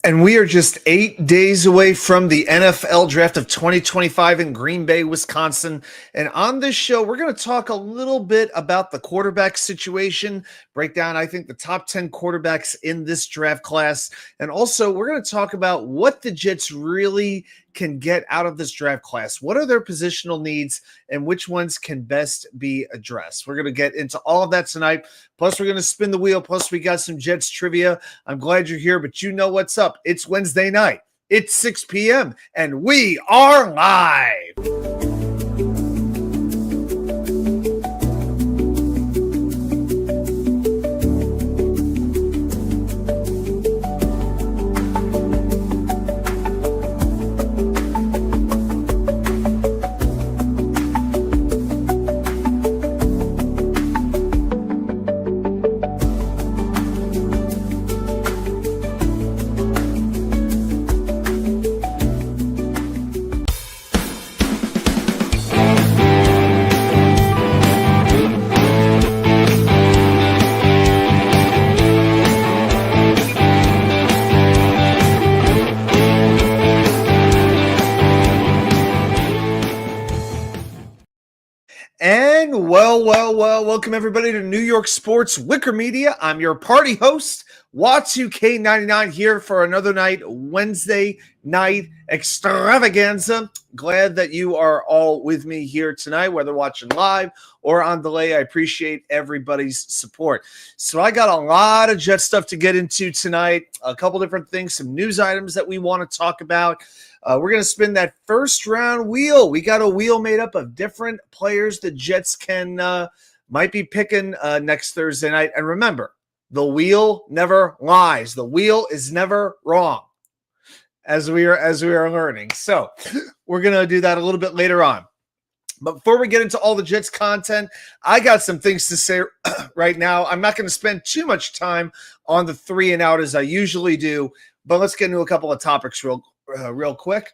And we are just 8 days away from the NFL draft of 2025 in Green Bay, Wisconsin. And on this show, we're going to talk a little bit about the quarterback situation, break down, I think, the top 10 quarterbacks in this draft class. And also, we're going to talk about what the Jets really can get out of this draft class. What are their positional needs and which ones can best be addressed? We're going to get into all of that tonight. Plus, we're going to spin the wheel. Plus, we got some Jets trivia. I'm glad you're here, but you know what's up. It's Wednesday night. It's 6 p.m. and we are live. And welcome everybody to New York Sports WickerMedia. I'm your party host, Watu-K99, here for another night, Wednesday night extravaganza. Glad that you are all with me here tonight, whether watching live or on delay. I appreciate everybody's support. So I got a lot of Jet stuff to get into tonight, a couple different things, some news items that we want to talk about. We're going to spin that first round wheel. We got a wheel made up of different players the Jets might be picking next Thursday night. And remember, the wheel never lies. The wheel is never wrong, as we are learning. So we're going to do that a little bit later on. But before we get into all the Jets content, I got some things to say right now. I'm not going to spend too much time on the 3 and out as I usually do, but let's get into a couple of topics real quick.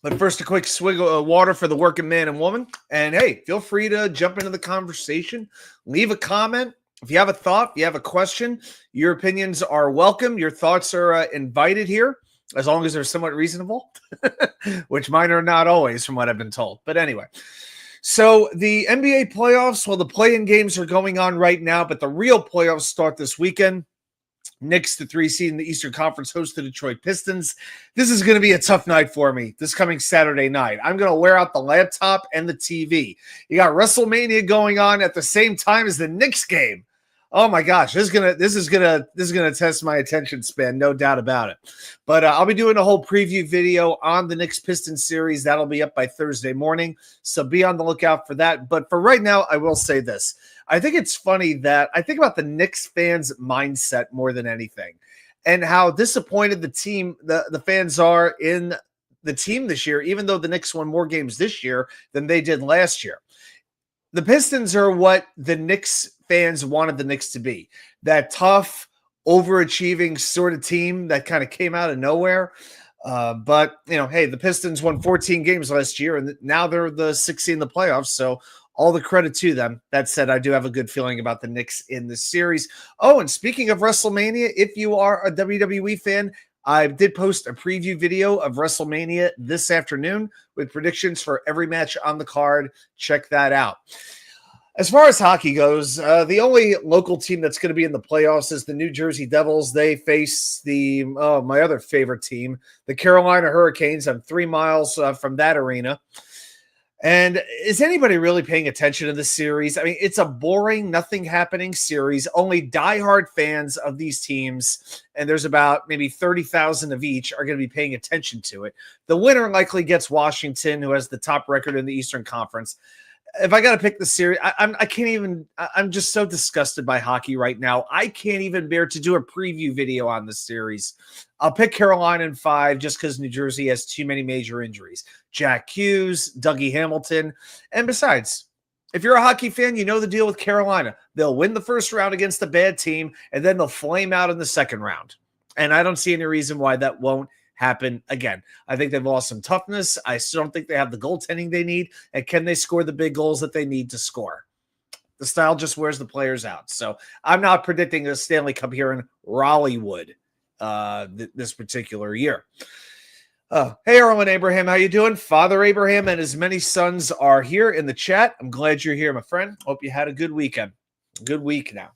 But first, a quick swig of water for the working man and woman. And hey, feel free to jump into the conversation. Leave a comment. If you have a thought, if you have a question, your opinions are welcome. Your thoughts are invited here, as long as they're somewhat reasonable, which mine are not always, from what I've been told. But anyway, so the NBA playoffs, well, the play-in games are going on right now, but the real playoffs start this weekend. Knicks, the 3 seed in the Eastern Conference, host the Detroit Pistons. This is going to be a tough night for me this coming Saturday night. I'm going to wear out the laptop and the TV. You got WrestleMania going on at the same time as the Knicks game. Oh my gosh, this is gonna test my attention span, no doubt about it. But I'll be doing a whole preview video on the Knicks Pistons series. That'll be up by Thursday morning, so be on the lookout for that. But for right now, I will say this. I think it's funny that I think about the Knicks fans' mindset more than anything, and how disappointed the fans are in the team this year, even though the Knicks won more games this year than they did last year. The Pistons are what the Knicks fans wanted the Knicks to be. That tough, overachieving sort of team that kind of came out of nowhere. But, hey, the Pistons won 14 games last year, and now they're the 6th seed in the playoffs. So all the credit to them. That said, I do have a good feeling about the Knicks in this series. Oh, and speaking of WrestleMania, if you are a WWE fan, I did post a preview video of WrestleMania this afternoon with predictions for every match on the card. Check that out. As far as hockey goes, the only local team that's going to be in the playoffs is the New Jersey Devils. They face my other favorite team, the Carolina Hurricanes. I'm 3 miles from that arena. And is anybody really paying attention to this series? I mean, it's a boring, nothing happening series. Only diehard fans of these teams, and there's about maybe 30,000 of each, are going to be paying attention to it. The winner likely gets Washington, who has the top record in the Eastern Conference. If I got to pick the series, I can't even. I'm just so disgusted by hockey right now. I can't even bear to do a preview video on this series. I'll pick Carolina in 5 just because New Jersey has too many major injuries. Jack Hughes, Dougie Hamilton, and besides, if you're a hockey fan, you know the deal with Carolina. They'll win the first round against a bad team, and then they'll flame out in the second round. And I don't see any reason why that won't happen again. I think they've lost some toughness. I still don't think they have the goaltending they need. And can they score the big goals that they need to score? The style just wears the players out. So I'm not predicting a Stanley Cup here in Raleighwood this particular year. Hey, Erwin Abraham, how you doing? Father Abraham and his many sons are here in the chat. I'm glad you're here, my friend. Hope you had a good weekend. Good week now.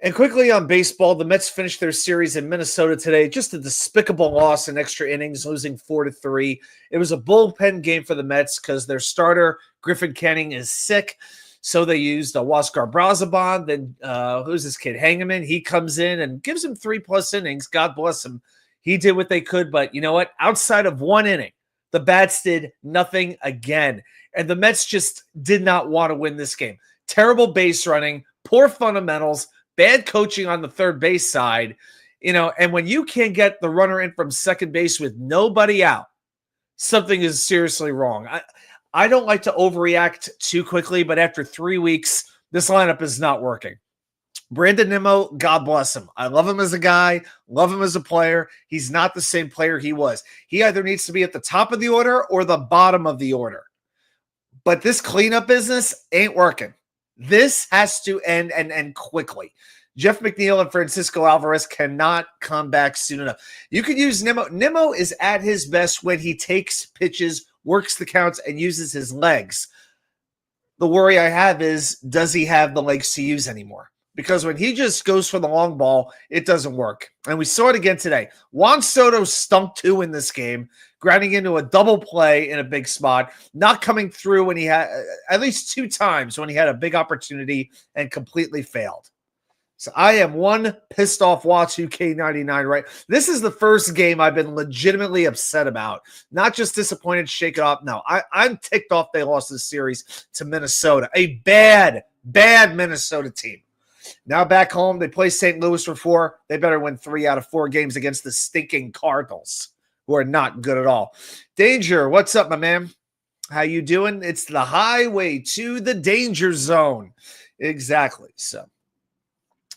And quickly on baseball, the Mets finished their series in Minnesota today. Just a despicable loss in extra innings, losing 4-3. It was a bullpen game for the Mets because their starter, Griffin Canning, is sick. So they used Huáscar Brazoban. Then who's this kid? Hangeman. He comes in and gives him 3+ innings. God bless him. He did what they could, but you know what? Outside of one inning, the bats did nothing again. And the Mets just did not want to win this game. Terrible base running, poor fundamentals, bad coaching on the third base side. And when you can't get the runner in from second base with nobody out, something is seriously wrong. I don't like to overreact too quickly, but after 3 weeks, this lineup is not working. Brandon Nimmo, God bless him. I love him as a guy, love him as a player. He's not the same player he was. He either needs to be at the top of the order or the bottom of the order. But this cleanup business ain't working. This has to end and end quickly. Jeff McNeil and Francisco Alvarez cannot come back soon enough. You could use Nimmo. Nimmo is at his best when he takes pitches, works the counts, and uses his legs. The worry I have is, does he have the legs to use anymore? Because when he just goes for the long ball, it doesn't work. And we saw it again today. Juan Soto stunk too in this game, grounding into a double play in a big spot, not coming through when he had at least 2 times when he had a big opportunity and completely failed. So I am one pissed off Watch 2K99, right? This is the first game I've been legitimately upset about. Not just disappointed, shake it off. No, I'm ticked off they lost this series to Minnesota. A bad Minnesota team. Now back home, they play St. Louis for 4. They better win 3 out of 4 games against the stinking Cardinals, who are not good at all. Danger, what's up, my man? How you doing? It's the highway to the danger zone. Exactly. So,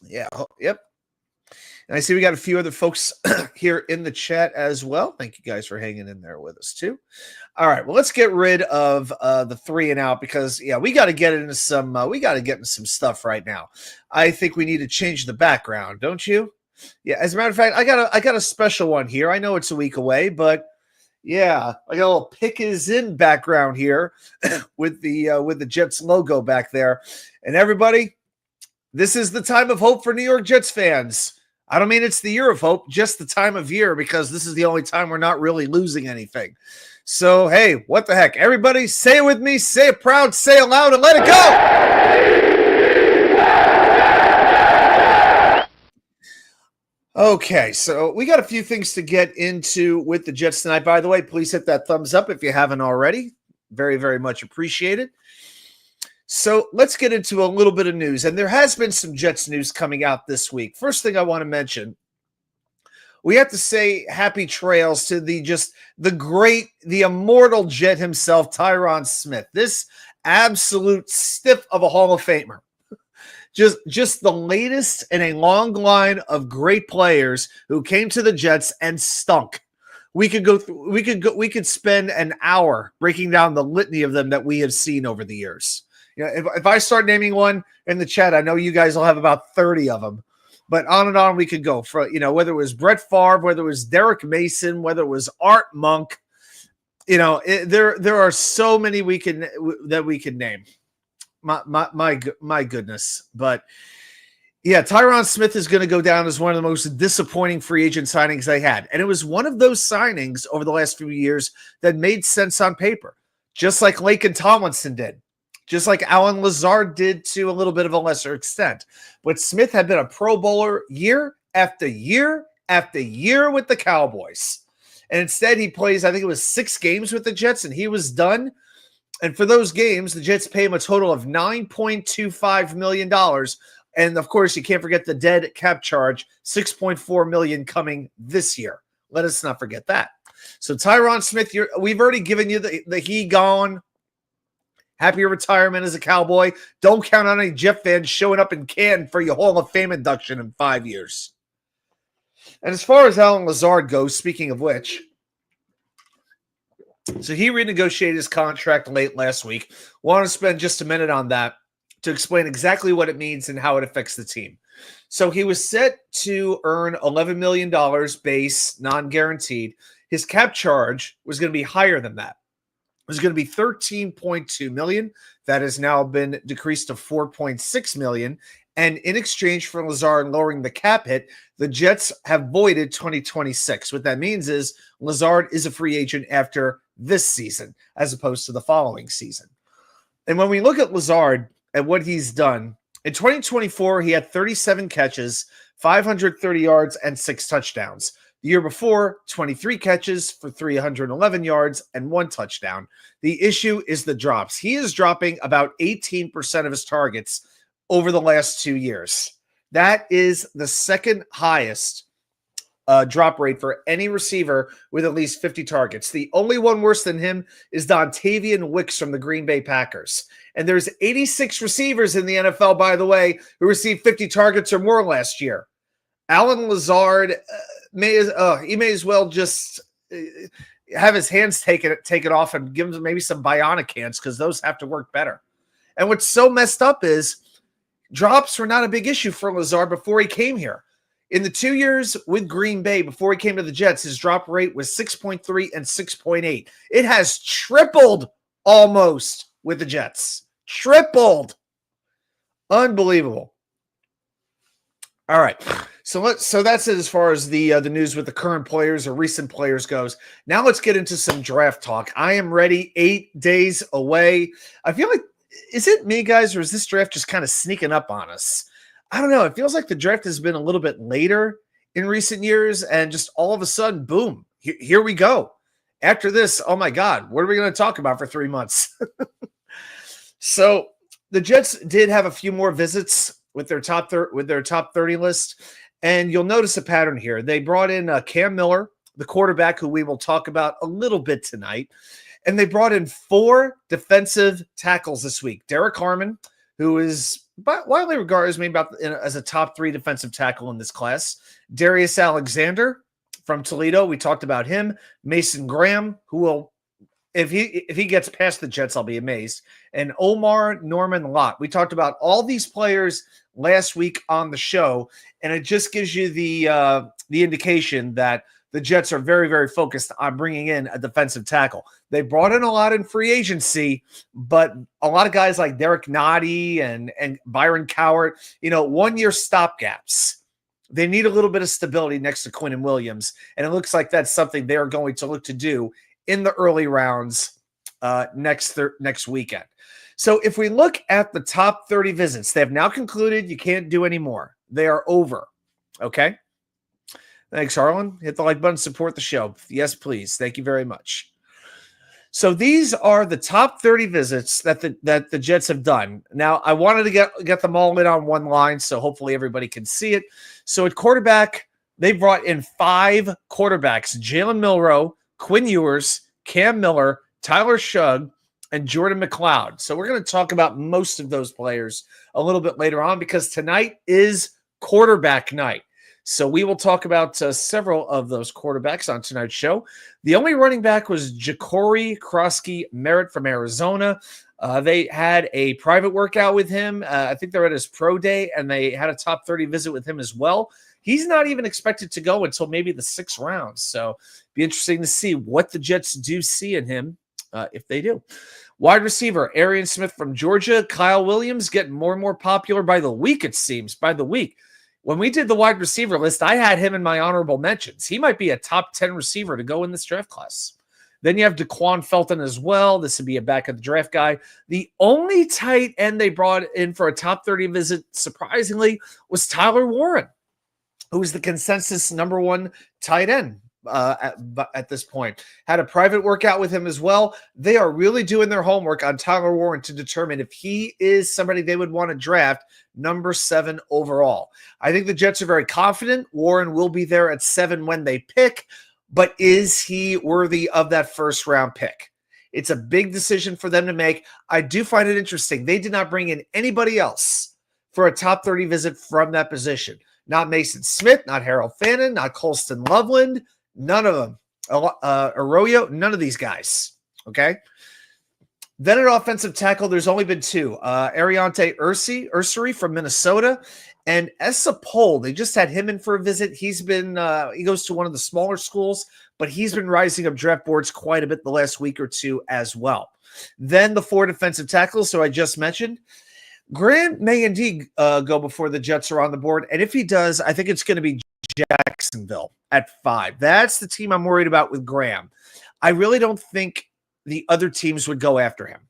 yeah. Yep. And I see we got a few other folks here in the chat as well. Thank you guys for hanging in there with us too. All right, well, let's get rid of the 3 and out because we got to get into some stuff right now. I think we need to change the background, don't you? Yeah, as a matter of fact, I got a special one here. I know it's a week away, but yeah, I got a little pick is in background here with the Jets logo back there. And everybody, this is the time of hope for New York Jets fans. I don't mean it's the year of hope, just the time of year, because this is the only time we're not really losing anything. So, hey, what the heck? Everybody say it with me, say it proud, say it loud, and let it go! Okay, so we got a few things to get into with the Jets tonight. By the way, please hit that thumbs up if you haven't already. Very, very much appreciated. So let's get into a little bit of news. And there has been some Jets news coming out this week. First thing I want to mention, we have to say happy trails to the great, the immortal Jet himself, Tyron Smith. This absolute stiff of a Hall of Famer. Just the latest in a long line of great players who came to the Jets and stunk. We could spend an hour breaking down the litany of them that we have seen over the years. If I start naming one in the chat, I know you guys will have about 30 of them. But on and on we could go for, whether it was Brett Favre, whether it was Derek Mason, whether it was Art Monk, there are so many we can name. My goodness. But yeah, Tyron Smith is going to go down as one of the most disappointing free agent signings they had. And it was one of those signings over the last few years that made sense on paper, just like Laken Tomlinson did. Just like Alan Lazard did to a little bit of a lesser extent. But Smith had been a Pro Bowler year after year after year with the Cowboys. And instead he plays, I think it was 6 games with the Jets, and he was done. And for those games, the Jets pay him a total of $9.25 million. And, of course, you can't forget the dead cap charge, $6.4 million coming this year. Let us not forget that. So, Tyron Smith, we've already given you the he gone. Happy retirement as a Cowboy. Don't count on any Jet fans showing up in Canton for your Hall of Fame induction in 5 years. And as far as Alan Lazard goes, speaking of which, so he renegotiated his contract late last week. Want to spend just a minute on that. to explain exactly what it means and how it affects the team. So he was set to earn $11 million base, non-guaranteed. His cap charge was going to be higher than that. It was going to be $13.2 million. That has now been decreased to $4.6 million. And in exchange for Lazard lowering the cap hit, the Jets have voided 2026. What that means is Lazard is a free agent after this season, as opposed to the following season. And when we look at Lazard and what he's done, in 2024, he had 37 catches, 530 yards, and 6 touchdowns. The year before, 23 catches for 311 yards and 1 touchdown. The issue is the drops. He is dropping about 18% of his targets over the last 2 years. That is the second highest drop rate for any receiver with at least 50 targets. The only one worse than him is Dontavian Wicks from the Green Bay Packers. And there's 86 receivers in the NFL, by the way, who received 50 targets or more last year. Alan Lazard may as well just have his hands taken off and give him maybe some bionic hands, because those have to work better. And what's so messed up is drops were not a big issue for Lazard before he came here. In the 2 years with Green Bay before he came to the Jets, his drop rate was 6.3 and 6.8. It has tripled almost with the Jets. Tripled. Unbelievable. All right. So that's it as far as the news with the current players or recent players goes. Now let's get into some draft talk. I am ready. 8 days away. I feel like, is it me, guys, or is this draft just kind of sneaking up on us? I don't know. It feels like the draft has been a little bit later in recent years, and just all of a sudden, boom, here we go. After this, oh my God, what are we going to talk about for 3 months? So the Jets did have a few more visits with their top 30 list, and you'll notice a pattern here. They brought in Cam Miller, the quarterback, who we will talk about a little bit tonight, and they brought in 4 defensive tackles this week. Derek Harmon, who is widely regarded as maybe as a top 3 defensive tackle in this class. Darius Alexander from Toledo, we talked about him. Mason Graham, who will, if he gets past the Jets, I'll be amazed. And Omar Norman Lott. We talked about all these players last week on the show, and it just gives you the indication that the Jets are very, very focused on bringing in a defensive tackle. They brought in a lot in free agency, but a lot of guys like Derek Nottie and Byron Cowart, 1 year stopgaps. They need a little bit of stability next to Quinnen Williams, and it looks like that's something they're going to look to do in the early rounds next weekend. So if we look at the top 30 visits, they have now concluded. You can't do any more. They are over. Okay? Thanks, Harlan. Hit the like button, support the show. Yes, please. Thank you very much. So these are the top 30 visits that the Jets have done. Now, I wanted to get them all in on one line, so hopefully everybody can see it. So at quarterback, they brought in 5 quarterbacks: Jalen Milroe, Quinn Ewers, Cam Miller, Tyler Shugg, and Jordan McLeod. So we're going to talk about most of those players a little bit later on, because tonight is quarterback night. So we will talk about several of those quarterbacks on tonight's show. The only running back was Ja'Cory Krosky-Merritt from Arizona. They had a private workout with him. I think they're at his pro day, and they had a top 30 visit with him as well. He's not even expected to go until maybe the 6th round. So be interesting to see what the Jets do see in him, if they do. Wide receiver, Arian Smith from Georgia. Kyle Williams getting more and more popular by the week, it seems, by the week. When we did the wide receiver list, I had him in my honorable mentions. He might be a top 10 receiver to go in this draft class. Then you have DeQuan Felton as well. This would be a back of the draft guy. The only tight end they brought in for a top 30 visit, surprisingly, was Tyler Warren, who is the consensus number 1 tight end at this point. Had a private workout with him as well. They are really doing their homework on Tyler Warren to determine if he is somebody they would want to draft number 7 overall. I think the Jets are very confident Warren will be there at 7 when they pick, but is he worthy of that first round pick? It's a big decision for them to make. I do find it interesting. They did not bring in anybody else for a top 30 visit from that position. Not Mason Smith, not Harold Fannin, not Colston Loveland, none of them. Arroyo, none of these guys. Okay. Then at offensive tackle, there's only been two. Ariante Ursary from Minnesota and Essa Pole. They just had him in for a visit. He's been he goes to one of the smaller schools, but he's been rising up draft boards quite a bit the last week or two as well. Then the four defensive tackles, so I just mentioned. Graham may indeed go before the Jets are on the board. And if he does, I think it's going to be Jacksonville at 5. That's the team I'm worried about with Graham. I really don't think the other teams would go after him.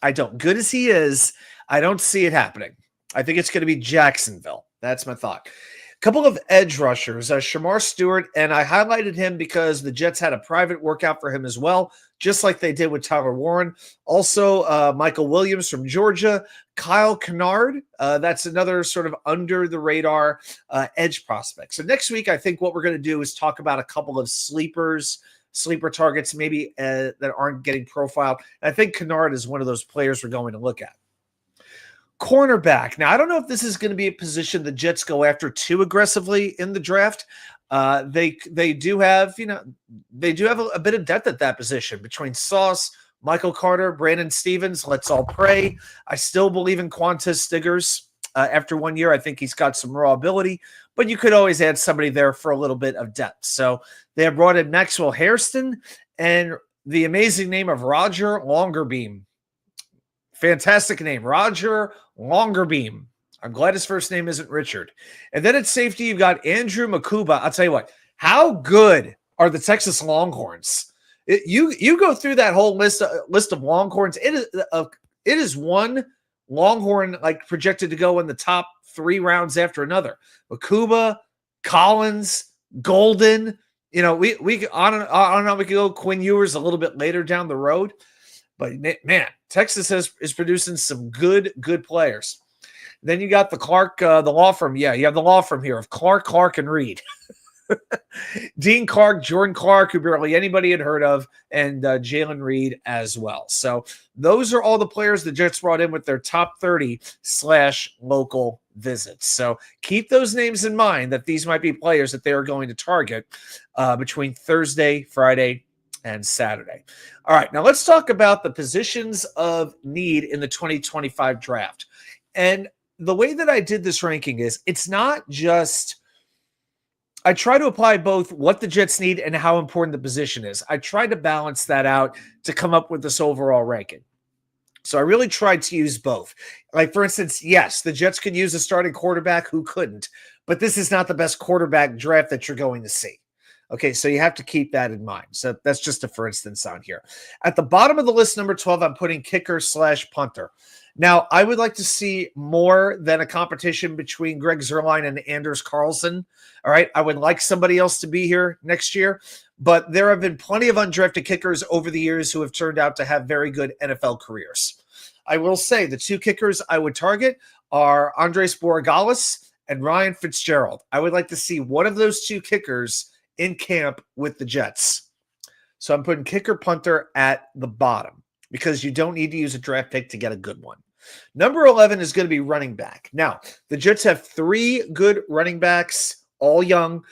I don't. Good as he is, I don't see it happening. I think it's going to be Jacksonville. That's my thought. A couple of edge rushers, Shamar Stewart, and I highlighted him because the Jets had a private workout for him as well, just like they did with Tyler Warren. Also, Michael Williams from Georgia, Kyle Kennard. That's another sort of under-the-radar edge prospect. So next week, I think what we're going to do is talk about a couple of sleeper targets maybe that aren't getting profiled. And I think Kennard is one of those players we're going to look at. Cornerback. Now, I don't know if this is going to be a position the Jets go after too aggressively in the draft. They do have a bit of depth at that position between Sauce, Michael Carter, Brandon Stevens. Let's all pray. I still believe in Quantas Stiggers. After 1 year, I think he's got some raw ability, but you could always add somebody there for a little bit of depth. So they have brought in Maxwell Hairston and the amazing name of Roger Longerbeam. Fantastic name, Roger Longerbeam. I'm glad his first name isn't Richard. And then at safety, you've got Andrew Makuba. I'll tell you what, how good are the Texas Longhorns? You go through that whole list of Longhorns. It is one Longhorn like projected to go in the top 3 rounds after another. Makuba, Collins, Golden. We on and on we could go. Quinn Ewers a little bit later down the road. But, man, Texas is producing some good players. Then you got the Clark, the law firm. Yeah, you have the law firm here of Clark, and Reed. Dean Clark, Jordan Clark, who barely anybody had heard of, and Jalen Reed as well. So those are all the players the Jets brought in with their top 30/local visits. So keep those names in mind that these might be players that they are going to target between Thursday, Friday, and Saturday. All right, now let's talk about the positions of need in the 2025 draft. And the way that I did this ranking is it's not just – I try to apply both what the Jets need and how important the position is. I tried to balance that out to come up with this overall ranking. So I really tried to use both. Like, for instance, yes, the Jets could use a starting quarterback. Who couldn't? But this is not the best quarterback draft that you're going to see. Okay, so you have to keep that in mind. So that's just a for instance on here. At the bottom of the list, number 12, I'm putting kicker/punter. Now, I would like to see more than a competition between Greg Zuerlein and Anders Carlson. All right, I would like somebody else to be here next year, but there have been plenty of undrafted kickers over the years who have turned out to have very good NFL careers. I will say the 2 kickers I would target are Andres Borregales and Ryan Fitzgerald. I would like to see one of those 2 kickers in camp with the Jets. So I'm putting kicker punter at the bottom because you don't need to use a draft pick to get a good one. Number 11 is going to be running back. Now, the Jets have 3 good running backs, all young.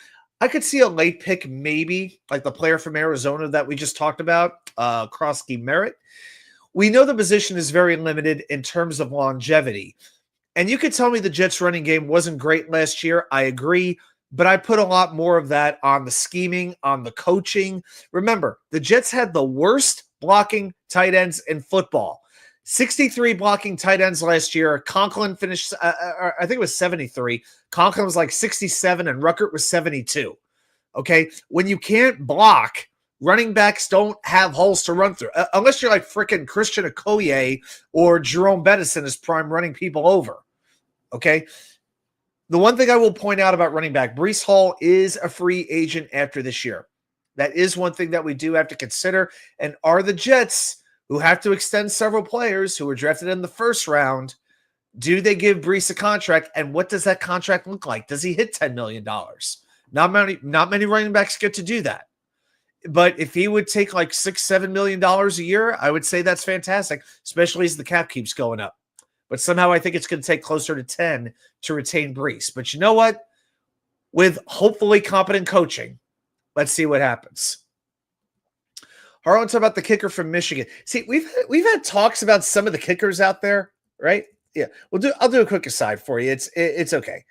I could see a late pick maybe, like the player from Arizona that we just talked about, Krosky Merritt. We know the position is very limited in terms of longevity. And you could tell me the Jets running game wasn't great last year. I agree. But I put a lot more of that on the scheming, on the coaching. Remember, the Jets had the worst blocking tight ends in football. 63 blocking tight ends last year. Conklin finished, I think it was 73. Conklin was like 67 and Ruckert was 72. Okay? When you can't block, running backs don't have holes to run through. Unless you're like freaking Christian Okoye or Jerome Bettis in his prime running people over. Okay? The one thing I will point out about running back, Breece Hall is a free agent after this year. That is one thing that we do have to consider. And are the Jets, who have to extend several players who were drafted in the first round, do they give Breece a contract? And what does that contract look like? Does he hit $10 million? Not many running backs get to do that. But if he would take like $6-7 million a year, I would say that's fantastic, especially as the cap keeps going up. But somehow I think it's going to take closer to 10 to retain Breece. But you know what? With hopefully competent coaching, let's see what happens. Harlan, talk about the kicker from Michigan. See, we've had talks about some of the kickers out there, right? Yeah, I'll do a quick aside for you. It's okay.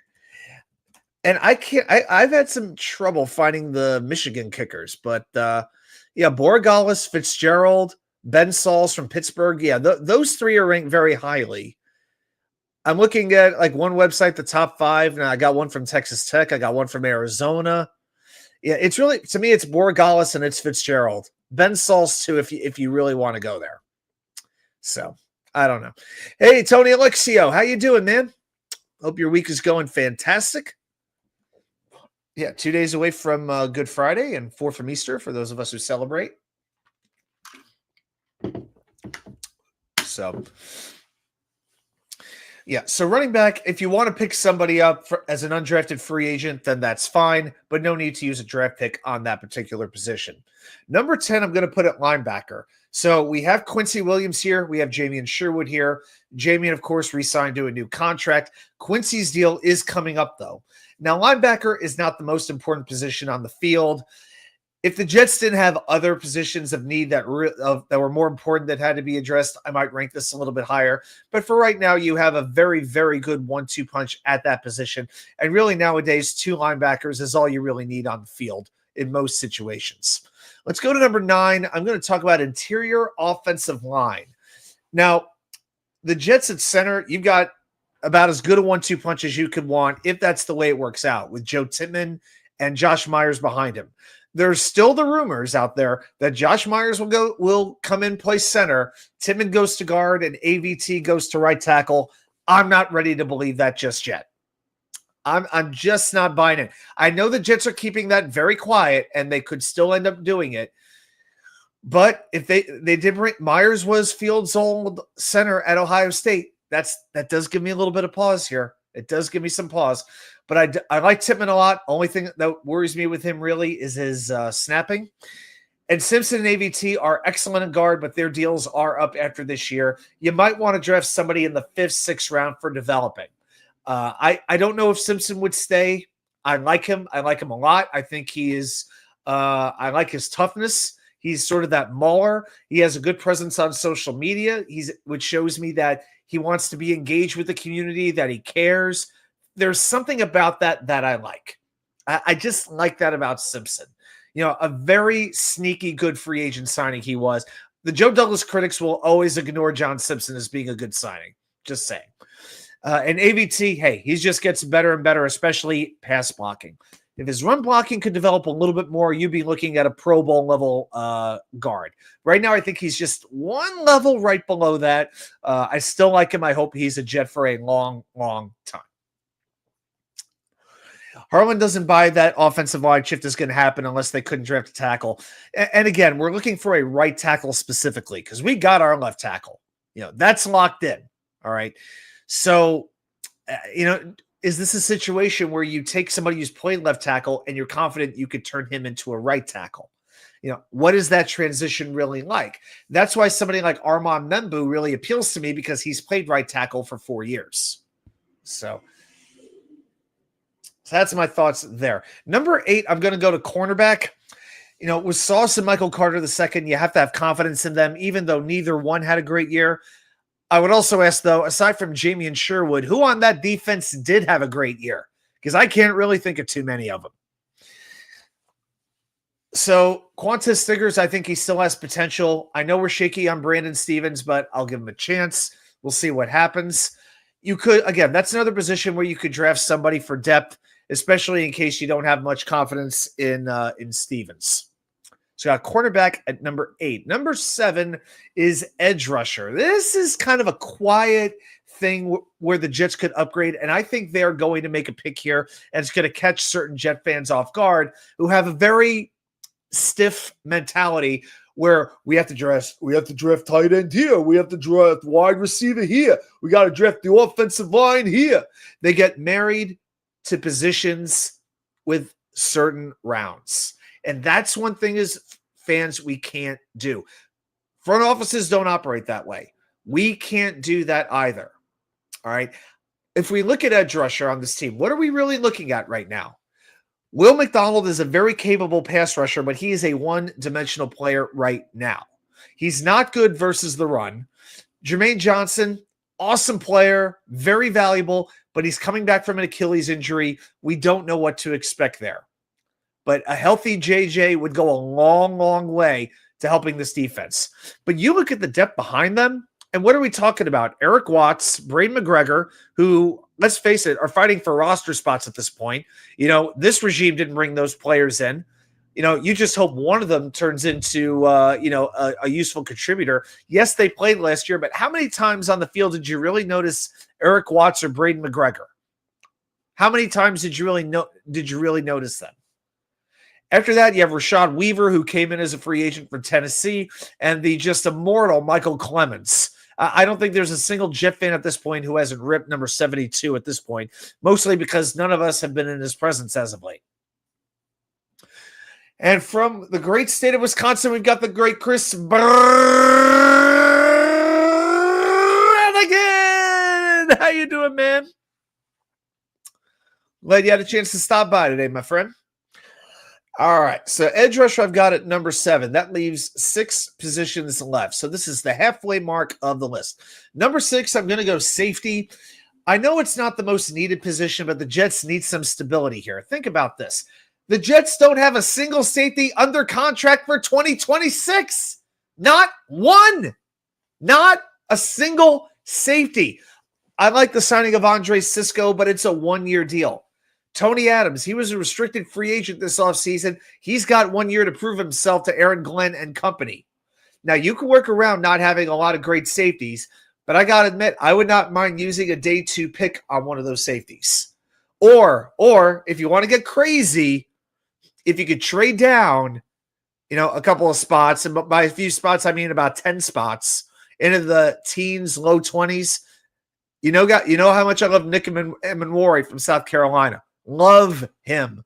And I've had some trouble finding the Michigan kickers, but yeah, Borregales, Fitzgerald, Ben Sauls from Pittsburgh. Yeah, those three are ranked very highly. I'm looking at like one website, the top 5. Now I got one from Texas Tech. I got one from Arizona. Yeah, it's really, to me, it's Borregales and it's Fitzgerald. Ben Sauls too, if you really want to go there. So I don't know. Hey, Tony Alexio, how you doing, man? Hope your week is going fantastic. Yeah, 2 days away from Good Friday and 4 from Easter for those of us who celebrate. So, yeah, so running back, if you want to pick somebody up as an undrafted free agent, then that's fine, but no need to use a draft pick on that particular position. Number 10, I'm going to put at linebacker. So we have Quincy Williams here. We have Jamian Sherwood here. Jamian, of course, re-signed to a new contract. Quincy's deal is coming up, though. Now, linebacker is not the most important position on the field. If the Jets didn't have other positions of need that were more important that had to be addressed, I might rank this a little bit higher. But for right now, you have a very, very good 1-2 punch at that position. And really nowadays, 2 linebackers is all you really need on the field in most situations. Let's go to number 9. I'm going to talk about interior offensive line. Now, the Jets at center, you've got about as good a 1-2 punch as you could want if that's the way it works out with Joe Tippmann and Josh Myers behind him. There's still the rumors out there that Josh Myers will come in, play center, Tippmann goes to guard, and AVT goes to right tackle. I'm not ready to believe that just yet. I'm just not buying it. I know the Jets are keeping that very quiet, and they could still end up doing it. But if they did bring Myers was Fields' old center at Ohio State, that does give me a little bit of pause here. It does give me some pause. But I like Tippmann a lot. Only thing that worries me with him really is his snapping. And Simpson and AVT are excellent in guard, but their deals are up after this year. You might want to draft somebody in the 5th, 6th round for developing. I don't know if Simpson would stay. I like him. I like him a lot. I think he is I like his toughness. He's sort of that mauler. He has a good presence on social media, which shows me that he wants to be engaged with the community, that he cares. There's something about that I like. I just like that about Simpson. You know, a very sneaky good free agent signing he was. The Joe Douglas critics will always ignore John Simpson as being a good signing. Just saying. And AVT, hey, he just gets better and better, especially pass blocking. If his run blocking could develop a little bit more, you'd be looking at a Pro Bowl level guard. Right now, I think he's just one level right below that. I still like him. I hope he's a Jet for a long, long time. Harlan doesn't buy that offensive line shift is going to happen unless they couldn't draft a tackle. And again, we're looking for a right tackle specifically because we got our left tackle. You know, that's locked in. All right. So, you know, is this a situation where you take somebody who's played left tackle and you're confident you could turn him into a right tackle? You know, what is that transition really like? That's why somebody like Armand Membu really appeals to me because he's played right tackle for 4 years. So that's my thoughts there. Number 8, I'm going to go to cornerback. You know, with Sauce and Michael Carter II, you have to have confidence in them, even though neither one had a great year. I would also ask, though, aside from Jamian Sherwood, who on that defense did have a great year? Because I can't really think of too many of them. So, Quantas Stiggers, I think he still has potential. I know we're shaky on Brandon Stevens, but I'll give him a chance. We'll see what happens. You could, again, that's another position where you could draft somebody for depth, especially in case you don't have much confidence in Stevens. So got cornerback at number 8. Number 7 is edge rusher. This is kind of a quiet thing where the Jets could upgrade, and I think they're going to make a pick here, and it's going to catch certain Jet fans off guard who have a very stiff mentality where we have to draft tight end here, we have to draft wide receiver here, we got to draft the offensive line here. They get married to positions with certain rounds. And that's one thing as fans we can't do. Front offices don't operate that way. We can't do that either. All right. If we look at edge rusher on this team, what are we really looking at right now? Will McDonald is a very capable pass rusher, but he is a one-dimensional player right now. He's not good versus the run. Jermaine Johnson, awesome player, very valuable, but he's coming back from an Achilles injury. We don't know what to expect there. But a healthy JJ would go a long, long way to helping this defense. But you look at the depth behind them, and what are we talking about? Eric Watts, Braden McGregor, who, let's face it, are fighting for roster spots at this point. This regime didn't bring those players in. You just hope one of them turns into, a useful contributor. Yes, they played last year, but how many times on the field did you really notice Eric Watts or Braden McGregor? How many times did you really notice them? After that, you have Rashad Weaver, who came in as a free agent for Tennessee, and the just immortal Michael Clemens. I don't think there's a single Jet fan at this point who hasn't ripped number 72 at this point, mostly because none of us have been in his presence as of late. And from the great state of Wisconsin, we've got the great Chris Brannigan. How you doing, man? Glad you had a chance to stop by today, my friend. All right, so edge rusher I've got at number 7. That leaves 6 positions left. So this is the halfway mark of the list. Number 6, I'm going to go safety. I know it's not the most needed position, but the Jets need some stability here. Think about this. The Jets don't have a single safety under contract for 2026. Not one. Not a single safety. I like the signing of Andre Cisco, but it's a 1-year deal. Tony Adams, he was a restricted free agent this offseason. He's got 1 year to prove himself to Aaron Glenn and company. Now, you can work around not having a lot of great safeties, but I got to admit, I would not mind using a day 2 pick on one of those safeties. Or if you want to get crazy, if you could trade down, a couple of spots, and by a few spots, I mean about 10 spots into the teens, low 20s. You know how much I love Nick Emenwari from South Carolina. Love him.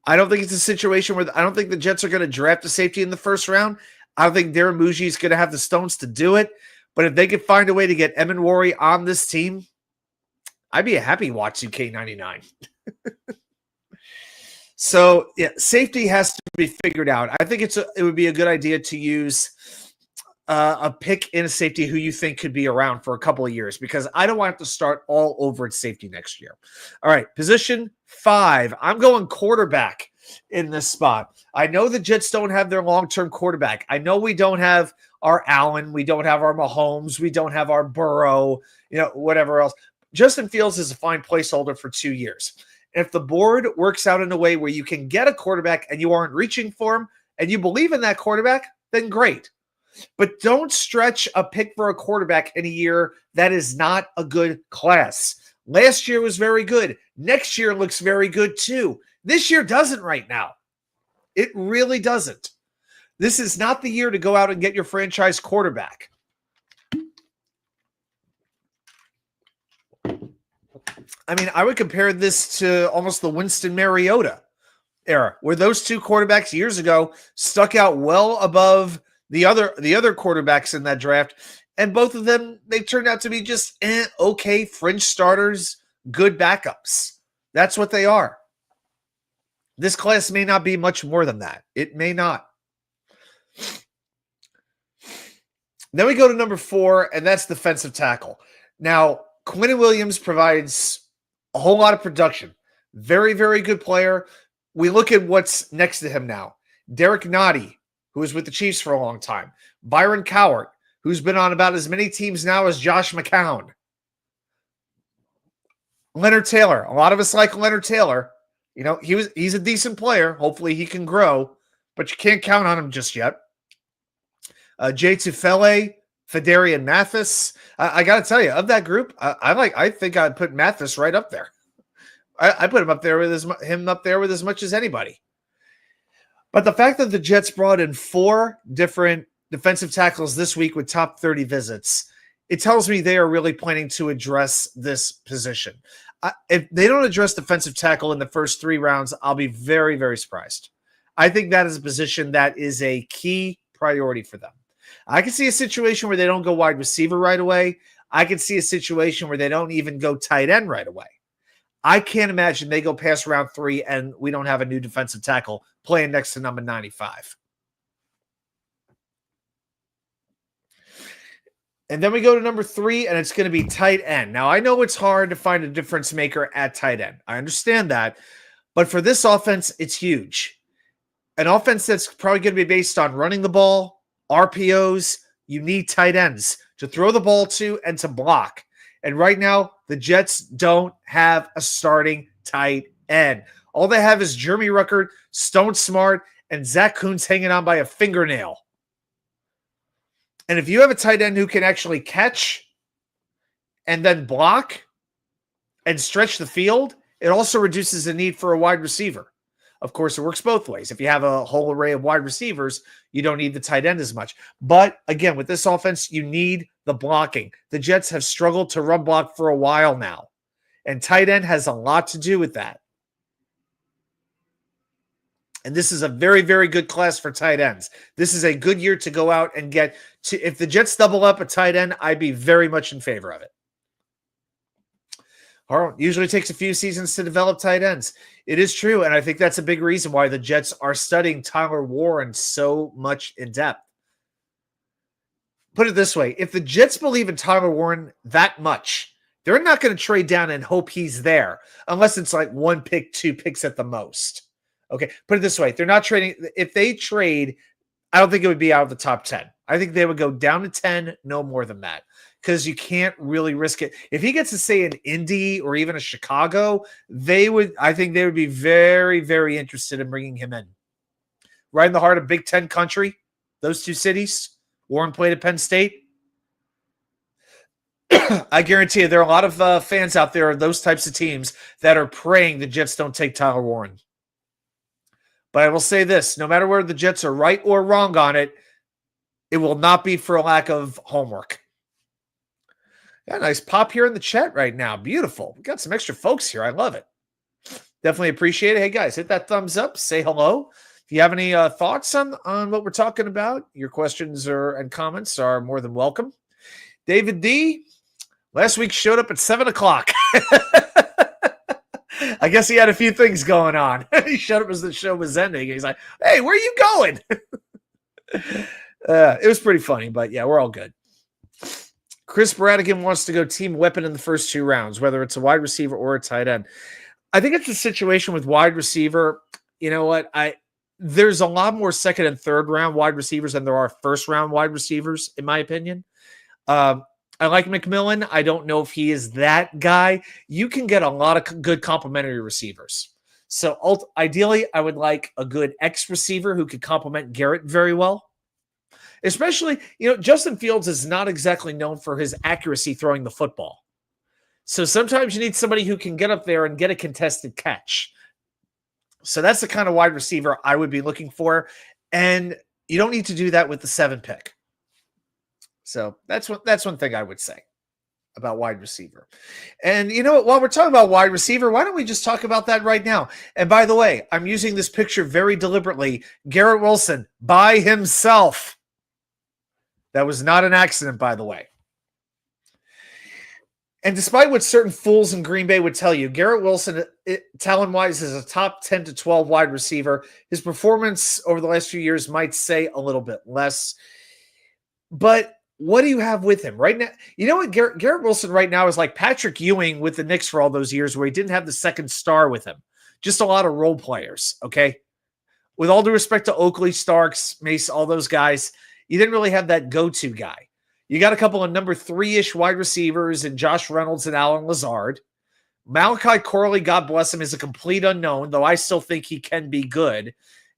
I don't think it's a situation where I don't think the Jets are going to draft a safety in the first round. I don't think Darren Muji is going to have the stones to do it. But if they could find a way to get Emenwari on this team, I'd be a happy watching K99. So, yeah, safety has to be figured out. I think it would be a good idea to use a pick in a safety who you think could be around for a couple of years, because I don't want to start all over at safety next year. All right, position 5. I'm going quarterback in this spot. I know the Jets don't have their long-term quarterback. I know we don't have our Allen. We don't have our Mahomes. We don't have our Burrow, whatever else. Justin Fields is a fine placeholder for 2 years. If the board works out in a way where you can get a quarterback and you aren't reaching for him and you believe in that quarterback, then great. But don't stretch a pick for a quarterback in a year that is not a good class. Last year was very good. Next year looks very good too. This year doesn't right now. It really doesn't. This is not the year to go out and get your franchise quarterback. I mean, I would compare this to almost the Winston Mariota era, where those two quarterbacks years ago stuck out well above the other quarterbacks in that draft, and both of them, they turned out to be just okay fringe starters, good backups. That's what they are. This class may not be much more than that. It may not. Then we go to number 4, and that's defensive tackle. Now, Quentin Williams provides a whole lot of production. Very, very good player. We look at what's next to him now. Derek Nottie, who was with the Chiefs for a long time. Byron Cowart, who's been on about as many teams now as Josh McCown. Leonard Taylor. A lot of us like Leonard Taylor. He's a decent player. Hopefully he can grow, but you can't count on him just yet. Jay Tufele, Fedarian Mathis. I got to tell you, of that group, I think I'd put Mathis right up there. I put him up there with as much as anybody. But the fact that the Jets brought in 4 different defensive tackles this week with top 30 visits, it tells me they are really planning to address this position. If they don't address defensive tackle in the first 3 rounds, I'll be very, very surprised. I think that is a position that is a key priority for them. I can see a situation where they don't go wide receiver right away. I can see a situation where they don't even go tight end right away. I can't imagine they go past round 3 and we don't have a new defensive tackle playing next to number 95. And then we go to number 3, and it's going to be tight end. Now, I know it's hard to find a difference maker at tight end. I understand that. But for this offense, it's huge. An offense that's probably going to be based on running the ball, RPOs. You need tight ends to throw the ball to and to block. And right now, the Jets don't have a starting tight end. All they have is Jeremy Ruckert, Stone Smart, and Zach Kuntz hanging on by a fingernail. And if you have a tight end who can actually catch and then block and stretch the field, it also reduces the need for a wide receiver. Of course, it works both ways. If you have a whole array of wide receivers, you don't need the tight end as much. But again, with this offense, you need the blocking. The Jets have struggled to run block for a while now, and tight end has a lot to do with that. And this is a very, very good class for tight ends. This is a good year to go out and get to. If the Jets double up a tight end, I'd be very much in favor of it. Usually takes a few seasons to develop tight ends. It is true, and I think that's a big reason why the Jets are studying Tyler Warren so much in depth. Put it this way, if the Jets believe in Tyler Warren that much, they're not going to trade down and hope he's there, unless it's like 1 pick, 2 picks at the most. Okay, put it this way, they're not trading. If they trade, I don't think it would be out of the top 10. I think they would go down to 10, no more than that. Because you can't really risk it. If he gets to say an Indy or even a Chicago, I think they would be very, very interested in bringing him in. Right in the heart of Big Ten country, those 2 cities. Warren played at Penn State. I guarantee you there are a lot of fans out there of those types of teams that are praying the Jets don't take Tyler Warren. But I will say this, no matter where the Jets are right or wrong on it, it will not be for a lack of homework. Yeah, nice pop here in the chat right now. Beautiful. We got some extra folks here. I love it. Definitely appreciate it. Hey, guys, hit that thumbs up. Say hello. If you have any thoughts on what we're talking about, your questions and comments are more than welcome. David D., last week showed up at 7 o'clock. I guess he had a few things going on. He showed up as the show was ending. He's like, hey, where are you going? It was pretty funny, but yeah, we're all good. Chris Bradigan wants to go team weapon in the first 2 rounds, whether it's a wide receiver or a tight end. I think it's a situation with wide receiver. You know what? There's a lot more second and third round wide receivers than there are first round wide receivers, in my opinion. I like McMillan. I don't know if he is that guy. You can get a lot of good complementary receivers. So ideally, I would like a good X receiver who could complement Garrett very well. Especially, Justin Fields is not exactly known for his accuracy throwing the football. So sometimes you need somebody who can get up there and get a contested catch. So that's the kind of wide receiver I would be looking for. And you don't need to do that with the 7 pick. So that's one thing I would say about wide receiver. And you know what? While we're talking about wide receiver, why don't we just talk about that right now? And by the way, I'm using this picture very deliberately. Garrett Wilson by himself. That was not an accident, by the way. And despite what certain fools in Green Bay would tell you, Garrett Wilson, talent-wise, is a top 10 to 12 wide receiver. His performance over the last few years might say a little bit less. But what do you have with him right now? You know what? Garrett Wilson right now is like Patrick Ewing with the Knicks for all those years where he didn't have the second star with him. Just a lot of role players, okay? With all due respect to Oakley, Starks, Mace, all those guys, you didn't really have that go-to guy. You got a couple of number 3-ish wide receivers in Josh Reynolds and Alan Lazard. Malachi Corley, God bless him, is a complete unknown, though I still think he can be good.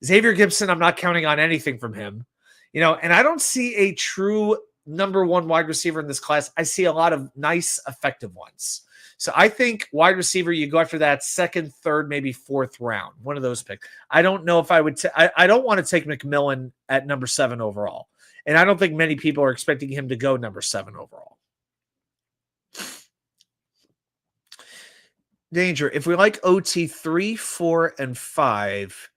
Xavier Gibson, I'm not counting on anything from him. And I don't see a true number 1 wide receiver in this class. I see a lot of nice, effective ones. So I think wide receiver, you go after that 2nd, 3rd, maybe 4th round, one of those picks. I don't know if I would. I don't want to take McMillan at number 7 overall. And I don't think many people are expecting him to go number 7 overall. Danger. If we like OT 3, 4, and 5,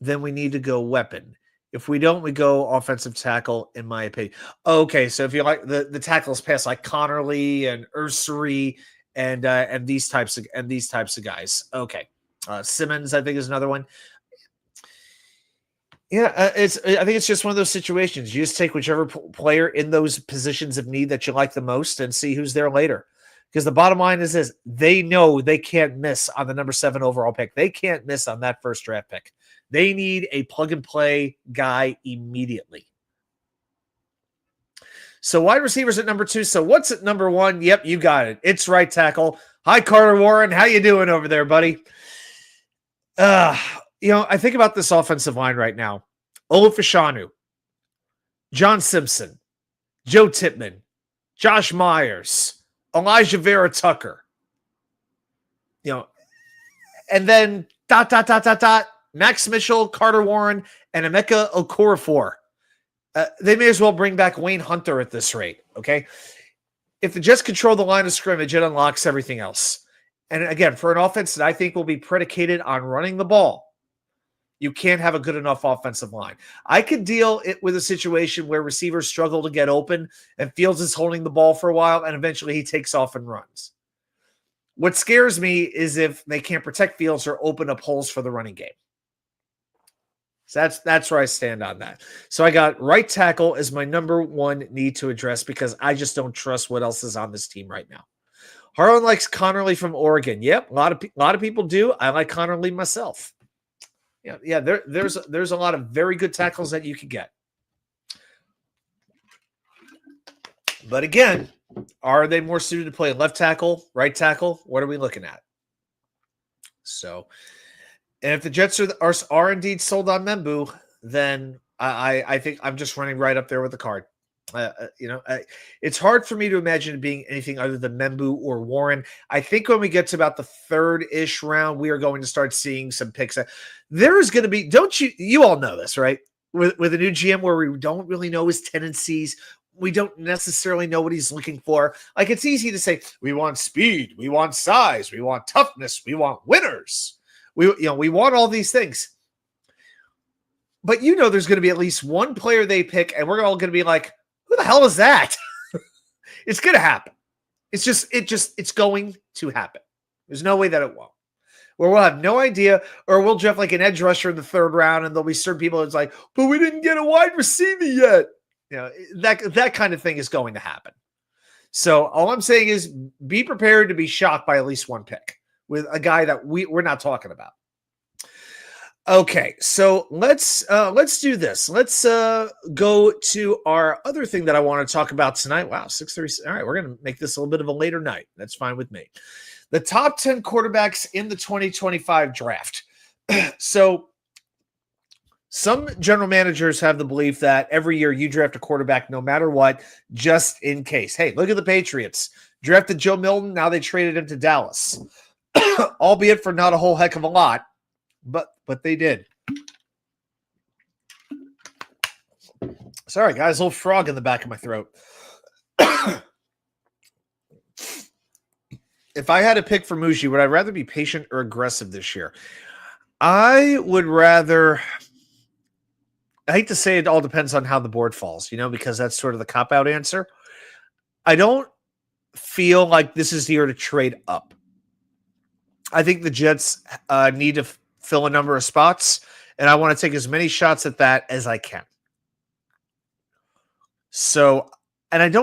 then we need to go weapon. If we don't, we go offensive tackle, in my opinion. Okay, so if you like the tackles pass like Connerly and Ursary and these types of guys. Okay, Simmons, I think, is another one. Yeah, I think it's just one of those situations. You just take whichever player in those positions of need that you like the most and see who's there later. Because the bottom line is this: they know they can't miss on the number 7 overall pick. They can't miss on that first draft pick. They need a plug and play guy immediately. So wide receivers at number 2. So what's at number 1? Yep, you got it. It's right tackle. Hi, Carter Warren. How you doing over there, buddy? I think about this offensive line right now. Olufashanu, John Simpson, Joe Tippmann, Josh Myers, Elijah Vera Tucker. And then ... Max Mitchell, Carter Warren, and Emeka Okorafor. They may as well bring back Wayne Hunter at this rate, okay? If the Jets control the line of scrimmage, it unlocks everything else. And again, for an offense that I think will be predicated on running the ball, you can't have a good enough offensive line. I could deal it with a situation where receivers struggle to get open and Fields is holding the ball for a while and eventually he takes off and runs. What scares me is if they can't protect Fields or open up holes for the running game. So that's where I stand on that. So I got right tackle as my number 1 need to address because I just don't trust what else is on this team right now. Harlan likes Connerly from Oregon. Yep, a lot of people do. I like Connerly myself. Yeah. There's a lot of very good tackles that you could get. But again, are they more suited to play left tackle, right tackle? What are we looking at? So, and if the Jets are indeed sold on Membu, then I think I'm just running right up there with the card. It's hard for me to imagine it being anything other than Membu or Warren. I think when we get to about the 3rd-ish round, we are going to start seeing some picks. There is going to be, you all know this, right? With a new GM where we don't really know his tendencies. We don't necessarily know what he's looking for. Like, it's easy to say, we want speed, we want size, we want toughness, we want winners. We want all these things. But there's going to be at least one player they pick, and we're all going to be like, who the hell is that? It's going to happen. It's going to happen. There's no way that it won't. Where we'll have no idea, or we'll draft like an edge rusher in the 3rd round, and there'll be certain people that's like, but we didn't get a wide receiver yet. That kind of thing is going to happen. So all I'm saying is be prepared to be shocked by at least one pick with a guy that we're not talking about. Okay, so let's do this. Let's go to our other thing that I want to talk about tonight. Wow, 6:30. All right, we're going to make this a little bit of a later night. That's fine with me. The top 10 quarterbacks in the 2025 draft. So some general managers have the belief that every year you draft a quarterback no matter what, just in case. Hey, look at the Patriots. Drafted Joe Milton, now they traded him to Dallas. Albeit for not a whole heck of a lot. But they did. Sorry, guys. A little frog in the back of my throat. If I had to pick for Muji, would I rather be patient or aggressive this year? I would rather... I hate to say it all depends on how the board falls, because that's sort of the cop-out answer. I don't feel like this is the year to trade up. I think the Jets need to fill a number of spots, and I want to take as many shots at that as I can. So, and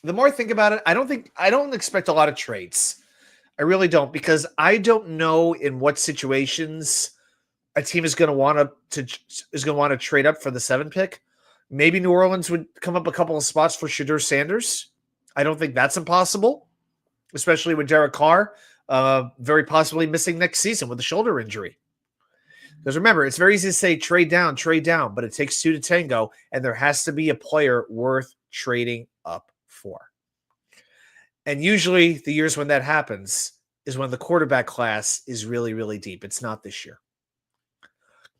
the more I think about it, I don't expect a lot of trades. I really don't, because I don't know in what situations a team is going to want to trade up for the 7 pick. Maybe New Orleans would come up a couple of spots for Shadur Sanders. I don't think that's impossible, especially with Derek Carr. Very possibly missing next season with a shoulder injury. Because remember, it's very easy to say trade down, but it takes 2 to tango, and there has to be a player worth trading up for. And usually the years when that happens is when the quarterback class is really, really deep. It's not this year.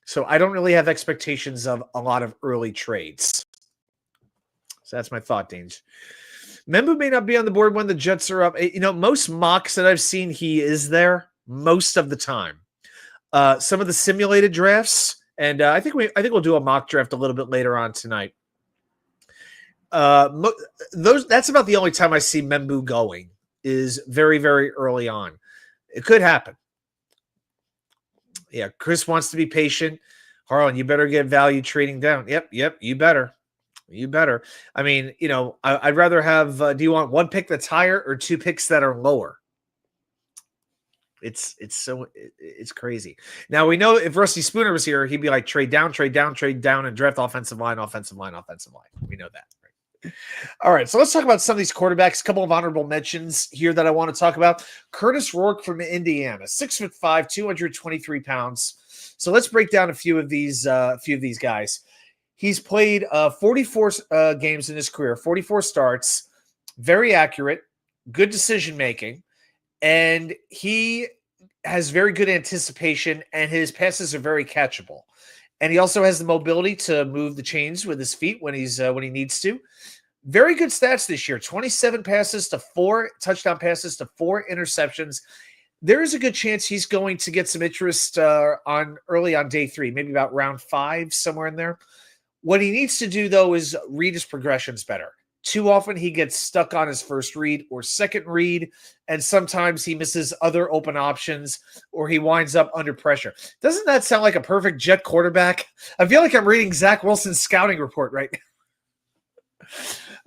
So I don't really have expectations of a lot of early trades. So that's my thought, Deans. Membu may not be on the board when the Jets are up. Most mocks that I've seen, he is there most of the time. Some of the simulated drafts, and I think we'll do a mock draft a little bit later on tonight. That's about the only time I see Membu going is very, very early on. It could happen. Yeah, Chris wants to be patient. Harlan, you better get value trading down. Yep, you better. You better. I mean, I'd rather have, do you want one pick that's higher or two picks that are lower? It's crazy. Now we know if Rusty Spooner was here, he'd be like trade down, and draft offensive line. We know that. Right? All right, so let's talk about some of these quarterbacks. A couple of honorable mentions here that I want to talk about. Curtis Rourke from Indiana, 6'5", 223 pounds. So let's break down a few of these guys. He's played 44 games in his career, 44 starts, very accurate, good decision making. And he has very good anticipation, and his passes are very catchable. And he also has the mobility to move the chains with his feet when he needs to. Very good stats this year: 27 passes to 4 touchdown passes to 4 interceptions. There is a good chance he's going to get some interest early on day 3, maybe about round 5, somewhere in there. What he needs to do, though, is read his progressions better. Too often he gets stuck on his first read or second read, and sometimes he misses other open options or he winds up under pressure. Doesn't that sound like a perfect Jet quarterback? I feel like I'm reading Zach Wilson's scouting report right now.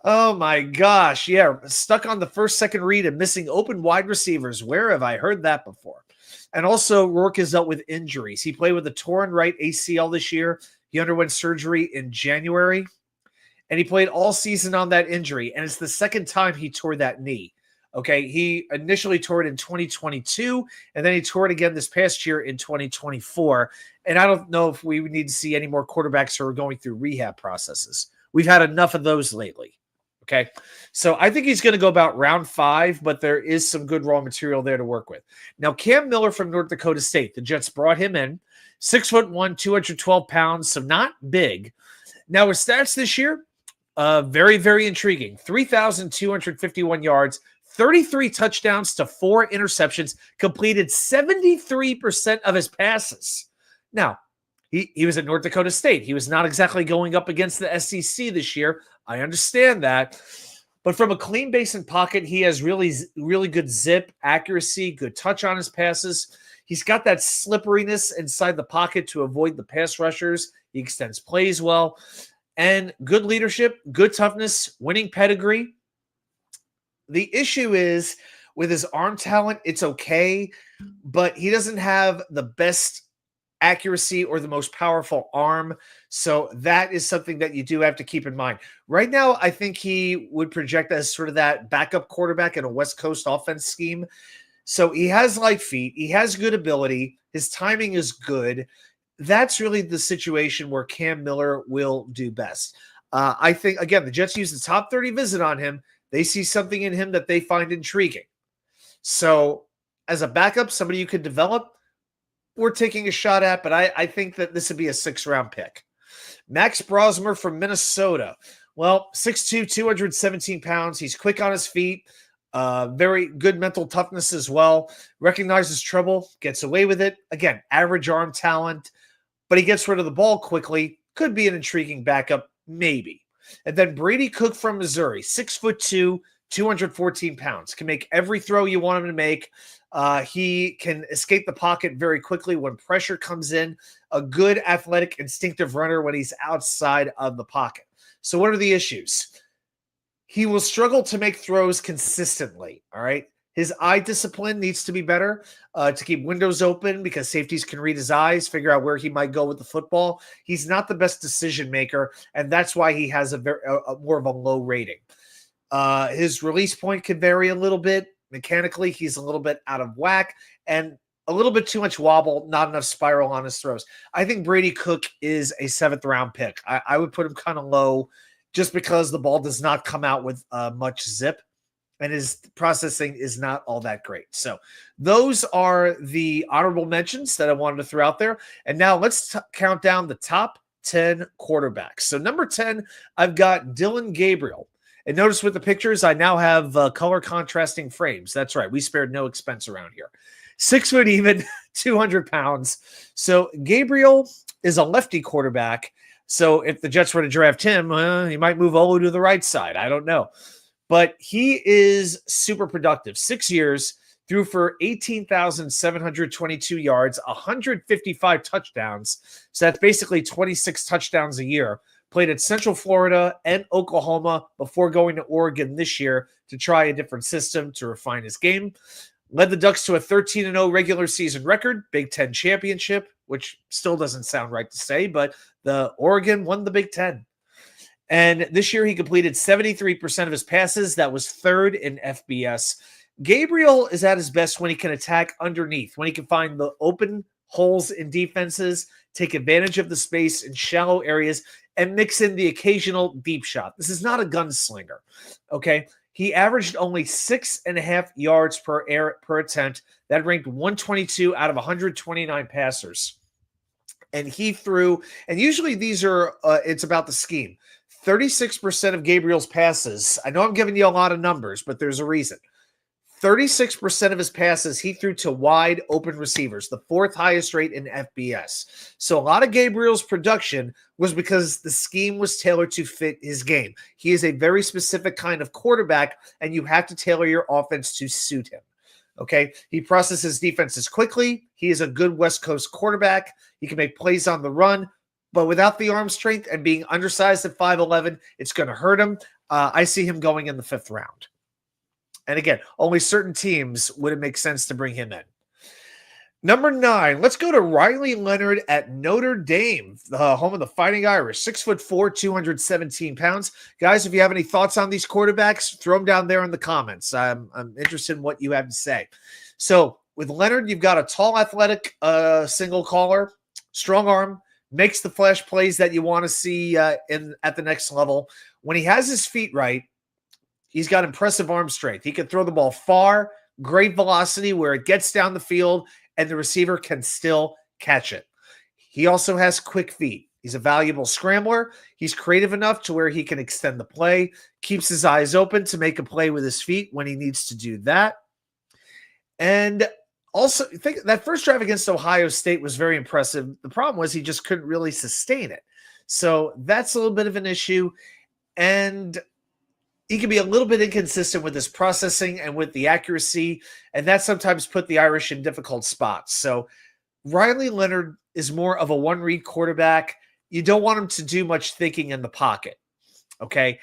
Oh my gosh. Yeah. Stuck on the first, second read and missing open wide receivers. Where have I heard that before? And also Rourke has dealt with injuries. He played with a torn right ACL this year. He underwent surgery in January. And he played all season on that injury, and it's the second time he tore that knee. Okay, he initially tore it in 2022, and then he tore it again this past year in 2024. And I don't know if we need to see any more quarterbacks who are going through rehab processes. We've had enough of those lately. Okay, so I think he's going to go about round 5, but there is some good raw material there to work with. Now, Cam Miller from North Dakota State, the Jets brought him in, 6'1", 212 pounds, so not big. Now, his stats this year, very, very intriguing. 3,251 yards, 33 touchdowns to 4 interceptions, completed 73% of his passes. Now, he was at North Dakota State. He was not exactly going up against the SEC this year. I understand that. But from a clean base and pocket, he has really, really good zip, accuracy, good touch on his passes. He's got that slipperiness inside the pocket to avoid the pass rushers. He extends plays well. And good leadership, good toughness, winning pedigree. The issue is with his arm talent, it's okay, but he doesn't have the best accuracy or the most powerful arm. So that is something that you do have to keep in mind. Right now, I think he would project as sort of that backup quarterback in a West Coast offense scheme. So he has light feet. He has good ability. His timing is good. That's really the situation where Cam Miller will do best. I think, again, the Jets use the top 30 visit on him. They see something in him that they find intriguing. So as a backup, somebody you could develop, we're taking a shot at, but I think that this would be a 6th-round pick. Max Brosmer from Minnesota. Well, 6'2", 217 pounds. He's quick on his feet. Very good mental toughness as well. Recognizes trouble, gets away with it. Again, average arm talent. But he gets rid of the ball quickly. Could be an intriguing backup, maybe. And then Brady Cook from Missouri, 6'2", 214 pounds. Can make every throw you want him to make. He can escape the pocket very quickly when pressure comes in. A good athletic, instinctive runner when he's outside of the pocket. So what are the issues? He will struggle to make throws consistently, all right? His eye discipline needs to be better to keep windows open because safeties can read his eyes, figure out where he might go with the football. He's not the best decision maker, and that's why he has a more of a low rating. His release point could vary a little bit. Mechanically, he's a little bit out of whack and a little bit too much wobble, not enough spiral on his throws. I think Brady Cook is a 7th-round pick. I would put him kind of low just because the ball does not come out with much zip. And his processing is not all that great. So those are the honorable mentions that I wanted to throw out there. And now let's count down the top 10 quarterbacks. So number 10, I've got Dylan Gabriel. And notice with the pictures, I now have color contrasting frames. That's right. We spared no expense around here. 6 foot even, 200 pounds. So Gabriel is a lefty quarterback. So if the Jets were to draft him, he might move Olu to the right side. I don't know. but he is super productive. 6 years, threw for 18,722 yards, 155 touchdowns. So that's basically 26 touchdowns a year. Played at Central Florida and Oklahoma before going to Oregon this year to try a different system to refine his game. Led the Ducks to a 13-0 regular season record, Big Ten championship, which still doesn't sound right to say, but the Oregon won the Big Ten. And this year he completed 73% of his passes. That was third in FBS. Gabriel is at his best when he can attack underneath, when he can find the open holes in defenses, take advantage of the space in shallow areas, and mix in the occasional deep shot. This is not a gunslinger, okay? He averaged only 6.5 yards per attempt. That ranked 122 out of 129 passers. And he threw, and usually these are, it's about the scheme. 36% of Gabriel's passes, I know I'm giving you a lot of numbers, but there's a reason. 36% of his passes he threw to wide open receivers, the fourth highest rate in FBS. So a lot of Gabriel's production was because the scheme was tailored to fit his game. He is a very specific kind of quarterback, and you have to tailor your offense to suit him. Okay, he processes defenses quickly. He is a good West Coast quarterback. He can make plays on the run, but without the arm strength and being undersized at 5'11", it's going to hurt him. I see him going in the 5th round. And again, only certain teams would it make sense to bring him in. Number 9, let's go to Riley Leonard at Notre Dame, the home of the Fighting Irish. 6'4", 217 pounds. Guys, if you have any thoughts on these quarterbacks, throw them down there in the comments. I'm interested in what you have to say. So with Leonard, you've got a tall, athletic single caller, strong arm, makes the flash plays that you want to see at the next level. When he has his feet right, he's got impressive arm strength. He can throw the ball far, great velocity where it gets down the field, and the receiver can still catch it. He also has quick feet. He's a valuable scrambler. He's creative enough to where he can extend the play, keeps his eyes open to make a play with his feet when he needs to do that. And also, I think that first drive against Ohio State was very impressive. The problem was he just couldn't really sustain it. So that's a little bit of an issue. And he can be a little bit inconsistent with his processing and with the accuracy, and that sometimes put the Irish in difficult spots. So Riley Leonard is more of a one-read quarterback. You don't want him to do much thinking in the pocket, okay?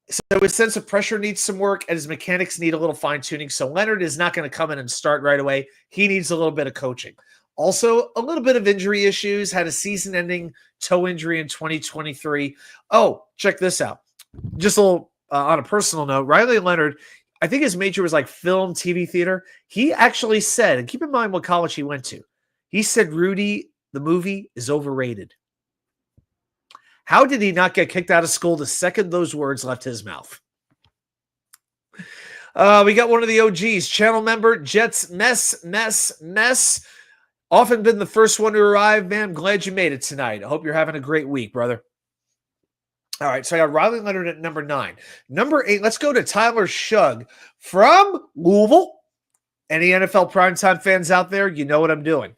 So his sense of pressure needs some work, and his mechanics need a little fine-tuning. So Leonard is not going to come in and start right away. He needs a little bit of coaching. Also, a little bit of injury issues. Had a season-ending toe injury in 2023. Oh, check this out. Just a little on a personal note, Riley Leonard, I think his major was like film, TV, theater. He actually said, and keep in mind what college he went to, he said Rudy, the movie, is overrated. How did he not get kicked out of school the second those words left his mouth? We got one of the OGs, channel member, Jets Mess. Often been the first one to arrive, man. I'm glad you made it tonight. I hope you're having a great week, brother. All right, so I got Riley Leonard at number 9. Number 8, let's go to Tyler Shugg from Louisville. Any NFL primetime fans out there, you know what I'm doing.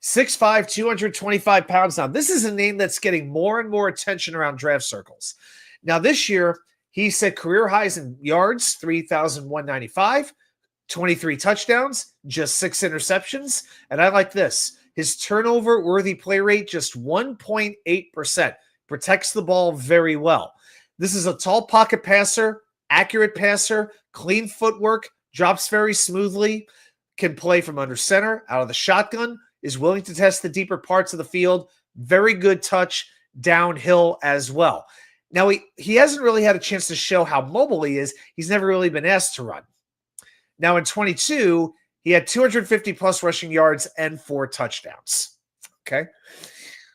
6'5", 225 pounds. Now, this is a name that's getting more and more attention around draft circles. Now, this year, he set career highs in yards, 3,195, 23 touchdowns, just 6 interceptions. And I like this. His turnover-worthy play rate, just 1.8%. Protects the ball very well. This is a tall pocket passer, accurate passer, clean footwork, drops very smoothly, can play from under center, out of the shotgun, is willing to test the deeper parts of the field, very good touch downhill as well. Now, he hasn't really had a chance to show how mobile he is. He's never really been asked to run. Now, in 22, he had 250-plus rushing yards and 4 touchdowns. Okay?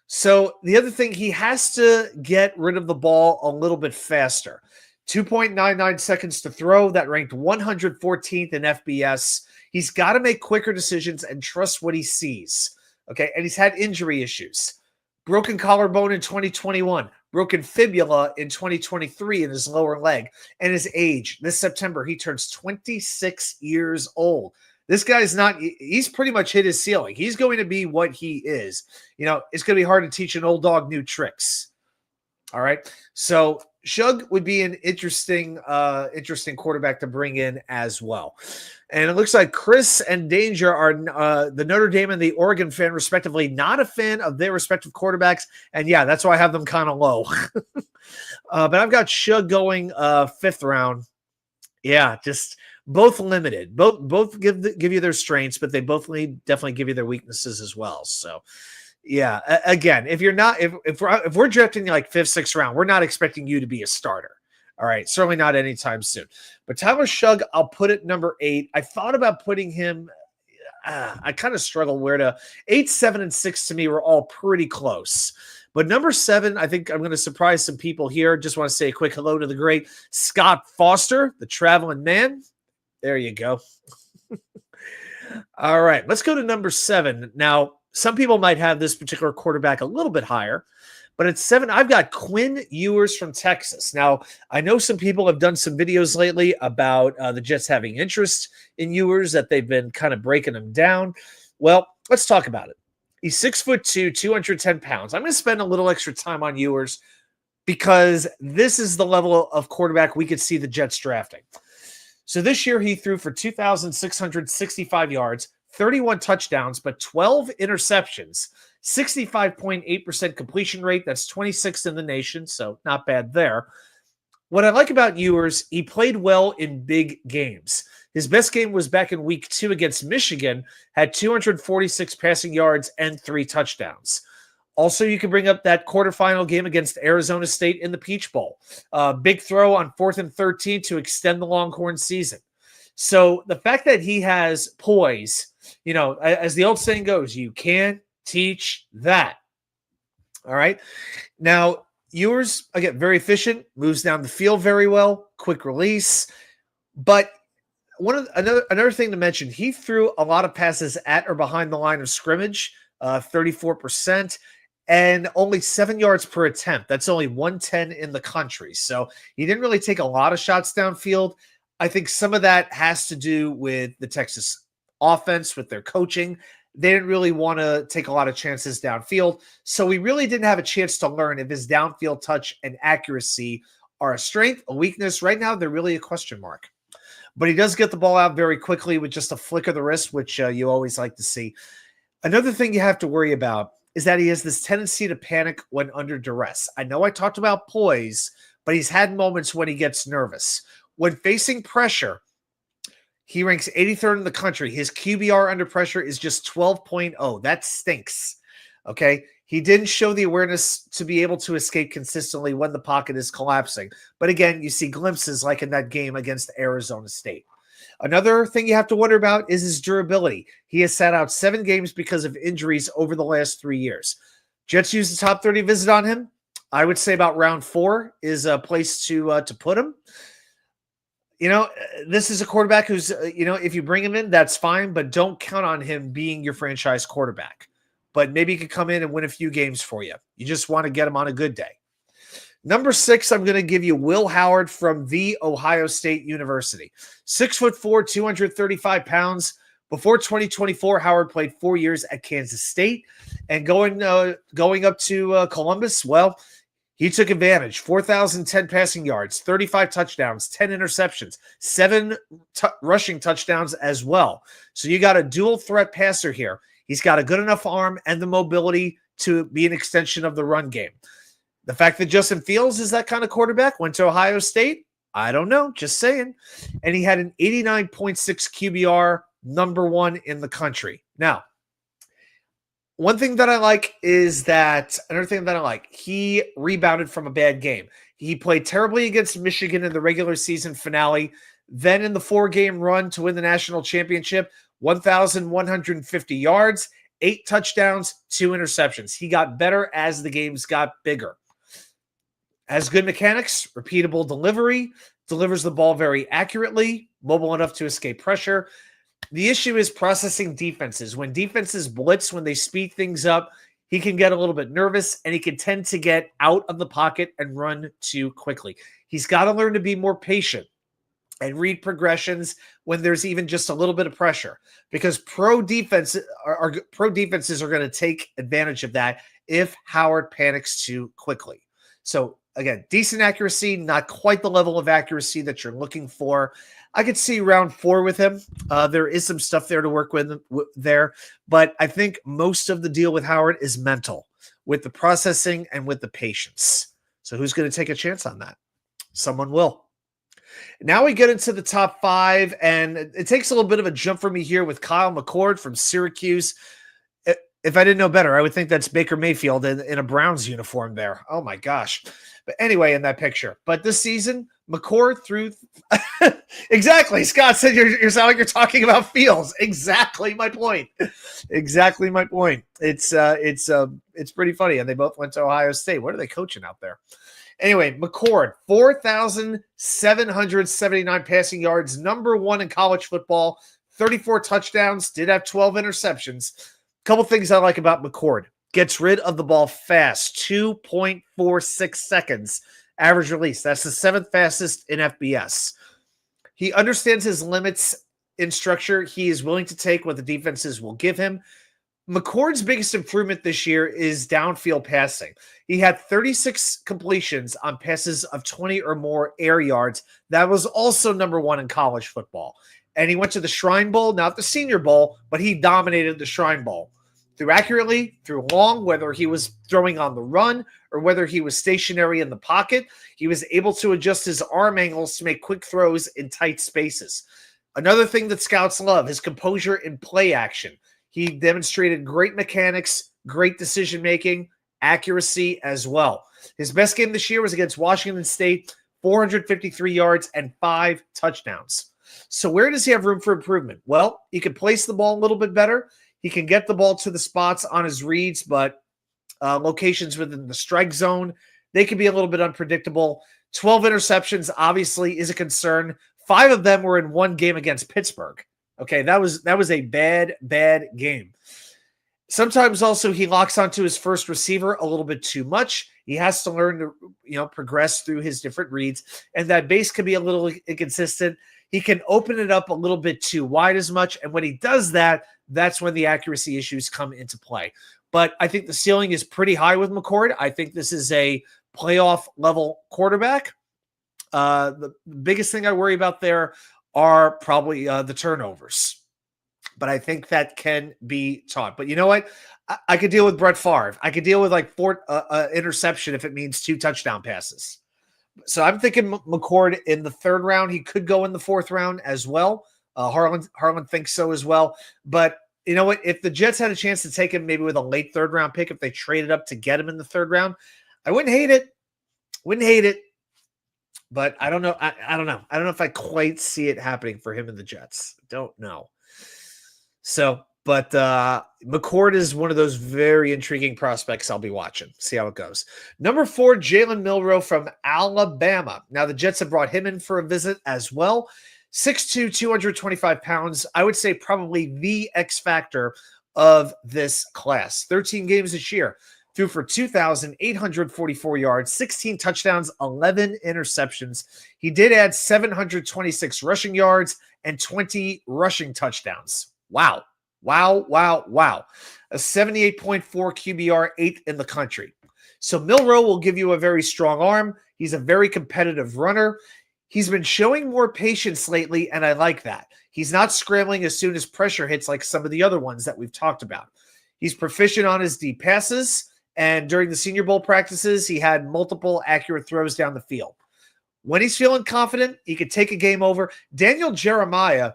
So the other thing, he has to get rid of the ball a little bit faster. 2.99 seconds to throw. That ranked 114th in FBS. He's got to make quicker decisions and trust what he sees. Okay, and he's had injury issues. Broken collarbone in 2021. Broken fibula in 2023 in his lower leg. And his age, this September, he turns 26 years old. This guy's not, he's pretty much hit his ceiling. He's going to be what he is. You know, it's going to be hard to teach an old dog new tricks. All right. So Shug would be an interesting quarterback to bring in as well. And it looks like Chris and Danger are the Notre Dame and the Oregon fan, respectively, not a fan of their respective quarterbacks. And yeah, that's why I have them kind of low. But I've got Shug going 5th round. Yeah, just both limited. Both give you their strengths, but they both definitely give you their weaknesses as well. So yeah, again, if we're drafting like 5th, 6th round, we're not expecting you to be a starter. All right, certainly not anytime soon. But Tyler Shug, I'll put it number 8. I thought about putting him. I kind of struggle where to. 8, 7, and 6 to me were all pretty close. But number 7, I think I'm going to surprise some people here. Just want to say a quick hello to the great Scott Foster, the traveling man. There you go. All right, let's go to number 7. Now, some people might have this particular quarterback a little bit higher, but at 7, I've got Quinn Ewers from Texas. Now, I know some people have done some videos lately about the Jets having interest in Ewers, that they've been kind of breaking him down. Well, let's talk about it. He's 6'2", 210 pounds. I'm going to spend a little extra time on Ewers because this is the level of quarterback we could see the Jets drafting. So this year he threw for 2,665 yards, 31 touchdowns, but 12 interceptions, 65.8% completion rate. That's 26th in the nation, so not bad there. What I like about Ewers, he played well in big games. His best game was back in week 2 against Michigan, had 246 passing yards and 3 touchdowns. Also, you can bring up that quarterfinal game against Arizona State in the Peach Bowl. Big throw on 4th and 13 to extend the Longhorn season. So the fact that he has poise, as the old saying goes, you can't teach that. All right. Now, Ewers, again, very efficient, moves down the field very well, quick release. But another thing to mention, he threw a lot of passes at or behind the line of scrimmage, 34%, and only 7 yards per attempt. That's only 110 in the country. So he didn't really take a lot of shots downfield. I think some of that has to do with the Texas offense, with their coaching. They didn't really want to take a lot of chances downfield. So we really didn't have a chance to learn if his downfield touch and accuracy are a strength, a weakness. Right now, they're really a question mark. But he does get the ball out very quickly with just a flick of the wrist, which you always like to see. Another thing you have to worry about is that he has this tendency to panic when under duress. I know I talked about poise, but he's had moments when he gets nervous. When facing pressure, he ranks 83rd in the country. His QBR under pressure is just 12.0. That stinks. Okay. He didn't show the awareness to be able to escape consistently when the pocket is collapsing. But again, you see glimpses like in that game against Arizona State. Another thing you have to wonder about is his durability. He has sat out 7 games because of injuries over the last 3 years. Jets used the top 30 visit on him. I would say about round 4 is a place to put him. This is a quarterback who's, if you bring him in, that's fine, but don't count on him being your franchise quarterback. But maybe he could come in and win a few games for you. You just want to get him on a good day. Number 6, I'm going to give you Will Howard from The Ohio State University. 6'4", 235 pounds. Before 2024, Howard played 4 years at Kansas State. And going up to Columbus, well, he took advantage. 4,010 passing yards, 35 touchdowns, 10 interceptions, 7 rushing touchdowns as well. So you got a dual threat passer here. He's got a good enough arm and the mobility to be an extension of the run game. The fact that Justin Fields is that kind of quarterback, went to Ohio State, I don't know, just saying. And he had an 89.6 QBR, number 1 in the country. Now, another thing that I like, he rebounded from a bad game. He played terribly against Michigan in the regular season finale. Then in the 4-game run to win the national championship, 1,150 yards, 8 touchdowns, 2 interceptions. He got better as the games got bigger. Has good mechanics, repeatable delivery, delivers the ball very accurately, mobile enough to escape pressure. The issue is processing defenses. When defenses blitz, when they speed things up, he can get a little bit nervous and he can tend to get out of the pocket and run too quickly. He's got to learn to be more patient and read progressions when there's even just a little bit of pressure, because pro defenses are going to take advantage of that if Howard panics too quickly. So again, decent accuracy, not quite the level of accuracy that you're looking for. I could see round 4 with him. There is some stuff there to work with there, but I think most of the deal with Howard is mental, with the processing and with the patience. So who's going to take a chance on that? Someone will. Now we get into the top 5, and it takes a little bit of a jump for me here with Kyle McCord from Syracuse. If I didn't know better, I would think that's Baker Mayfield in a Browns uniform there. Oh, my gosh. But anyway, in that picture. But this season, McCord threw – exactly. Scott said you're sounding like you're talking about Fields. Exactly my point. Exactly my point. It's pretty funny. And they both went to Ohio State. What are they coaching out there? Anyway, McCord, 4,779 passing yards, number 1 in college football, 34 touchdowns, did have 12 interceptions. Couple things I like about McCord. Gets rid of the ball fast, 2.46 seconds average release. That's the 7th fastest in FBS. He understands his limits in structure. He is willing to take what the defenses will give him. McCord's biggest improvement this year is downfield passing. He had 36 completions on passes of 20 or more air yards. That was also number 1 in college football. And he went to the Shrine Bowl, not the Senior Bowl, but he dominated the Shrine Bowl. Threw accurately, threw long, whether he was throwing on the run or whether he was stationary in the pocket. He was able to adjust his arm angles to make quick throws in tight spaces. Another thing that scouts love, his composure in play action. He demonstrated great mechanics, great decision-making, accuracy as well. His best game this year was against Washington State, 453 yards and 5 touchdowns. So where does he have room for improvement? Well, he can place the ball a little bit better. He can get the ball to the spots on his reads, but locations within the strike zone, they can be a little bit unpredictable. 12 interceptions obviously is a concern. 5 of them were in one game against Pittsburgh. Okay, that was a bad game. Sometimes also he locks onto his first receiver a little bit too much. He has to learn to, progress through his different reads, and that base can be a little inconsistent. He can open it up a little bit too wide as much, and when he does that, that's when the accuracy issues come into play. But I think the ceiling is pretty high with McCord. I think this is a playoff level quarterback. The biggest thing I worry about there are probably the turnovers. But I think that can be taught. But you know what? I could deal with Brett Favre. I could deal with like 4 interception if it means 2 touchdown passes. So I'm thinking McCord in the 3rd round. He could go in the 4th round as well. Harlan thinks so as well. But you know what? If the Jets had a chance to take him maybe with a late 3rd round pick, if they traded up to get him in the 3rd round, I wouldn't hate it. But I don't know. I don't know. I don't know if I quite see it happening for him and the Jets. Don't know. So, but McCord is one of those very intriguing prospects I'll be watching. See how it goes. Number 4, Jalen Milroe from Alabama. Now, the Jets have brought him in for a visit as well. 6'2", 225 pounds. I would say probably the X factor of this class. 13 games this year. Threw for 2,844 yards, 16 touchdowns, 11 interceptions. He did add 726 rushing yards and 20 rushing touchdowns. Wow. A 78.4 QBR, 8th in the country. So Milroe will give you a very strong arm. He's a very competitive runner. He's been showing more patience lately, and I like that. He's not scrambling as soon as pressure hits like some of the other ones that we've talked about. He's proficient on his deep passes, and during the Senior Bowl practices, he had multiple accurate throws down the field. When he's feeling confident, he could take a game over. Daniel Jeremiah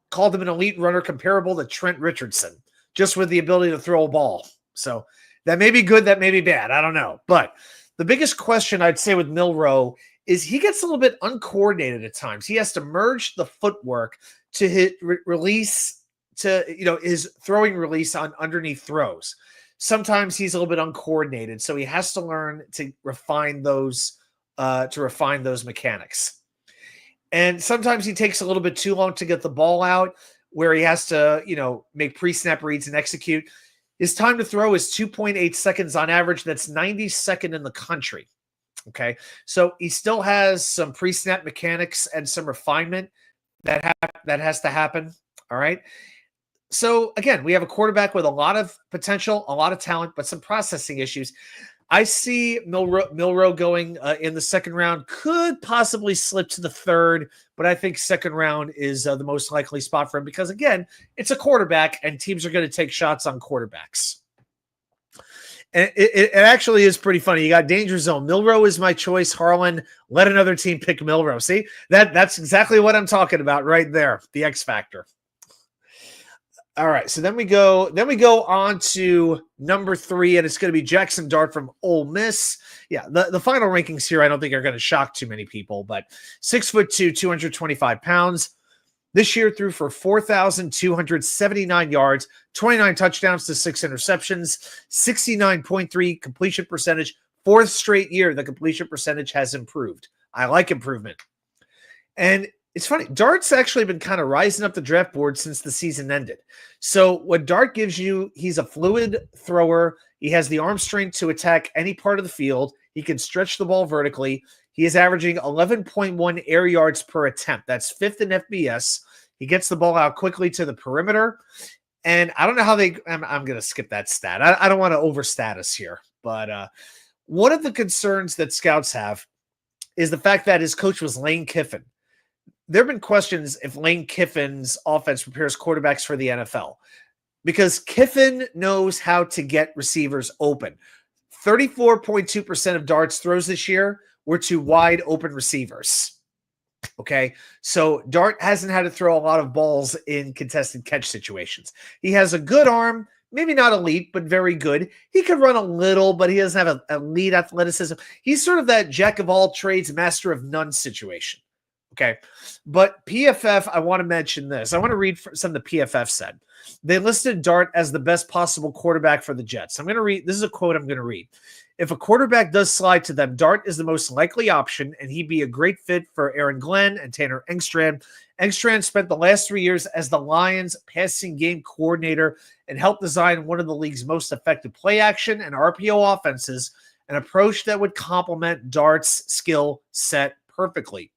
called him an elite runner comparable to Trent Richardson, just with the ability to throw a ball. So that may be good, that may be bad. I don't know. But the biggest question I'd say with Milroe is he gets a little bit uncoordinated at times. He has to merge the footwork to hit release to, his throwing release on underneath throws. Sometimes he's a little bit uncoordinated, so he has to learn to refine those mechanics. And sometimes he takes a little bit too long to get the ball out, where he has to, make pre-snap reads and execute. His time to throw is 2.8 seconds on average. That's 92nd in the country. Okay, so he still has some pre-snap mechanics and some refinement that has to happen. All right. So again, we have a quarterback with a lot of potential, a lot of talent, but some processing issues. I see Milroe going in the second round. Could possibly slip to the third, but I think second round is the most likely spot for him because, again, it's a quarterback, and teams are going to take shots on quarterbacks. And it actually is pretty funny. You got danger zone. Milroe is my choice. Harlan, let another team pick Milroe. See, that's exactly what I'm talking about right there. The X factor. All right, so then we go on to number 3, and it's going to be Jackson Dart from Ole Miss. Yeah, the final rankings here I don't think are going to shock too many people, but 6'2", 225 pounds. This year threw for 4,279 yards, 29 touchdowns to 6 interceptions, 69.3 completion percentage. 4th straight year the completion percentage has improved. I like improvement. And it's funny, Dart's actually been kind of rising up the draft board since the season ended. So what Dart gives you, he's a fluid thrower. He has the arm strength to attack any part of the field. He can stretch the ball vertically. He is averaging 11.1 air yards per attempt. That's 5th in FBS. He gets the ball out quickly to the perimeter. And I don't know how I'm going to skip that stat. I don't want to overstat us here. But one of the concerns that scouts have is the fact that his coach was Lane Kiffin. There have been questions if Lane Kiffin's offense prepares quarterbacks for the NFL because Kiffin knows how to get receivers open. 34.2% of Dart's throws this year were to wide open receivers. Okay, so Dart hasn't had to throw a lot of balls in contested catch situations. He has a good arm, maybe not elite, but very good. He can run a little, but he doesn't have an elite athleticism. He's sort of that jack of all trades, master of none situation. Okay, but PFF, I want to mention this. I want to read some of the PFF said. They listed Dart as the best possible quarterback for the Jets. I'm going to read. This is a quote I'm going to read. If a quarterback does slide to them, Dart is the most likely option, and he'd be a great fit for Aaron Glenn and Tanner Engstrand. Engstrand spent the last 3 years as the Lions passing game coordinator and helped design one of the league's most effective play action and RPO offenses, an approach that would complement Dart's skill set perfectly.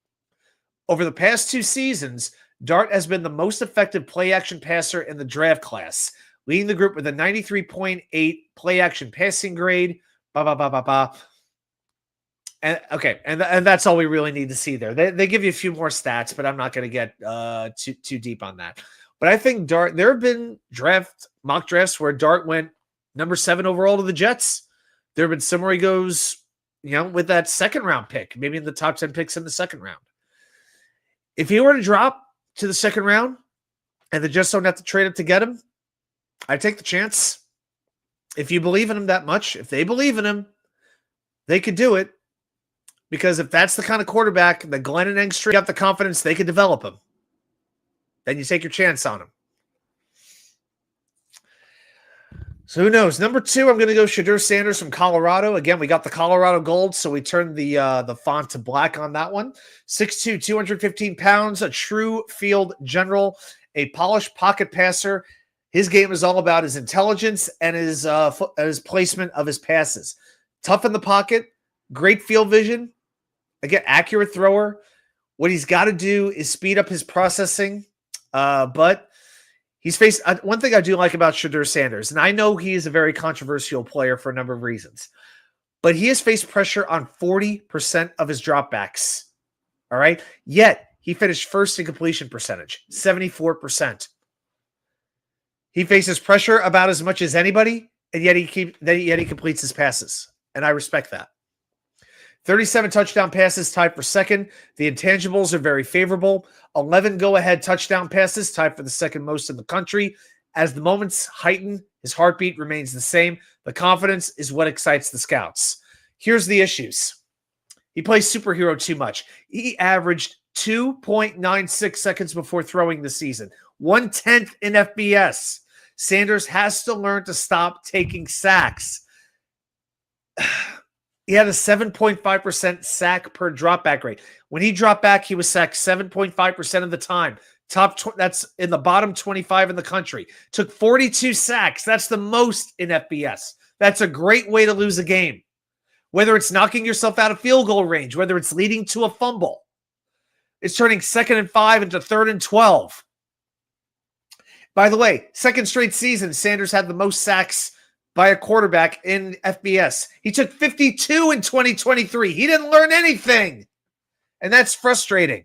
Over the past 2 seasons, Dart has been the most effective play-action passer in the draft class, leading the group with a 93.8 play-action passing grade. And okay, and that's all we really need to see there. They give you a few more stats, but I'm not going to get too deep on that. But I think Dart. There have been mock drafts where Dart went number 7 overall to the Jets. There have been some where he goes, with that second round pick, maybe in the top 10 picks in the second round. If he were to drop to the second round and the Jets don't have to trade him to get him, I'd take the chance. If you believe in him that much, if they believe in him, they could do it. Because if that's the kind of quarterback that Glenn and Engstrand have the confidence they could develop him, then you take your chance on him. So who knows? Number 2, I'm going to go Shedeur Sanders from Colorado. Again, we got the Colorado Gold, so we turned the font to black on that one. 6'2", 215 pounds, a true field general, a polished pocket passer. His game is all about his intelligence and his placement of his passes. Tough in the pocket, great field vision, again, accurate thrower. What he's got to do is speed up his processing, but he's faced one thing I do like about Shedeur Sanders, and I know he is a very controversial player for a number of reasons, but he has faced pressure on 40% of his dropbacks. All right. Yet he finished first in completion percentage, 74%. He faces pressure about as much as anybody, and yet he completes his passes. And I respect that. 37 touchdown passes, tied for second. The intangibles are very favorable. 11 go-ahead touchdown passes, tied for the second most in the country. As the moments heighten, his heartbeat remains the same. The confidence is what excites the scouts. Here's the issues. He plays superhero too much. He averaged 2.96 seconds before throwing the season. 1/10 in FBS. Sanders has to learn to stop taking sacks. He had a 7.5% sack per dropback rate. When he dropped back, he was sacked 7.5% of the time. That's in the bottom 25 in the country. Took 42 sacks. That's the most in FBS. That's a great way to lose a game. Whether it's knocking yourself out of field goal range, whether it's leading to a fumble. It's turning 2nd and 5 into 3rd and 12. By the way, second straight season, Sanders had the most sacks by a quarterback in FBS. He took 52 in 2023. He didn't learn anything. And that's frustrating.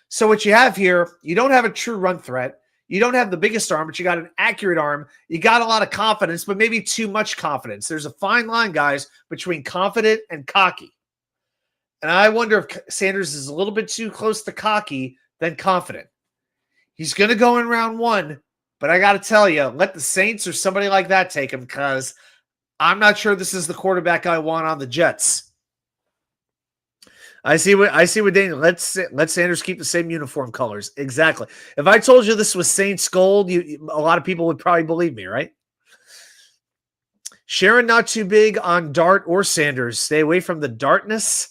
So what you have here, you don't have a true run threat. You don't have the biggest arm, but you got an accurate arm. You got a lot of confidence, but maybe too much confidence. There's a fine line, guys, between confident and cocky. And I wonder if Sanders is a little bit too close to cocky than confident. He's going to go in round 1, but I got to tell you, let the Saints or somebody like that take him, because I'm not sure this is the quarterback I want on the Jets. I see what Daniel. Let Sanders keep the same uniform colors. Exactly. If I told you this was Saints gold, a lot of people would probably believe me, right? Sharon, not too big on Dart or Sanders. Stay away from the dartness.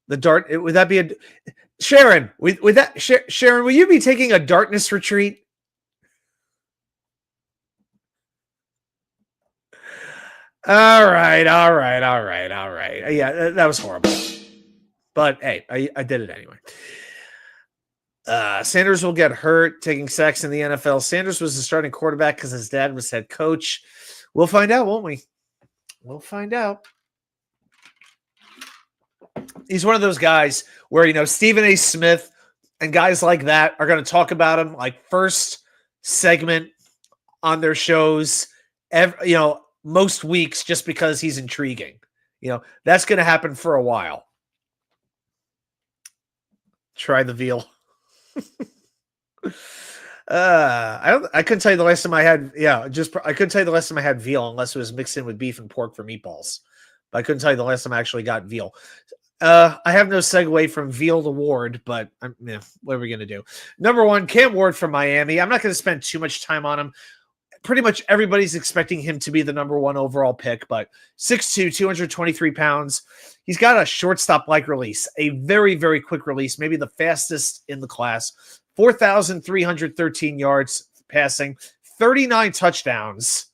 The dart. Would that be a Sharon? With that, Sharon, will you be taking a darkness retreat? All right. Yeah, that was horrible. But hey, I did it anyway. Sanders will get hurt taking sacks in the NFL. Sanders was the starting quarterback because his dad was head coach. We'll find out, won't we? We'll find out. He's one of those guys where, Stephen A. Smith and guys like that are going to talk about him like first segment on their shows, most weeks, just because he's intriguing. That's going to happen for a while. Try the veal. I couldn't tell you the last time I had. I couldn't tell you the last time I had veal unless it was mixed in with beef and pork for meatballs. But I couldn't tell you the last time I actually got veal. I have no segue from veal to Ward, but what are we going to do? Number 1, Cam Ward from Miami. I'm not going to spend too much time on him. Pretty much everybody's expecting him to be the number 1 overall pick, but 6'2", 223 pounds. He's got a shortstop-like release, a very, very quick release, maybe the fastest in the class. 4,313 yards passing, 39 touchdowns,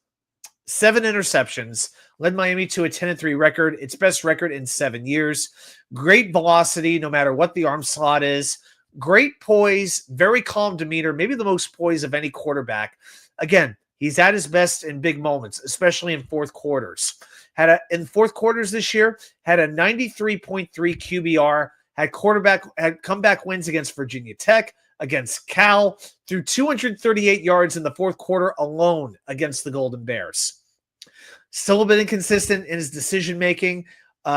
7 interceptions, led Miami to a 10-3 record, its best record in 7 years. Great velocity, no matter what the arm slot is. Great poise, very calm demeanor, maybe the most poise of any quarterback. Again, he's at his best in big moments, especially in fourth quarters. In fourth quarters this year, had a 93.3 QBR, had comeback wins against Virginia Tech, against Cal, threw 238 yards in the fourth quarter alone against the Golden Bears. Still a bit inconsistent in his decision-making.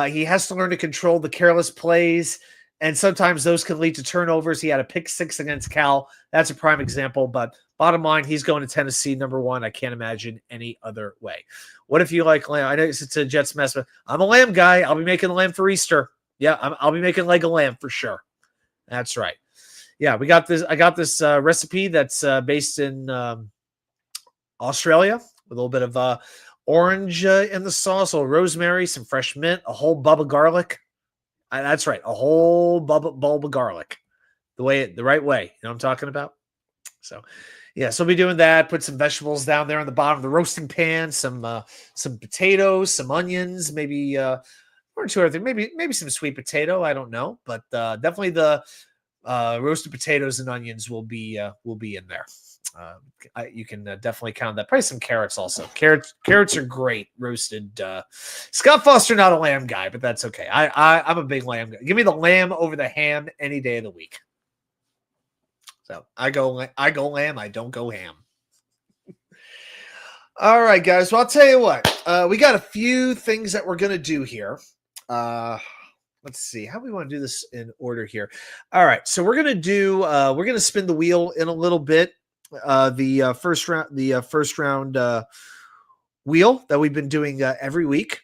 He has to learn to control the careless plays, and sometimes those can lead to turnovers. He had a pick 6 against Cal. That's a prime example, but bottom line, he's going to Tennessee, number 1. I can't imagine any other way. What if you like lamb? I know it's a Jets mess, but I'm a lamb guy. I'll be making lamb for Easter. Yeah, I'll be making leg of lamb for sure. That's right. Yeah, we got this. I got this recipe that's based in Australia with a little bit of orange in the sauce, a little rosemary, some fresh mint, a whole bulb of garlic. That's right, a whole bulb of garlic. The right way. You know what I'm talking about? So, yeah, so we'll be doing that. Put some vegetables down there on the bottom of the roasting pan, some potatoes, some onions, maybe one or two other things, maybe some sweet potato. I don't know, but definitely the roasted potatoes and onions will be in there. You can definitely count that. Probably some carrots also. Carrots are great roasted. Scott Foster, not a lamb guy, but that's okay. I'm a big lamb guy. Give me the lamb over the ham any day of the week. So I go lamb. I don't go ham. All right, guys. Well, I'll tell you what. We got a few things that we're gonna do here. Let's see how we want to do this in order here. All right, so we're gonna spin the wheel in a little bit. The first round wheel that we've been doing every week.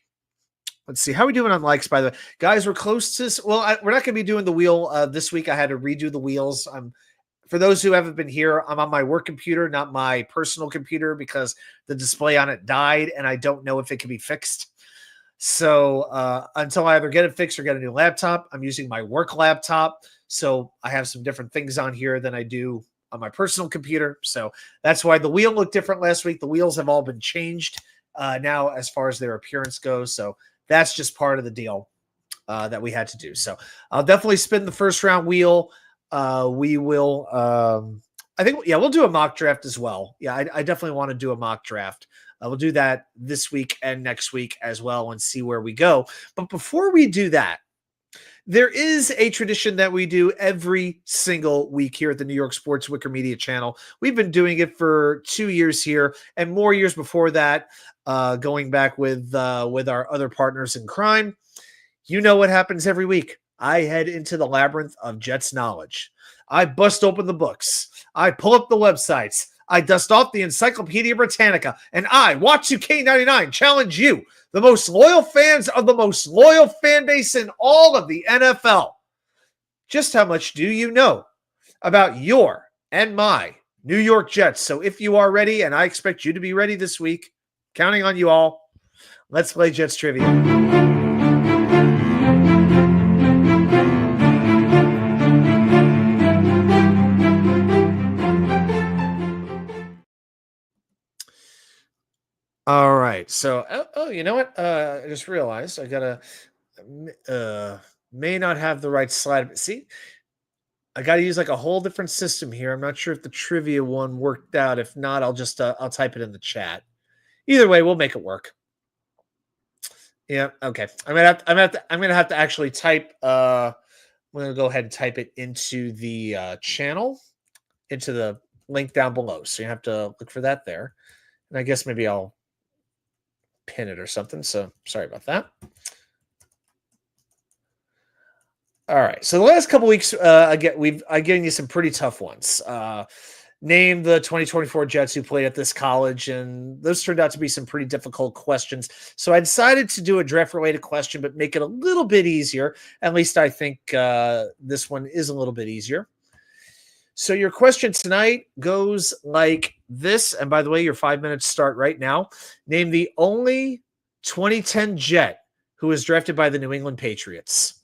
Let's see how we doing on likes. By the way, guys, we're close to. Well, we're not going to be doing the wheel this week. I had to redo the wheels. For those who haven't been here, I'm on my work computer, not my personal computer, because the display on it died, and I don't know if it can be fixed. So until I either get it fixed or get a new laptop, I'm using my work laptop. So I have some different things on here than I do on my personal computer. So that's why the wheel looked different last week. The wheels have all been changed now as far as their appearance goes. So that's just part of the deal that we had to do. So I'll definitely spin the first round wheel. We will, I think, we'll do a mock draft as well. Yeah, I definitely want to do a mock draft We'll do that this week and next week as well and see where we go. But before we do that, there is a tradition that we do every single week here at the New York Sports WickerMedia channel. We've been doing it for 2 years here and more years before that, going back with our other partners in crime. You know what happens every week. I head into the labyrinth of Jets knowledge. I bust open the books. I pull up the websites. I dust off the Encyclopedia Britannica. And I, Watch2K99, challenge you, the most loyal fans of the most loyal fan base in all of the NFL. Just how much do you know about your and my New York Jets? So if you are ready, and I expect you to be ready this week, counting on you all, let's play Jets Trivia. All right. So, you know what? I just realized I gotta may not have the right slide. See, I gotta use like a whole different system here. I'm not sure if the trivia one worked out. If not, I'll just I'll type it in the chat. Either way, we'll make it work. Yeah. Okay. I'm gonna have to actually type. I'm gonna go ahead and type it into the channel, into the link down below. So you have to look for that there. And I guess maybe I'll pin it or something. So sorry about that. All right. So the last couple weeks, I've given you some pretty tough ones. Name the 2024 Jets who played at this college, and those turned out to be some pretty difficult questions. So I decided to do a draft-related question, but make it a little bit easier. At least I think this one is a little bit easier. So your question tonight goes like this. And by the way, your 5 minutes start right now. Name the only 2010 Jet who was drafted by the New England Patriots.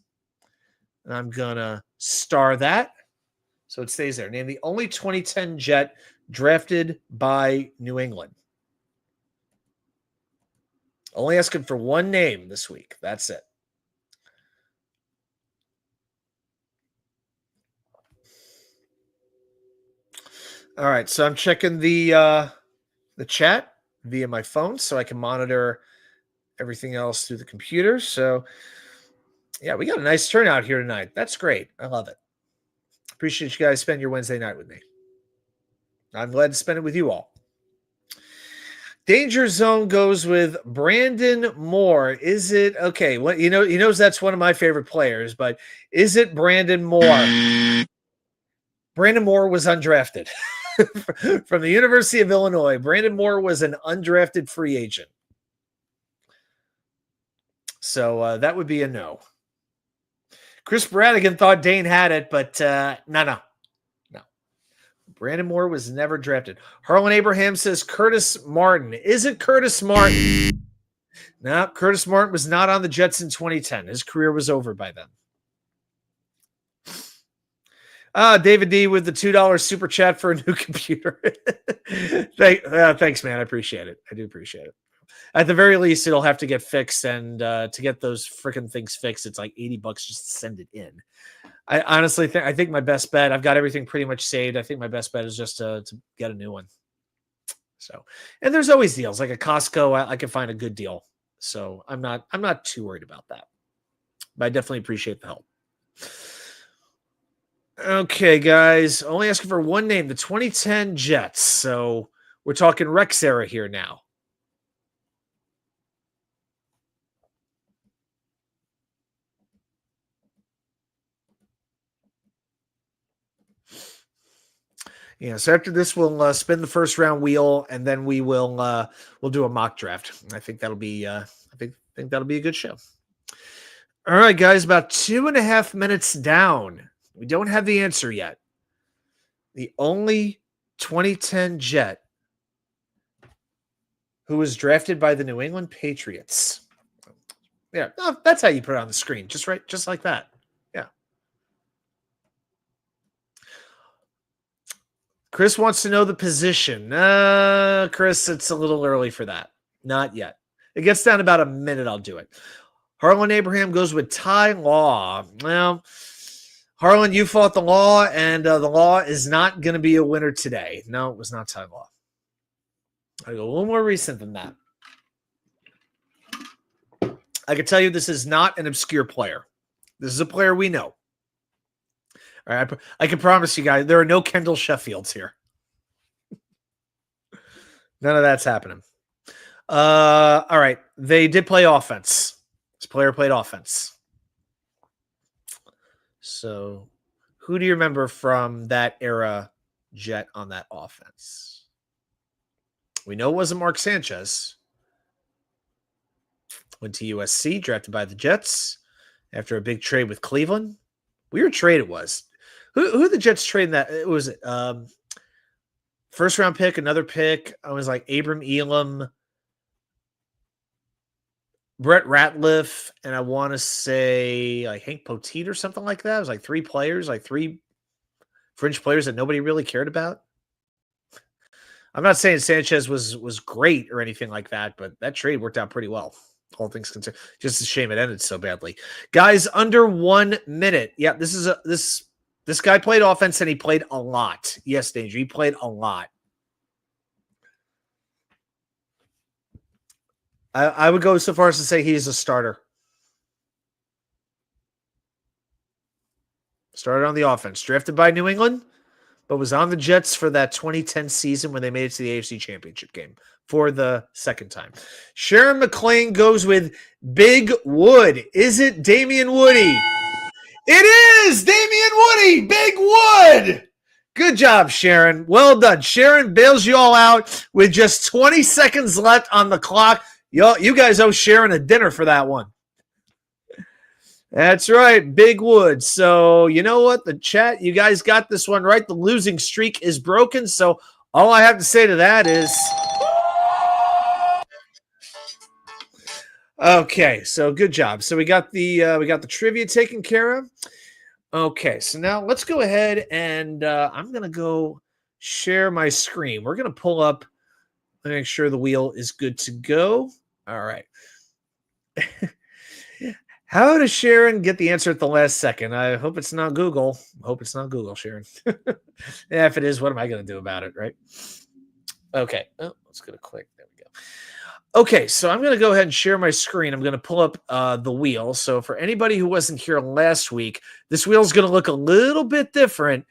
And I'm going to star that so it stays there. Name the only 2010 Jet drafted by New England. Only asking for one name this week. That's it. All right, so I'm checking the chat via my phone so I can monitor everything else through the computer. So, yeah, we got a nice turnout here tonight. That's great. I love it. Appreciate you guys spending your Wednesday night with me. I'm glad to spend it with you all. Danger Zone goes with Brandon Moore. Is it okay? Well, he knows that's one of my favorite players, but is it Brandon Moore? Brandon Moore was undrafted. From the University of Illinois. Brandon Moore was an undrafted free agent. So that would be a no. Chris Bradigan thought Dane had it, but no. Brandon Moore was never drafted. Harlan Abraham says Curtis Martin. Is it Curtis Martin? No, Curtis Martin was not on the Jets in 2010. His career was over by then. David D with the $2 super chat for a new computer. Thanks, man. I appreciate it. I do appreciate it. At the very least, it'll have to get fixed. And to get those freaking things fixed, it's like $80 just to send it in. I honestly think my best bet, I've got everything pretty much saved. I think my best bet is just to get a new one. So, and there's always deals. Like at Costco, I can find a good deal. So I'm not too worried about that. But I definitely appreciate the help. Okay, guys. Only asking for one name, the 2010 Jets. So we're talking Rex era here now. Yeah, so after this, we'll spin the first round wheel, and then we'll do a mock draft. I think that'll be I think that'll be a good show. All right, guys, about 2.5 minutes down. We don't have the answer yet. The only 2010 Jet who was drafted by the New England Patriots. Yeah, that's how you put it on the screen. Just like that. Yeah. Chris wants to know the position. Chris, it's a little early for that. Not yet. It gets down about a minute, I'll do it. Harlan Abraham goes with Ty Law. Well, Harlan, you fought the Law, and the Law is not going to be a winner today. No, it was not Ty Law. I go a little more recent than that. I can tell you this is not an obscure player. This is a player we know. All right, I can promise you guys there are no Kendall Sheffields here. None of that's happening. All right. They did play offense. This player played offense. So who do you remember from that era Jet on that offense? We know it wasn't Mark Sanchez. Went to USC, drafted by the Jets after a big trade with Cleveland. Weird trade it was. Who the Jets trade that? It was first round pick, another pick. I was like Abram Elam, Brett Ratliff, and I want to say like Hank Poteet or something like that. It was like three players, like three fringe players that nobody really cared about. I'm not saying Sanchez was great or anything like that, but that trade worked out pretty well. All things considered, just a shame it ended so badly. Guys, under 1 minute. Yeah, this guy played offense and he played a lot. Yes, Danger, he played a lot. I would go so far as to say he is a starter. Started on the offense, drafted by New England, but was on the Jets for that 2010 season when they made it to the AFC Championship game for the second time. Sharon McClain goes with Big Wood. Is it Damian Woody? It is Damian Woody, Big Wood. Good job, Sharon. Well done. Sharon bails you all out with just 20 seconds left on the clock. You guys owe Sharon a dinner for that one. That's right, Big Wood. So you know what? The chat, you guys got this one right. The losing streak is broken. So all I have to say to that is, okay. So good job. So we got the trivia taken care of. Okay. So now let's go ahead and I'm gonna go share my screen. We're gonna pull up. Make sure the wheel is good to go. All right. How does Sharon get the answer at the last second? I hope it's not Google. I hope it's not Google, Sharon. Yeah, if it is, what am I going to do about it, right? Okay. Oh, let's go to click. There we go. Okay, so I'm going to go ahead and share my screen. I'm going to pull up the wheel. So for anybody who wasn't here last week, this wheel is going to look a little bit different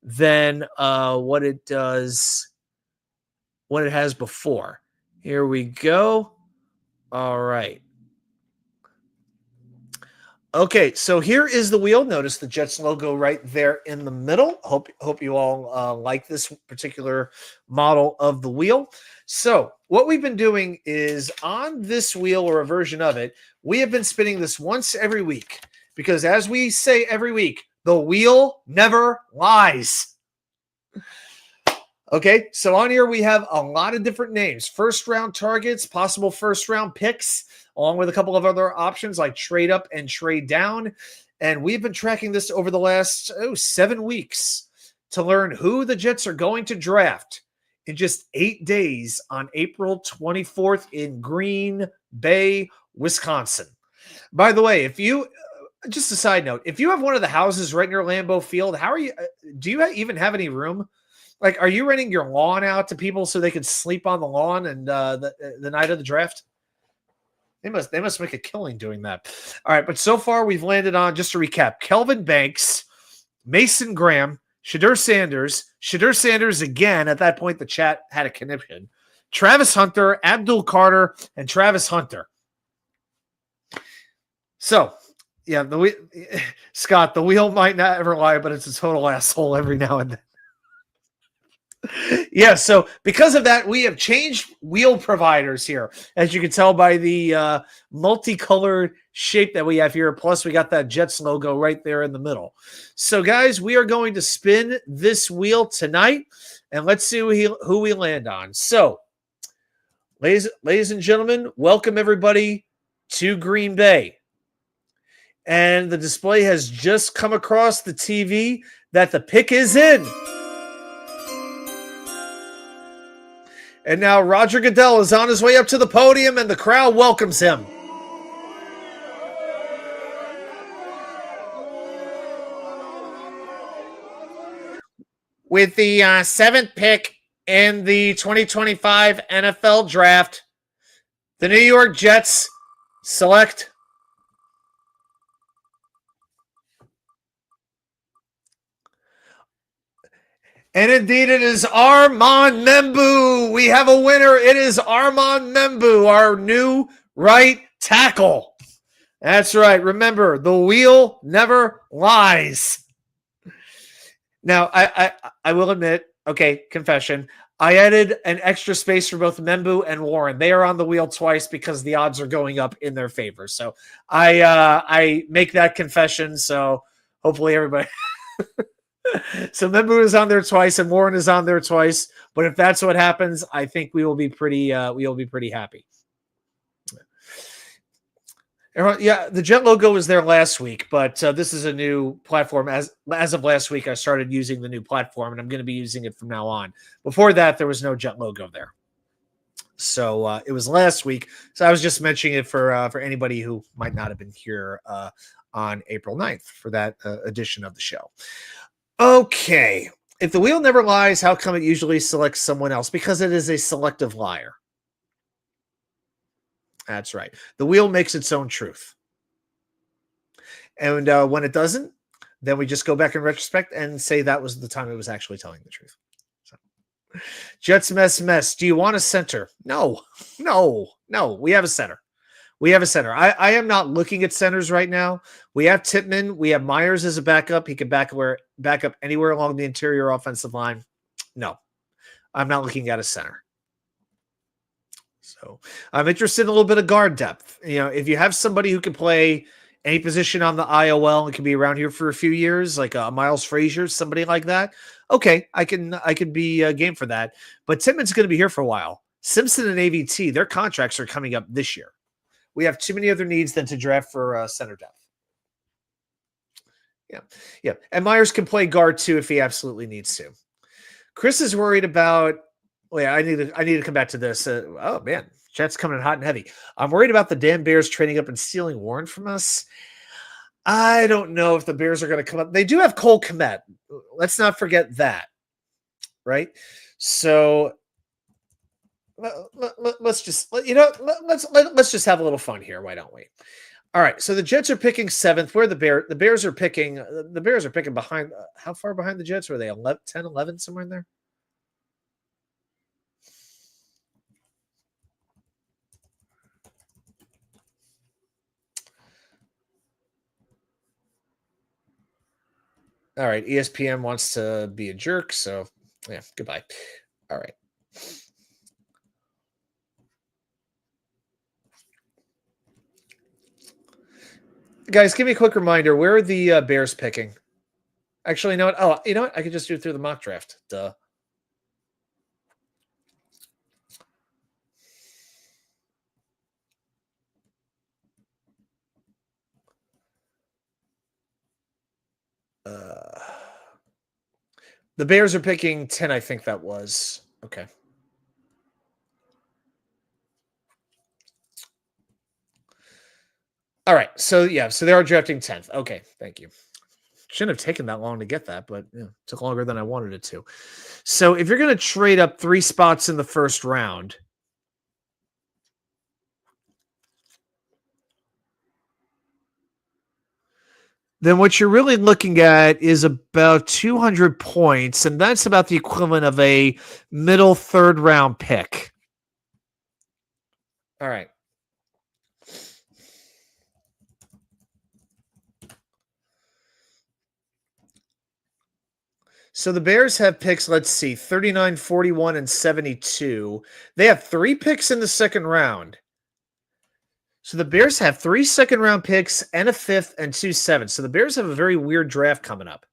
than what it does, what it has before. Here we go. All right. Okay, so here is the wheel. Notice the Jets logo right there in the middle. Hope you all like this particular model of the wheel. So what we've been doing is on this wheel or a version of it, we have been spinning this once every week because as we say every week, the wheel never lies. Okay, so on here we have a lot of different names. First round targets, possible first round picks, along with a couple of other options like trade up and trade down. And we've been tracking this over the last 7 weeks to learn who the Jets are going to draft in just 8 days on April 24th in Green Bay, Wisconsin. By the way, if you just a side note, if you have one of the houses right near Lambeau Field, how are you? Do you even have any room? Like, are you renting your lawn out to people so they can sleep on the lawn and the night of the draft? They must make a killing doing that. All right, but so far we've landed on, just to recap, Kelvin Banks, Mason Graham, Shadur Sanders again. At that point, the chat had a conniption. Travis Hunter, Abdul Carter, and Travis Hunter. So, yeah, Scott, the wheel might not ever lie, but it's a total asshole every now and then. Yeah, so because of that, we have changed wheel providers here, as you can tell by the multicolored shape that we have here. Plus, we got that Jets logo right there in the middle. So, guys, we are going to spin this wheel tonight, and let's see who we land on. So, ladies and gentlemen, welcome everybody to Green Bay. And the display has just come across the TV that the pick is in. And now Roger Goodell is on his way up to the podium, and the crowd welcomes him. With the 7th pick in the 2025 NFL Draft, the New York Jets select and indeed it is Armand Membou. We have a winner. It is Armand Membou, our new right tackle. That's right. Remember, the wheel never lies. Now, I will admit, okay, confession. I added an extra space for both Membou and Warren. They are on the wheel twice because the odds are going up in their favor. So I make that confession. So hopefully everybody. So Membou is on there twice and Warren is on there twice. But if that's what happens, I think we will be pretty happy. Yeah, the Jet logo was there last week, but this is a new platform. As of last week, I started using the new platform, and I'm going to be using it from now on. Before that, there was no Jet logo there. So it was last week. So I was just mentioning it for anybody who might not have been here on April 9th for that edition of the show. Okay. If the wheel never lies, how come it usually selects someone else? Because it is a selective liar. That's right. The wheel makes its own truth. And when it doesn't, then we just go back in retrospect and say that was the time it was actually telling the truth. So. Jets mess. Do you want a center? No. We have a center. I am not looking at centers right now. We have Tippmann. We have Myers as a backup. He can back up anywhere along the interior offensive line. No, I'm not looking at a center. So I'm interested in a little bit of guard depth. You know, if you have somebody who can play any position on the IOL and can be around here for a few years, like Miles Frazier, somebody like that, okay, I could be game for that. But Tippmann's going to be here for a while. Simpson and AVT, their contracts are coming up this year. We have too many other needs than to draft for center depth. Yeah. And Myers can play guard too if he absolutely needs to. Chris is worried about. Well, yeah, I need to come back to this. Oh man, Jets coming in hot and heavy. I'm worried about the damn Bears trading up and stealing Warren from us. I don't know if the Bears are going to come up. They do have Cole Kmet. Let's not forget that, right? So let's just let's just have a little fun here. Why don't we? All right. So the Jets are picking 7th. Where the Bears are picking. The Bears are picking behind. How far behind the Jets were they? 11, 10, 11, somewhere in there. All right, ESPN wants to be a jerk, so yeah, goodbye. All right. Guys, give me a quick reminder. Where are the Bears picking? Actually, you know what? Oh, you know what? I could just do it through the mock draft. Duh. The Bears are picking 10, I think that was. Okay. All right. So they are drafting 10th. Okay, thank you. Shouldn't have taken that long to get that, but it took longer than I wanted it to. So if you're going to trade up 3 spots in the first round, then what you're really looking at is about 200 points, and that's about the equivalent of a middle 3rd round pick. All right. So the Bears have picks, let's see, 39, 41, and 72. They have 3 picks in the 2nd round. So the Bears have 3 second-round picks and a 5th and 2 7th. So the Bears have a very weird draft coming up.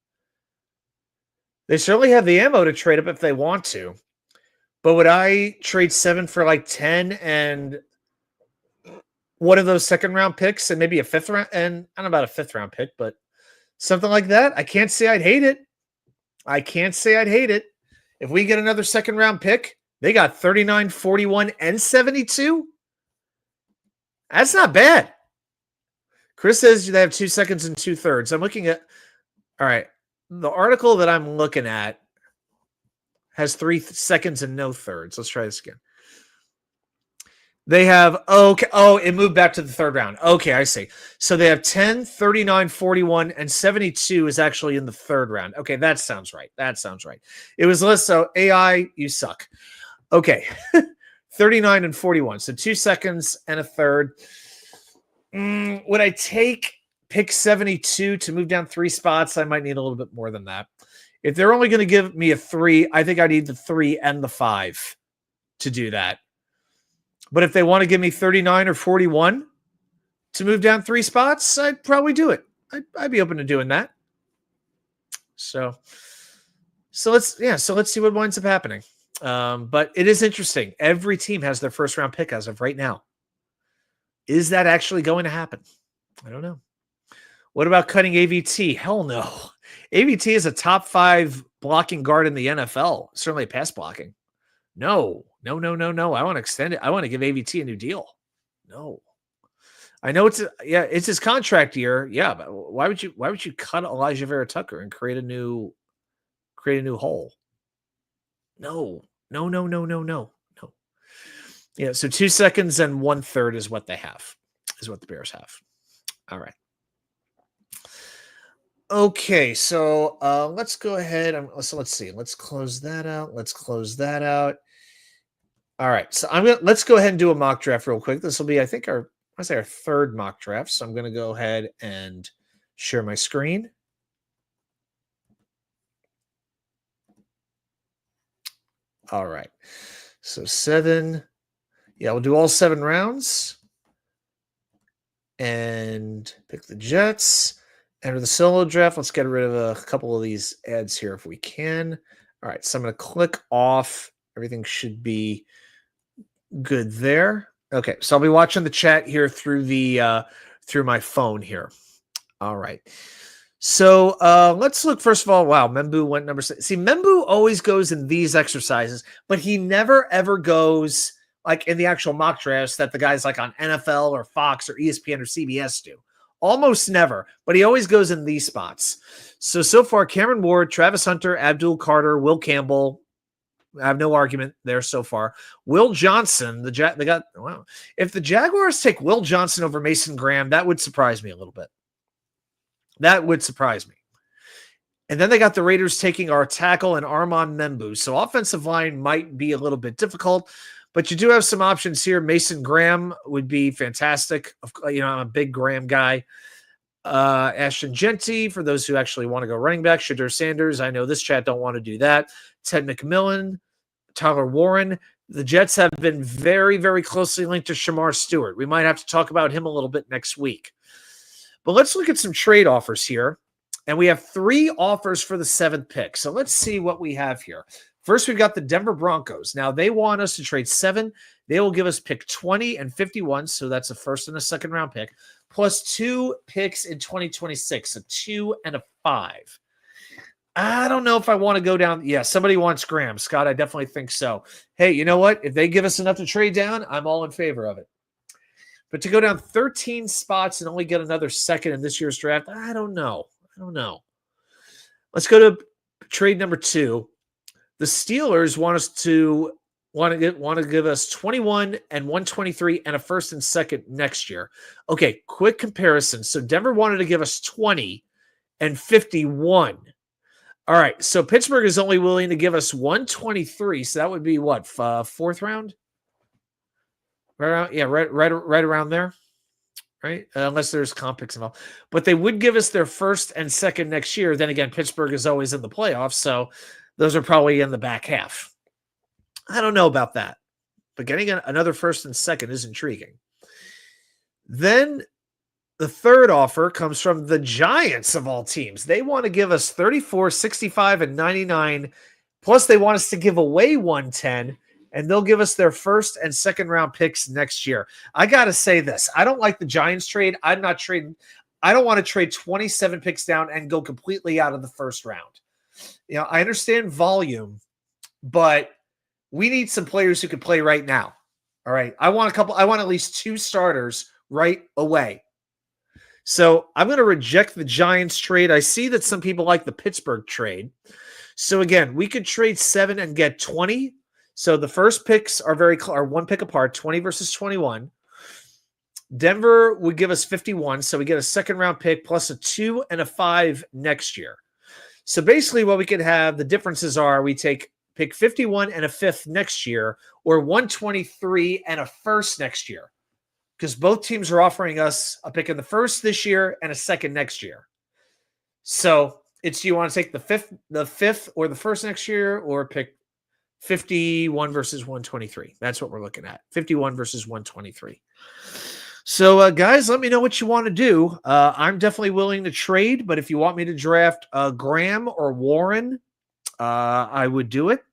They certainly have the ammo to trade up if they want to. But would I trade 7 for like 10 and one of those second-round picks and maybe a 5th round? And I don't know about a 5th-round pick, but something like that? I can't say I'd hate it. If we get another second-round pick, they got 39, 41, and 72. That's not bad. Chris says they have 2 seconds and 2 thirds. I'm looking at, all right, the article that I'm looking at has 3 seconds and no thirds. Let's try this again. They have, okay. Oh, it moved back to the third round. Okay, I see. So they have 10, 39, 41, and 72 is actually in the third round. Okay, that sounds right. That sounds right. It was less so AI, you suck. Okay. 39 and 41. So 2 seconds and a third. Would I take pick 72 to move down 3 spots? I might need a little bit more than that. If they're only going to give me a 3, I think I need the 3 and the 5 to do that. But if they want to give me 39 or 41 to move down 3 spots, I'd probably do it. I'd be open to doing that. So let's see what winds up happening. But it is interesting. Every team has their first round pick as of right now. Is that actually going to happen? I don't know. What about cutting AVT? Hell no. AVT is a top 5 blocking guard in the NFL. Certainly pass blocking. No. I want to extend it. I want to give AVT a new deal. No. I know it's his contract year. Yeah, but why would you cut Elijah Vera Tucker and create a new hole? No. Yeah, so 2 seconds and 1/3 is what they have, is what the Bears have. All right. Okay, so let's go ahead. So let's see. Let's close that out. All right, so let's go ahead and do a mock draft real quick. This will be, I think, our third mock draft. So I'm going to go ahead and share my screen. All right, so 7. Yeah, we'll do all 7 rounds and pick the Jets. Enter the solo draft. Let's get rid of a couple of these ads here if we can. All right, so I'm going to click off. Everything should be good there. Okay, so I'll be watching the chat here through my phone here. All right. So let's look first of all. Wow, Membu went number 6. See, Membu always goes in these exercises, but he never ever goes like in the actual mock drafts that the guys like on NFL or Fox or ESPN or CBS do. Almost never, but he always goes in these spots. So far, Cameron Ward, Travis Hunter, Abdul Carter, Will Campbell. I have no argument there so far. Will Johnson, wow. If the Jaguars take Will Johnson over Mason Graham, that would surprise me a little bit. That would surprise me. And then they got the Raiders taking our tackle and Armand Membu. So offensive line might be a little bit difficult, but you do have some options here. Mason Graham would be fantastic. I'm a big Graham guy. Ashton Genty, for those who actually want to go running back. Shadur Sanders. I know this chat don't want to do that. Ted McMillan, Tyler Warren. The Jets have been very, very closely linked to Shamar Stewart. We might have to talk about him a little bit next week. But let's look at some trade offers here. And we have 3 offers for the 7th pick. So let's see what we have here. First, we've got the Denver Broncos. Now, they want us to trade 7. They will give us pick 20 and 51. So that's a first and a second round pick, plus 2 picks in 2026, a 2 and a 5. I don't know if I want to go down. Yeah, somebody wants Graham. Scott, I definitely think so. Hey, you know what? If they give us enough to trade down, I'm all in favor of it. But to go down 13 spots and only get another second in this year's draft, I don't know. Let's go to trade number 2. The Steelers want to give us 21 and 123 and a first and second next year. Okay, quick comparison. So Denver wanted to give us 20 and 51. All right, so Pittsburgh is only willing to give us 123. So that would be what, 4th round? Right around there, right? Unless there's comp picks involved. But they would give us their first and second next year. Then again, Pittsburgh is always in the playoffs, so those are probably in the back half. I don't know about that, but getting another first and second is intriguing. Then the 3rd offer comes from the Giants of all teams. They want to give us 34, 65, and 99, plus they want us to give away 110, and they'll give us their first and second round picks next year. I got to say this. I don't like the Giants trade. I'm not trading. I don't want to trade 27 picks down and go completely out of the first round. I understand volume, but we need some players who can play right now. All right. I want at least 2 starters right away. So I'm going to reject the Giants trade. I see that some people like the Pittsburgh trade. So again, we could trade 7 and get 20. So the first picks are are one pick apart, 20 versus 21. Denver would give us 51, so we get a second round pick plus a 2 and a 5 next year. So basically what we could have, the differences are we take pick 51 and a 5th next year, or 123 and a 1st next year. Because both teams are offering us a pick in the 1st this year and a 2nd next year. So it's, you want to take the fifth or the 1st next year, or pick 51 versus 123. That's what we're looking at. 51 versus 123. So, guys, let me know what you want to do. I'm definitely willing to trade, but if you want me to draft Graham or Warren, I would do it.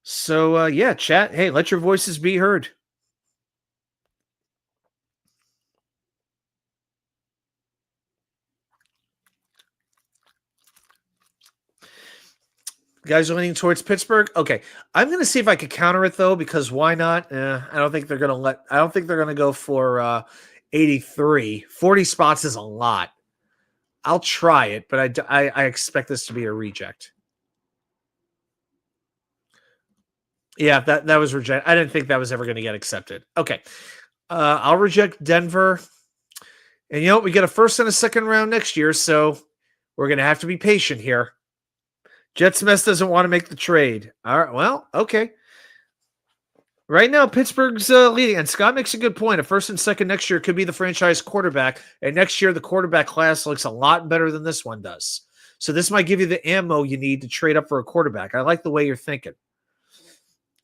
So, yeah, chat. Hey, let your voices be heard. Guys are leaning towards Pittsburgh. Okay, I'm going to see if I could counter it though, because why not? I don't think they're going to I don't think they're going to go for 83. 40 spots is a lot. I'll try it, but I expect this to be a reject. Yeah, that was rejected. I didn't think that was ever going to get accepted. Okay, I'll reject Denver. And you know, we get a 1st and a 2nd round next year, so we're going to have to be patient here. Jets Mess doesn't want to make the trade. All right, well, okay. Right now, Pittsburgh's leading, and Scott makes a good point. A 1st and 2nd next year could be the franchise quarterback, and next year the quarterback class looks a lot better than this one does. So this might give you the ammo you need to trade up for a quarterback. I like the way you're thinking.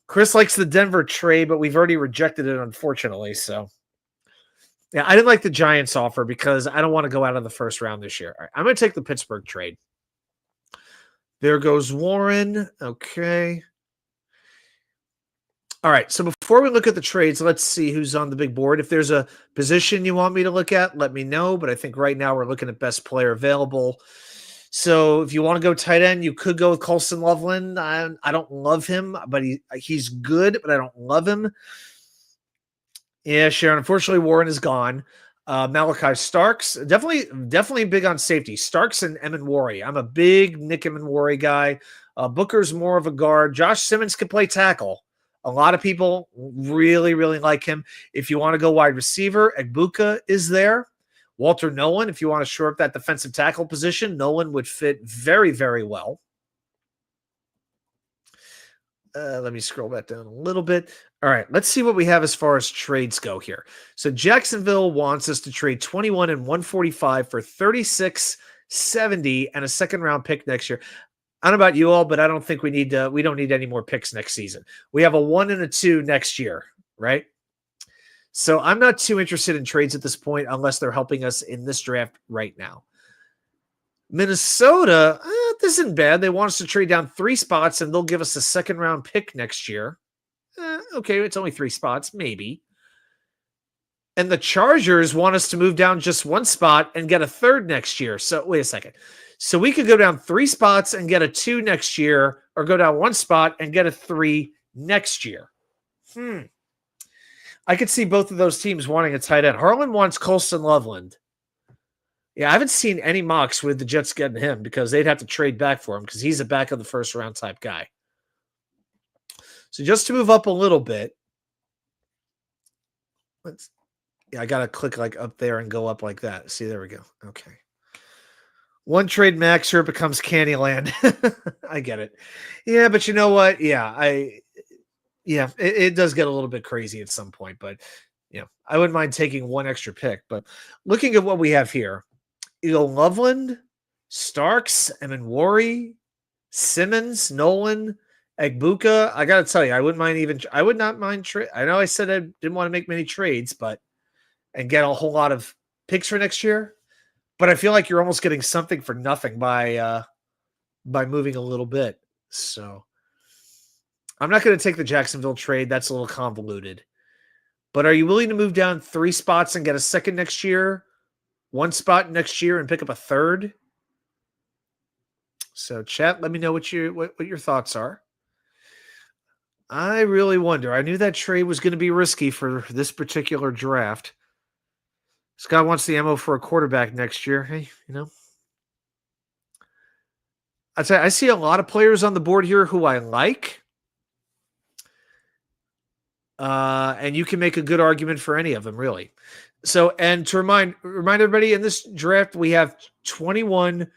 Chris likes the Denver trade, but we've already rejected it, unfortunately. So, yeah, I didn't like the Giants offer because I don't want to go out of the 1st round this year. All right, I'm going to take the Pittsburgh trade. There goes Warren. Okay. All right. So before we look at the trades, let's see who's on the big board. If there's a position you want me to look at, let me know. But I think right now we're looking at best player available. So if you want to go tight end, you could go with Colson Loveland. I don't love him, but he's good, but I don't love him. Yeah, Sharon. Unfortunately, Warren is gone. Malachi Starks, definitely big on safety. Starks and Eminwari. I'm a big Nick Eminwari guy. Booker's more of a guard. Josh Simmons can play tackle. A lot of people really, really like him. If you want to go wide receiver, Egbuka is there. Walter Nolan, if you want to shore up that defensive tackle position, Nolan would fit very, very well. Let me scroll back down a little bit. All right, let's see what we have as far as trades go here. So Jacksonville wants us to trade 21 and 145 for 36, 70, and a 2nd round pick next year. I don't know about you all, but I don't think we don't need any more picks next season. We have a 1 and a 2 next year, right? So I'm not too interested in trades at this point unless they're helping us in this draft right now. Minnesota, this isn't bad. They want us to trade down 3 spots, and they'll give us a 2nd round pick next year. Okay, it's only 3 spots, maybe. And the Chargers want us to move down just 1 spot and get a 3rd next year. So wait a second. So we could go down 3 spots and get a 2 next year, or go down 1 spot and get a 3 next year. I could see both of those teams wanting a tight end. Harlan wants Colson Loveland. Yeah, I haven't seen any mocks with the Jets getting him because they'd have to trade back for him because he's a back of the 1st round type guy. So just to move up a little bit, I got to click like up there and go up like that. See, there we go. Okay. One trade max here becomes Candyland. I get it. Yeah, but you know what? Yeah, it does get a little bit crazy at some point, but I wouldn't mind taking 1 extra pick. But looking at what we have here, Loveland, Starks, Eminwari, Simmons, Nolan, Egbuka. I got to tell you, I would not mind trade. I know I said I didn't want to make many trades, and get a whole lot of picks for next year. But I feel like you're almost getting something for nothing by moving a little bit. So I'm not going to take the Jacksonville trade. That's a little convoluted. But are you willing to move down 3 spots and get a 2nd next year, 1 spot next year, and pick up a 3rd? So chat, let me know what your thoughts are. I really wonder. I knew that trade was going to be risky for this particular draft. Scott wants the ammo for a quarterback next year. Hey, I'd say I see a lot of players on the board here who I like. And you can make a good argument for any of them, really. So, and to remind everybody, in this draft, we have 21,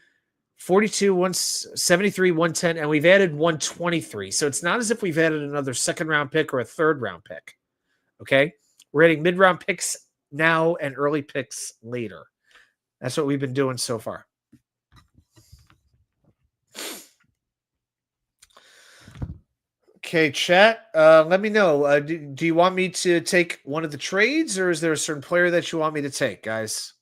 42, 173, 110, and we've added 123. So it's not as if we've added another second round pick or a third round pick. Okay. We're adding mid round picks now and early picks later. That's what we've been doing so far. Okay, chat. Let me know. Do you want me to take one of the trades, or is there a certain player that you want me to take, guys?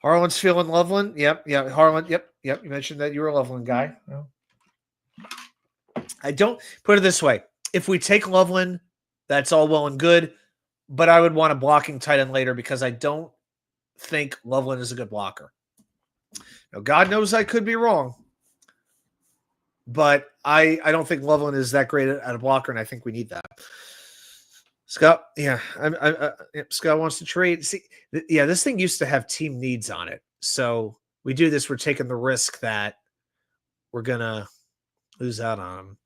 Harlan's feeling Loveland. Yep. Harlan. Yep. You mentioned that you were a Loveland guy. No. I don't put it this way. If we take Loveland, that's all well and good, but I would want a blocking tight end later because I don't think Loveland is a good blocker. Now, God knows I could be wrong, but I don't think Loveland is that great at a blocker, and I think we need that. Scott, yeah, Scott wants to trade. See, this thing used to have team needs on it. So we do this, we're taking the risk that we're going to lose out on him.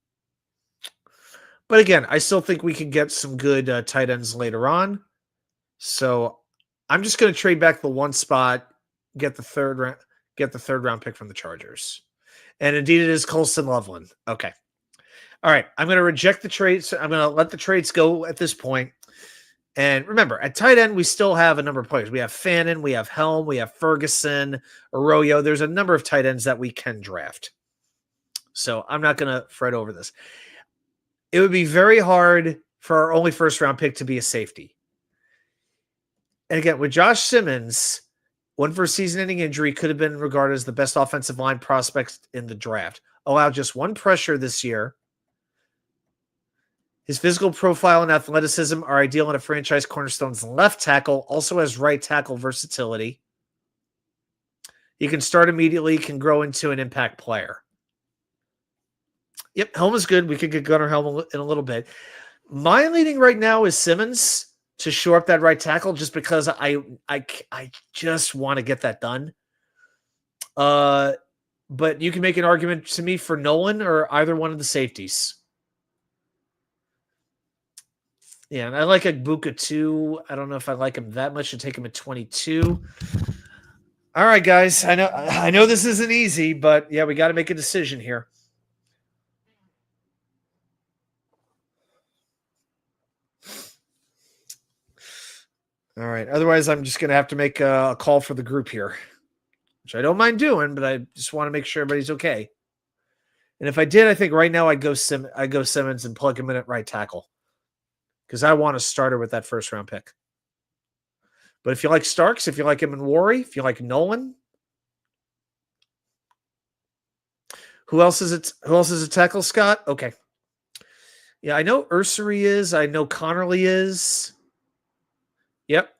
But again, I still think we can get some good tight ends later on. So I'm just going to trade back the one spot, get the third round pick from the Chargers. And indeed it is Colson Loveland. Okay. All right. I'm going to reject the trades. I'm going to let the trades go at this point. And remember, at tight end, we still have a number of players. We have Fannin, we have Helm, we have Ferguson, Arroyo. There's a number of tight ends that we can draft. So I'm not going to fret over this. It would be very hard for our only first round pick to be a safety. And again, with Josh Simmons, one for a season-ending injury could have been regarded as the best offensive line prospect in the draft. Allowed just one pressure this year. His physical profile and athleticism are ideal in a franchise cornerstone's left tackle, also has right tackle versatility. He can start immediately, can grow into an impact player. Yep, Helm is good. We could get Gunnar Helm in a little bit. My leading right now is Simmons to shore up that right tackle just because I just want to get that done. But you can make an argument to me for Nolan or either one of the safeties. Yeah, and I like Agbuka too. I don't know if I like him that much to take him at 22. All right, guys. I know this isn't easy, but yeah, we got to make a decision here. All right. Otherwise, I'm just going to have to make a call for the group here, which I don't mind doing, but I just want to make sure everybody's okay. And if I did, I think right now I go Simmons and plug him in at right tackle because I want a starter with that first round pick. But if you like Starks, if you like him in Worry, if you like Nolan, who else is it? Who else is a tackle, Scott? Okay. Yeah, I know Ursery is. I know Connerly is. Yep.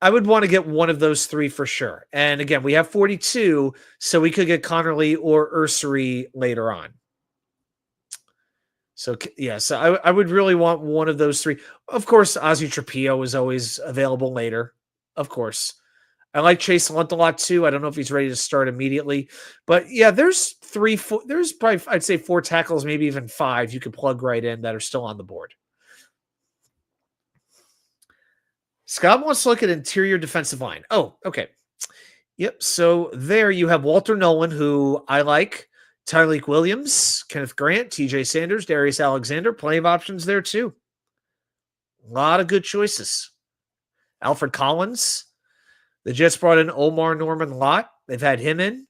I would want to get one of those three for sure. And again, we have 42, so we could get Connerly or Ursery later on. So, yeah, so I would really want one of those three. Of course, Ozzy Trapillo is always available later. Of course. I like Chase Lunt a lot too. I don't know if he's ready to start immediately. But yeah, there's there's probably, I'd say 4 tackles, maybe even 5 you could plug right in that are still on the board. Scott wants to look at interior defensive line. Oh, okay. Yep. So there you have Walter Nolan, who I like, Tyreek Williams, Kenneth Grant, TJ Sanders, Darius Alexander. Plenty of options there too. A lot of good choices. Alfred Collins. The Jets brought in Omar Norman Lott. They've had him in.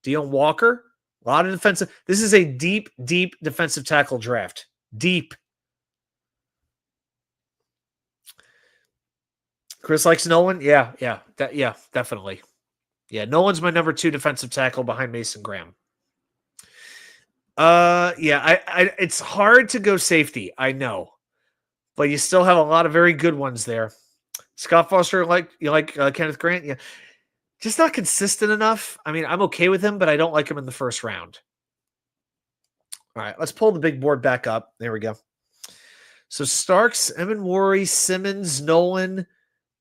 Dion Walker. A lot of defensive. This is a deep, deep defensive tackle draft. Deep. Chris likes Nolan. Yeah, definitely. Yeah, Nolan's my number 2 defensive tackle behind Mason Graham. It's hard to go safety. I know, but you still have a lot of very good ones there. Scott Foster, you like Kenneth Grant? Yeah, just not consistent enough. I mean, I'm okay with him, but I don't like him in the first round. All right, let's pull the big board back up. There we go. So Starks, Emin Worry, Simmons, Nolan,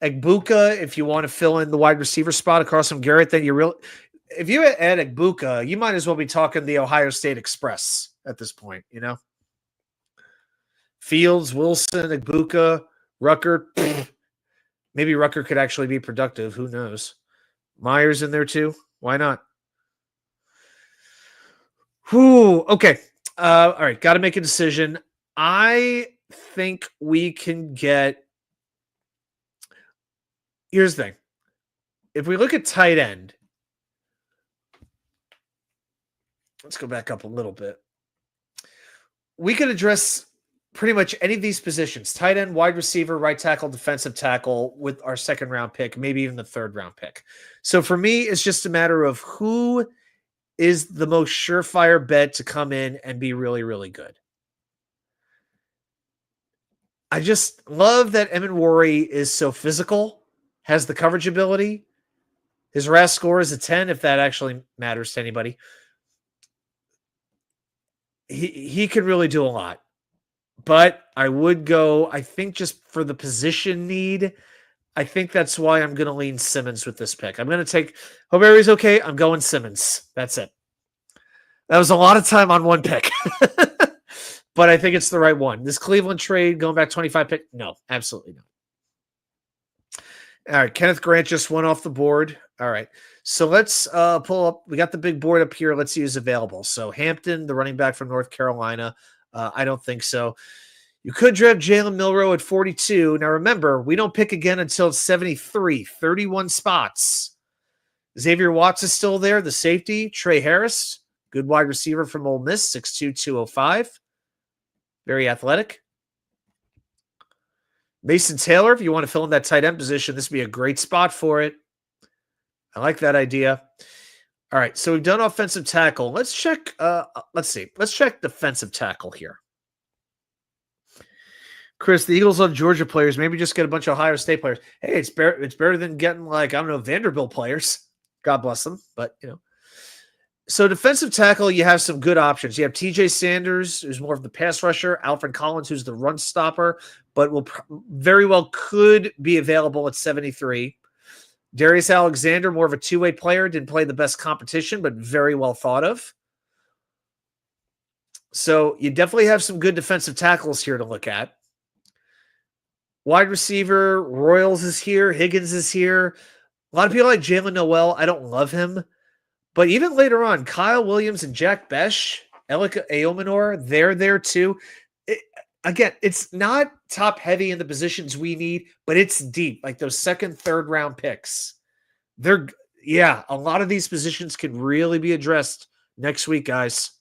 Agbuka, if you want to fill in the wide receiver spot across from Garrett, then if you add Egbuka, you might as well be talking the Ohio State Express at this point, you know? Fields, Wilson, Egbuka, Rucker. Maybe Rucker could actually be productive. Who knows? Myers in there too. Why not? Whew. Okay. All right. Got to make a decision. I think we can get. Here's the thing. If we look at tight end, let's go back up a little bit. We could address pretty much any of these positions: tight end, wide receiver, right tackle, defensive tackle, with our second round pick, maybe even the third round pick. So for me, it's just a matter of who is the most surefire bet to come in and be really, really good. I just love that Emin is so physical, has the coverage ability. His RAS score is a 10, if that actually matters to anybody. He can really do a lot. But I would go, I think just for the position need, I think that's why I'm going to lean Simmons with this pick. I'm going to take, hope everybody's okay. I'm going Simmons. That's it. That was a lot of time on one pick. But I think it's the right one. This Cleveland trade going back 25 pick? No, absolutely not. All right, Kenneth Grant just went off the board. All right, so let's pull up. We got the big board up here. Let's see who's available. So Hampton, the running back from North Carolina. I don't think so. You could draft Jalen Milroe at 42. Now remember, we don't pick again until 73, 31 spots. Xavier Watts is still there, the safety. Trey Harris, good wide receiver from Ole Miss, 6'2", 205. Very athletic. Mason Taylor, if you want to fill in that tight end position, this would be a great spot for it. I like that idea. All right, so we've done offensive tackle. Let's check. Let's see. Let's check defensive tackle here. Chris, the Eagles love Georgia players. Maybe just get a bunch of Ohio State players. Hey, it's better than getting, like, I don't know, Vanderbilt players. God bless them, but you know. So defensive tackle, you have some good options. You have TJ Sanders, who's more of the pass rusher. Alfred Collins, who's the run stopper, but will very well could be available at 73. Darius Alexander, more of a two-way player, didn't play the best competition, but very well thought of. So you definitely have some good defensive tackles here to look at. Wide receiver, Royals is here. Higgins is here. A lot of people like Jalen Noel. I don't love him. But even later on, Kyle Williams and Jack Besh, Elika Aomanor, they're there too. Again, it's not top heavy in the positions we need, but it's deep, like those second, third round picks. A lot of these positions can really be addressed next week, guys.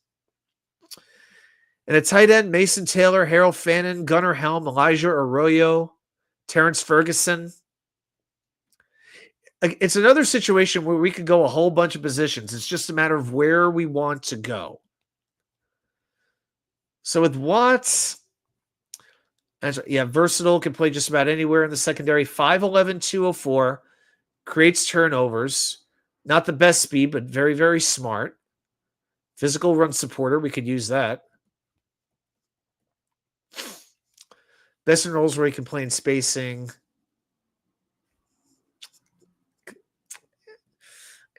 And at tight end, Mason Taylor, Harold Fannin, Gunnar Helm, Elijah Arroyo, Terrence Ferguson. It's another situation where we could go a whole bunch of positions. It's just a matter of where we want to go. So with Watts, versatile, can play just about anywhere in the secondary. 5'11", 204, creates turnovers. Not the best speed, but very, very smart. Physical run supporter, we could use that. Best in roles where he can play in spacing.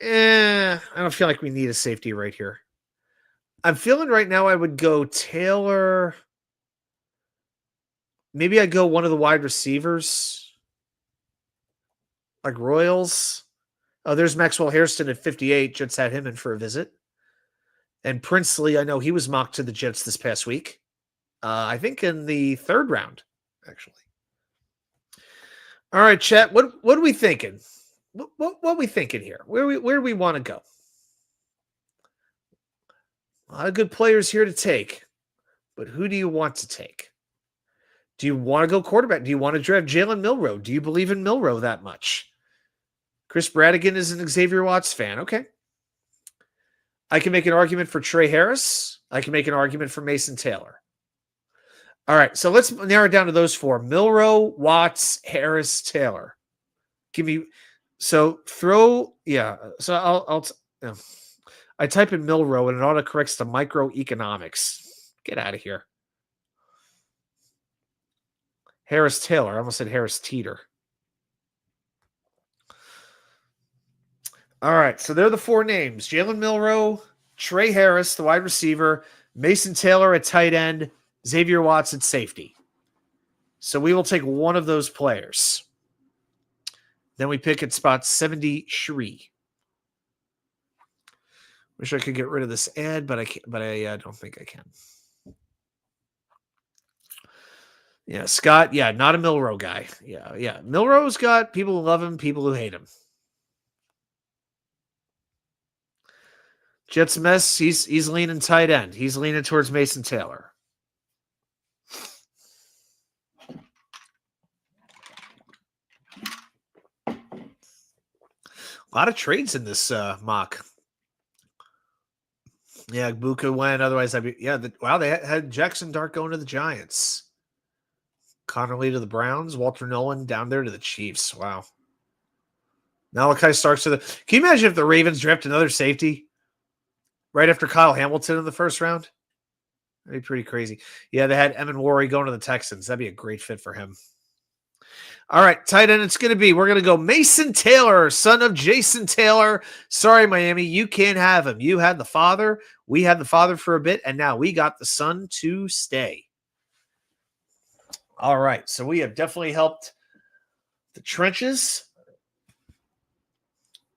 I don't feel like we need a safety right here. I'm feeling right now I would go Taylor. Maybe I'd go one of the wide receivers, like Royals. Oh, there's Maxwell Hairston at 58. Jets had him in for a visit. And Princely, I know he was mocked to the Jets this past week. I think in the third round, actually. All right, chat. What are we thinking? What are we thinking here? Where do we want to go? A lot of good players here to take, but who do you want to take? Do you want to go quarterback? Do you want to draft Jalen Milroe? Do you believe in Milroe that much? Chris Bradigan is an Xavier Watts fan. Okay. I can make an argument for Trey Harris. I can make an argument for Mason Taylor. All right, so let's narrow it down to those four: Milroe, Watts, Harris, Taylor. So I type in Milroe and it autocorrects to microeconomics. Get out of here. Harris Taylor. I almost said Harris Teeter. All right, so they're the four names: Jalen Milroe, Trey Harris, the wide receiver, Mason Taylor at tight end, Xavier Watts at safety. So we will take one of those players. Then we pick at spot 73. Wish I could get rid of this ad, but I can't. But I don't think I can. Yeah, Scott. Yeah, not a Milroe guy. Yeah. Milroe's got people who love him, people who hate him. Jets mess. He's leaning tight end. He's leaning towards Mason Taylor. A lot of trades in this mock. Yeah, Buka went. Otherwise, I'd be wow. They had Jackson Dart going to the Giants. Connor Lee to the Browns. Walter Nolan down there to the Chiefs. Wow. Malachi Starks to the. Can you imagine if the Ravens draft another safety right after Kyle Hamilton in the first round? That'd be pretty crazy. Yeah, they had Evan Worry going to the Texans. That'd be a great fit for him. All right, tight end. We're going to go Mason Taylor, son of Jason Taylor. Sorry, Miami, you can't have him. You had the father. We had the father for a bit, and now we got the son to stay. All right, so we have definitely helped the trenches.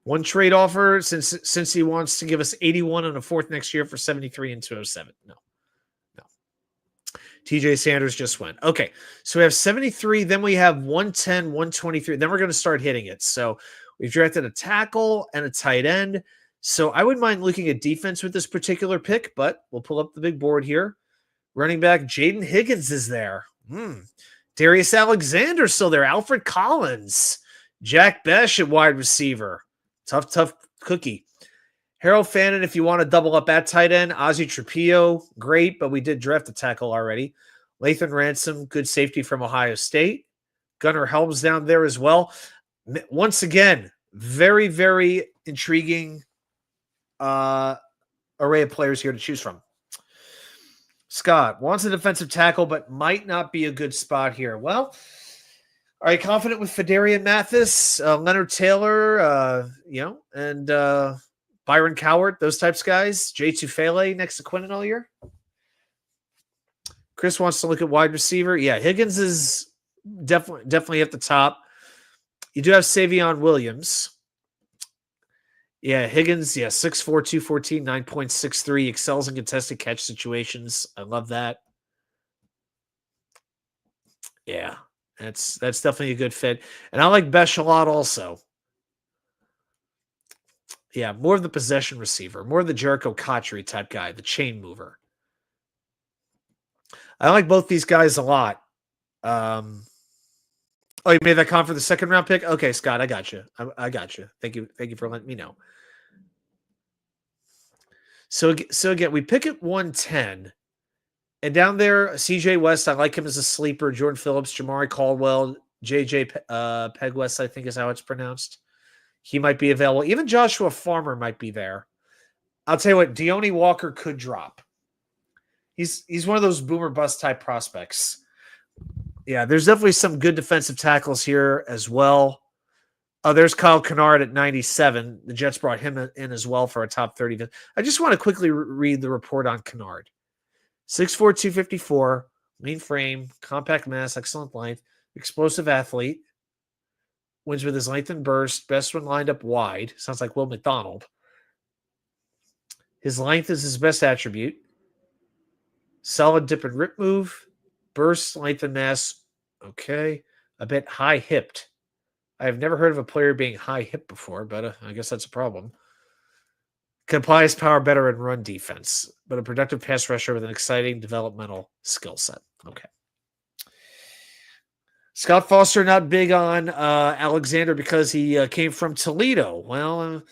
One trade offer since he wants to give us 81 and a fourth next year for 73 and 207. No. TJ Sanders just went. Okay, so we have 73. Then we have 110, 123. Then we're going to start hitting it. So we've drafted a tackle and a tight end. So I wouldn't mind looking at defense with this particular pick, but we'll pull up the big board here. Running back Jaden Higgins is there. Darius Alexander's still there. Alfred Collins. Jack Besh at wide receiver. Tough cookie. Harold Fannin, if you want to double up at tight end. Ozzie Trapillo, great, but we did draft a tackle already. Lathan Ransom, good safety from Ohio State. Gunnar Helms down there as well. Once again, very, very intriguing array of players here to choose from. Scott wants a defensive tackle, but might not be a good spot here. Well, are you confident with Fedarian Mathis, Leonard Taylor, and Byron Cowart, those types of guys? Jay Tufele next to Quinnen all year? Chris wants to look at wide receiver. Yeah, Higgins is definitely at the top. You do have Savion Williams. Yeah, Higgins, 6'4", 214, 9.63. Excels in contested catch situations. I love that. Yeah, that's definitely a good fit. And I like Besh a lot also. Yeah, more of the possession receiver, more of the Jericho Cotchery type guy, the chain mover. I like both these guys a lot. You made that comment for the second round pick? Okay, Scott, I got you. I got you. Thank you for letting me know. So again, we pick at 110. And down there, CJ West, I like him as a sleeper. Jordan Phillips, Jamari Caldwell, JJ Pegwest, I think is how it's pronounced. He might be available. Even Joshua Farmer might be there. I'll tell you what, Deone Walker could drop. He's one of those boomer bust type prospects. Yeah, there's definitely some good defensive tackles here as well. There's Kyle Kennard at 97. The Jets brought him in as well for a top 30. I just want to quickly read the report on Kennard. 6'4", 254, lean frame, compact mass, excellent length, explosive athlete, wins with his length and burst, best when lined up wide. Sounds like Will McDonald. His length is his best attribute. Solid dip and rip move, burst, length, and mass. Okay. A bit high-hipped. I've never heard of a player being high-hipped before, but I guess that's a problem. Can apply his power better in run defense, but a productive pass rusher with an exciting developmental skill set. Okay. Scott Foster not big on Alexander because he came from Toledo. Well,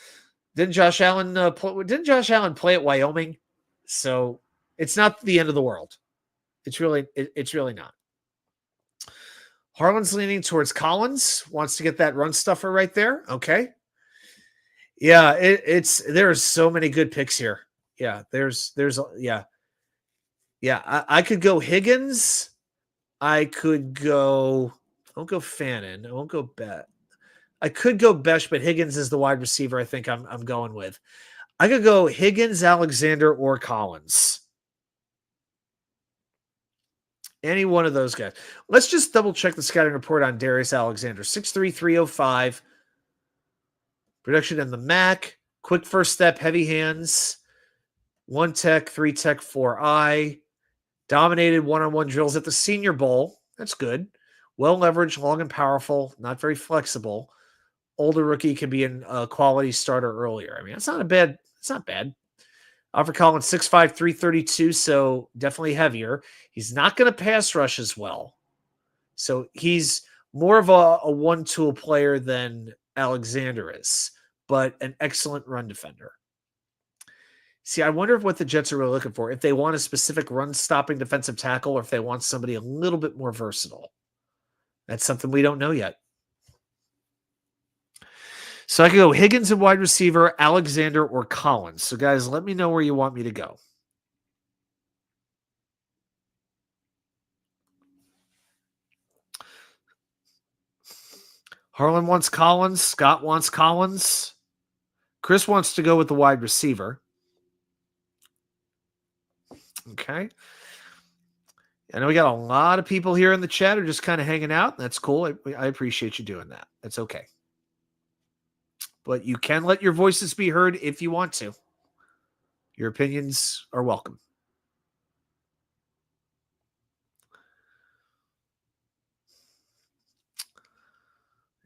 didn't Josh Allen play at Wyoming? So it's not the end of the world. It's really not. Harlan's leaning towards Collins. Wants to get that run stuffer right there. Okay. Yeah, there's so many good picks here. Yeah, I could go Higgins. I won't go Fannin. I won't go Bet. I could go Besh, but Higgins is the wide receiver I think I'm going with. I could go Higgins, Alexander, or Collins. Any one of those guys. Let's just double check the scouting report on Darius Alexander. 6'3", 305. Production in the MAC. Quick first step, heavy hands. 1 tech, 3 tech, 4 I. Dominated one-on-one drills at the Senior Bowl. That's good. Well leveraged, long and powerful. Not very flexible. Older rookie can be a quality starter earlier. I mean, it's not bad. Alfred Collins, 6'5", 332, so definitely heavier. He's not going to pass rush as well. So he's more of a one-tool player than Alexander is, but an excellent run defender. See, I wonder what the Jets are really looking for. If they want a specific run-stopping defensive tackle or if they want somebody a little bit more versatile. That's something we don't know yet. So I could go Higgins and wide receiver, Alexander, or Collins. So guys, let me know where you want me to go. Harlan wants Collins. Scott wants Collins. Chris wants to go with the wide receiver. Okay. I know we got a lot of people here in the chat who are just kind of hanging out. That's cool. I appreciate you doing that. That's okay. But you can let your voices be heard if you want to. Your opinions are welcome.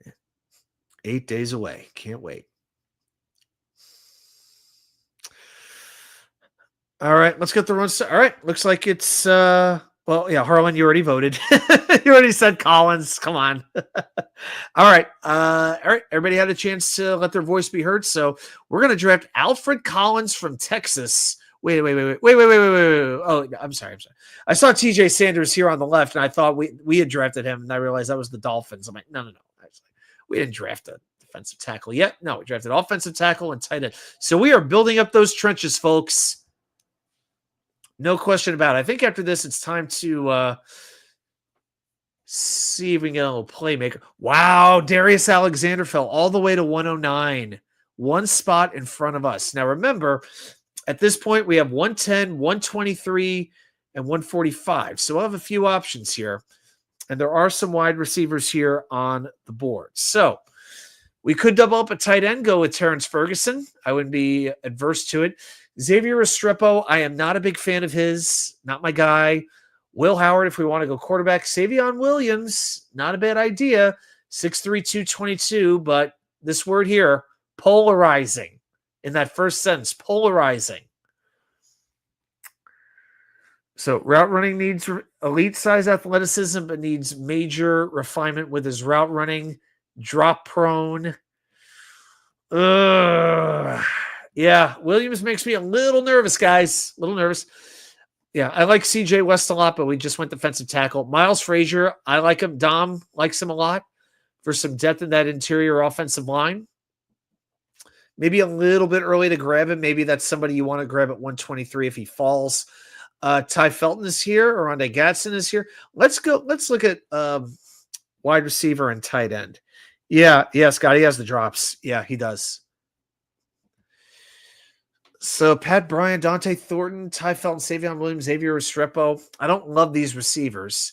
Yeah. 8 days away. Can't wait. All right, let's get the run. All right, looks like it's well, yeah, Harlan, you already voted. You already said Collins. Come on. All right. Everybody had a chance to let their voice be heard. So we're gonna draft Alfred Collins from Texas. Wait. Oh, I'm sorry. I saw TJ Sanders here on the left, and I thought we had drafted him, and I realized that was the Dolphins. I'm like, no. We didn't draft a defensive tackle yet. No, we drafted offensive tackle and tight end. So we are building up those trenches, folks. No question about it. I think after this, it's time to see if we can get a little playmaker. Wow, Darius Alexander fell all the way to 109. One spot in front of us. Now, remember, at this point, we have 110, 123, and 145. So we'll have a few options here. And there are some wide receivers here on the board. So we could double up a tight end, go with Terrence Ferguson. I wouldn't be adverse to it. Xavier Restrepo, I am not a big fan of his. Not my guy. Will Howard, if we want to go quarterback. Savion Williams, not a bad idea. 6'3", 222, but this word here, polarizing. In that first sentence, polarizing. So route running needs elite size athleticism, but needs major refinement with his route running. Drop prone. Yeah, Williams makes me a little nervous, guys. A little nervous. Yeah, I like CJ West a lot, but we just went defensive tackle. Miles Frazier, I like him. Dom likes him a lot for some depth in that interior offensive line. Maybe a little bit early to grab him. Maybe that's somebody you want to grab at 123 if he falls. Ty Felton is here. Oronde Gadsden is here. Let's look at wide receiver and tight end. Yeah, Scott, he has the drops. Yeah, he does. So Pat Bryant, Dante Thornton, Ty Felton, Savion Williams, Xavier Restrepo. I don't love these receivers.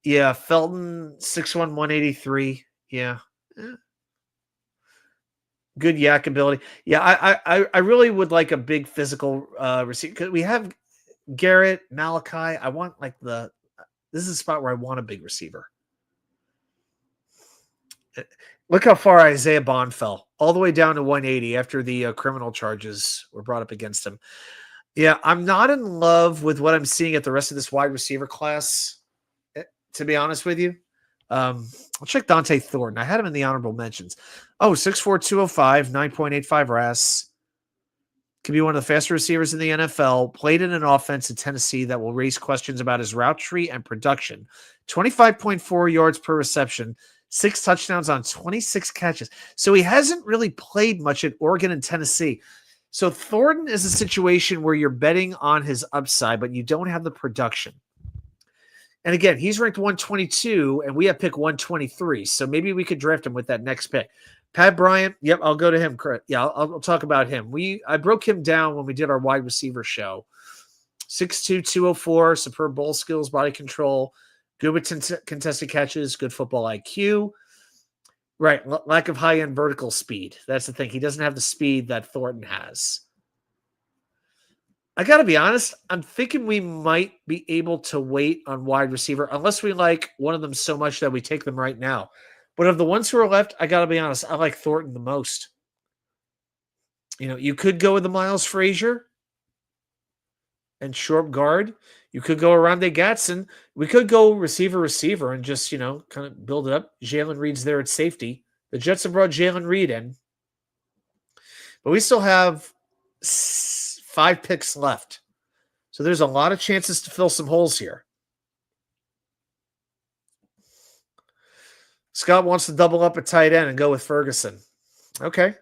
Yeah, Felton, 6'1", 183. Yeah. Good yak ability. Yeah, I really would like a big physical receiver. We have Garrett, Malachi. I want this is a spot where I want a big receiver. Look how far Isaiah Bond fell, all the way down to 180 after the criminal charges were brought up against him. Yeah, I'm not in love with what I'm seeing at the rest of this wide receiver class, to be honest with you. I'll check Dante Thornton. I had him in the honorable mentions. Oh, 6'4", 205, 9.85 RAS. Could be one of the faster receivers in the NFL. Played in an offense in Tennessee that will raise questions about his route tree and production. 25.4 yards per reception. 6 touchdowns on 26 catches. So he hasn't really played much at Oregon and Tennessee. So Thornton is a situation where you're betting on his upside, but you don't have the production. And again, he's ranked 122, and we have pick 123. So maybe we could draft him with that next pick. Pat Bryant, yep, I'll go to him. Yeah, I'll talk about him. I broke him down when we did our wide receiver show. 6'2", 204, superb ball skills, body control, good with contested catches, good football IQ. Right, lack of high-end vertical speed. That's the thing. He doesn't have the speed that Thornton has. I got to be honest, I'm thinking we might be able to wait on wide receiver unless we like one of them so much that we take them right now. But of the ones who are left, I got to be honest, I like Thornton the most. You know, you could go with the Miles Frazier and short guard. You could go Arande Gatson. We could go receiver and just, you know, kind of build it up. Jalen Reed's there at safety. The Jets have brought Jalen Reed in. But we still have 5 picks left. So there's a lot of chances to fill some holes here. Scott wants to double up at tight end and go with Ferguson. Okay.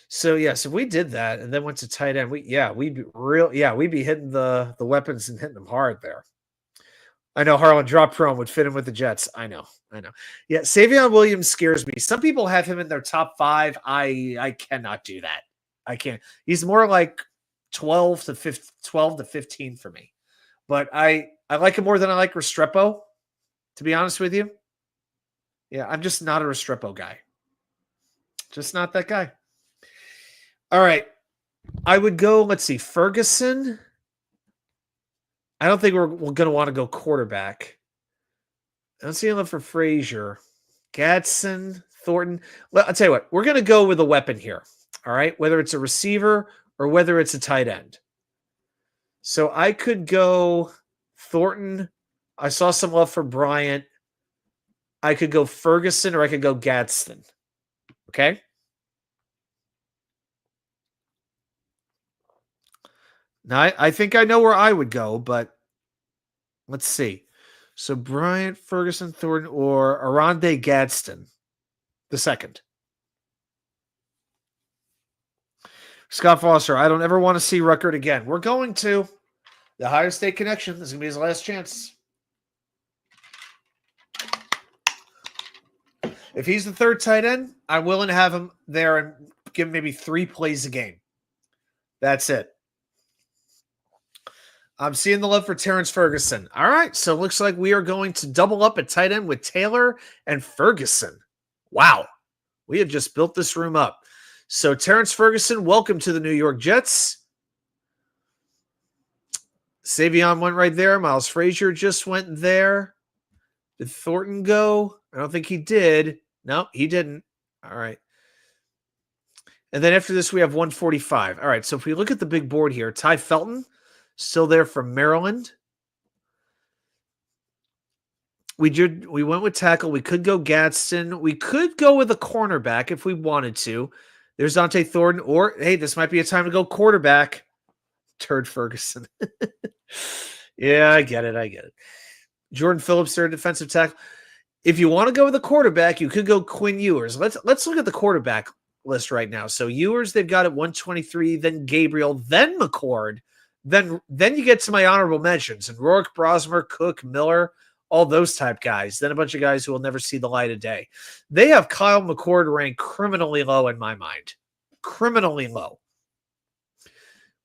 So yes, if we did that and then went to tight end, we'd be hitting the weapons and hitting them hard there. I know Harlan drop prone would fit in with the Jets. I know. Yeah, Savion Williams scares me. Some people have him in their top 5. I cannot do that. I can't. He's more like 12 to 15 for me. But I like him more than I like Restrepo, to be honest with you. Yeah, I'm just not a Restrepo guy. Just not that guy. All right. I would go, let's see, Ferguson. I don't think we're going to want to go quarterback. I don't see enough for Frazier. Gadsden, Thornton. Well, I'll tell you what, we're going to go with a weapon here. All right. Whether it's a receiver or whether it's a tight end. So I could go Thornton. I saw some love for Bryant. I could go Ferguson or I could go Gadsden. Okay. Now, I think I know where I would go, but let's see. So Bryant, Ferguson, Thornton, or Arande Gadsden, the second. Scott Foster, I don't ever want to see Ruckert again. We're going to. The Ohio State connection. This is going to be his last chance. If he's the third tight end, I'm willing to have him there and give him maybe 3 plays a game. That's it. I'm seeing the love for Terrence Ferguson. All right, so it looks like we are going to double up at tight end with Taylor and Ferguson. Wow. We have just built this room up. So Terrence Ferguson, welcome to the New York Jets. Savion went right there. Miles Frazier just went there. Did Thornton go? I don't think he did. No, he didn't. All right. And then after this, we have 145. All right, so if we look at the big board here, Ty Felton, still there from Maryland. We went with tackle. We could go Gadsden. We could go with a cornerback if we wanted to. There's Dante Thornton. Or, hey, this might be a time to go quarterback. Turd Ferguson. Yeah, I get it. Jordan Phillips, third defensive tackle. If you want to go with a quarterback, you could go Quinn Ewers. Let's look at the quarterback list right now. So Ewers, they've got at 123, then Gabriel, then McCord. Then you get to my honorable mentions, and Rourke, Brosmer, Cook, Miller, all those type guys. Then a bunch of guys who will never see the light of day. They have Kyle McCord ranked criminally low in my mind. Criminally low.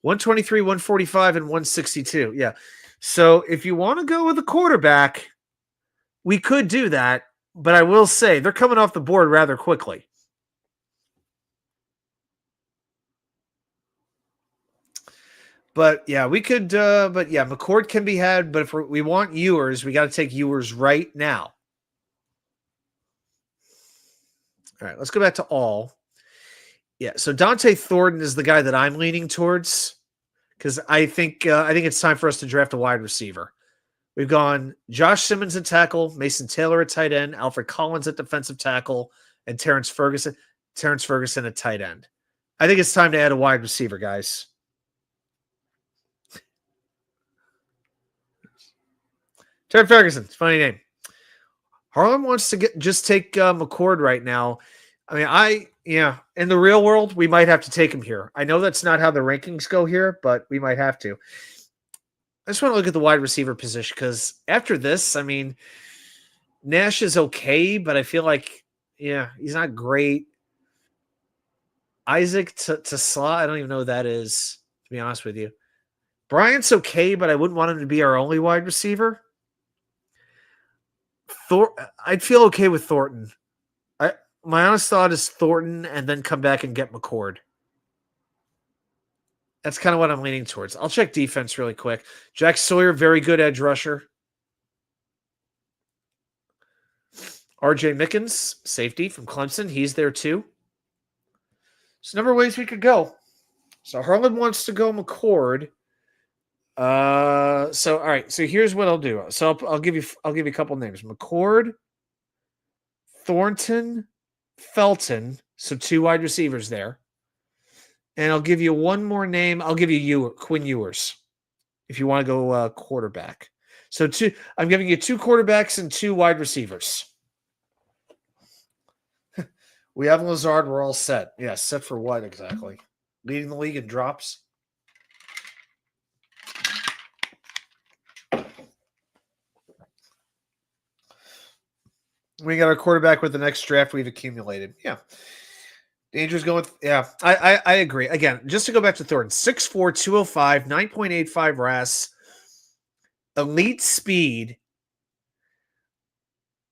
123, 145, and 162. Yeah. So if you want to go with a quarterback, we could do that, but I will say they're coming off the board rather quickly. But yeah, we could. But yeah, McCord can be had. But if we want Ewers, we got to take Ewers right now. All right, let's go back to all. Yeah, so Dante Thornton is the guy that I'm leaning towards because I think it's time for us to draft a wide receiver. We've gone Josh Simmons at tackle, Mason Taylor at tight end, Alfred Collins at defensive tackle, and Terrence Ferguson at tight end. I think it's time to add a wide receiver, guys. Terrence Ferguson, it's a funny name. Harlan wants to just take McCord right now. I mean, in the real world, we might have to take him here. I know that's not how the rankings go here, but we might have to. I just want to look at the wide receiver position because after this, I mean, Nash is okay, but I feel like, yeah, he's not great. Isaac to slot, I don't even know who that is, to be honest with you. Bryant's okay, but I wouldn't want him to be our only wide receiver. I'd feel okay with Thornton. My honest thought is Thornton and then come back and get McCord. That's kind of what I'm leaning towards. I'll check defense really quick. Jack Sawyer, very good edge rusher. RJ Mickens, safety from Clemson. He's there too. There's a number of ways we could go. So Harlan wants to go McCord. So all right. So here's what I'll do. So I'll give you a couple names: McCord, Thornton, Felton. So 2 wide receivers there. And I'll give you one more name. I'll give you Quinn Ewers if you want to go quarterback. So I'm giving you 2 quarterbacks and 2 wide receivers. We have Lazard. We're all set. Yeah, set for what exactly? Leading the league in drops. We got our quarterback with the next draft we've accumulated. Yeah. Danger's going with, yeah, I agree. Again, just to go back to Thornton, 6'4", 205, 9.85 RAS, elite speed.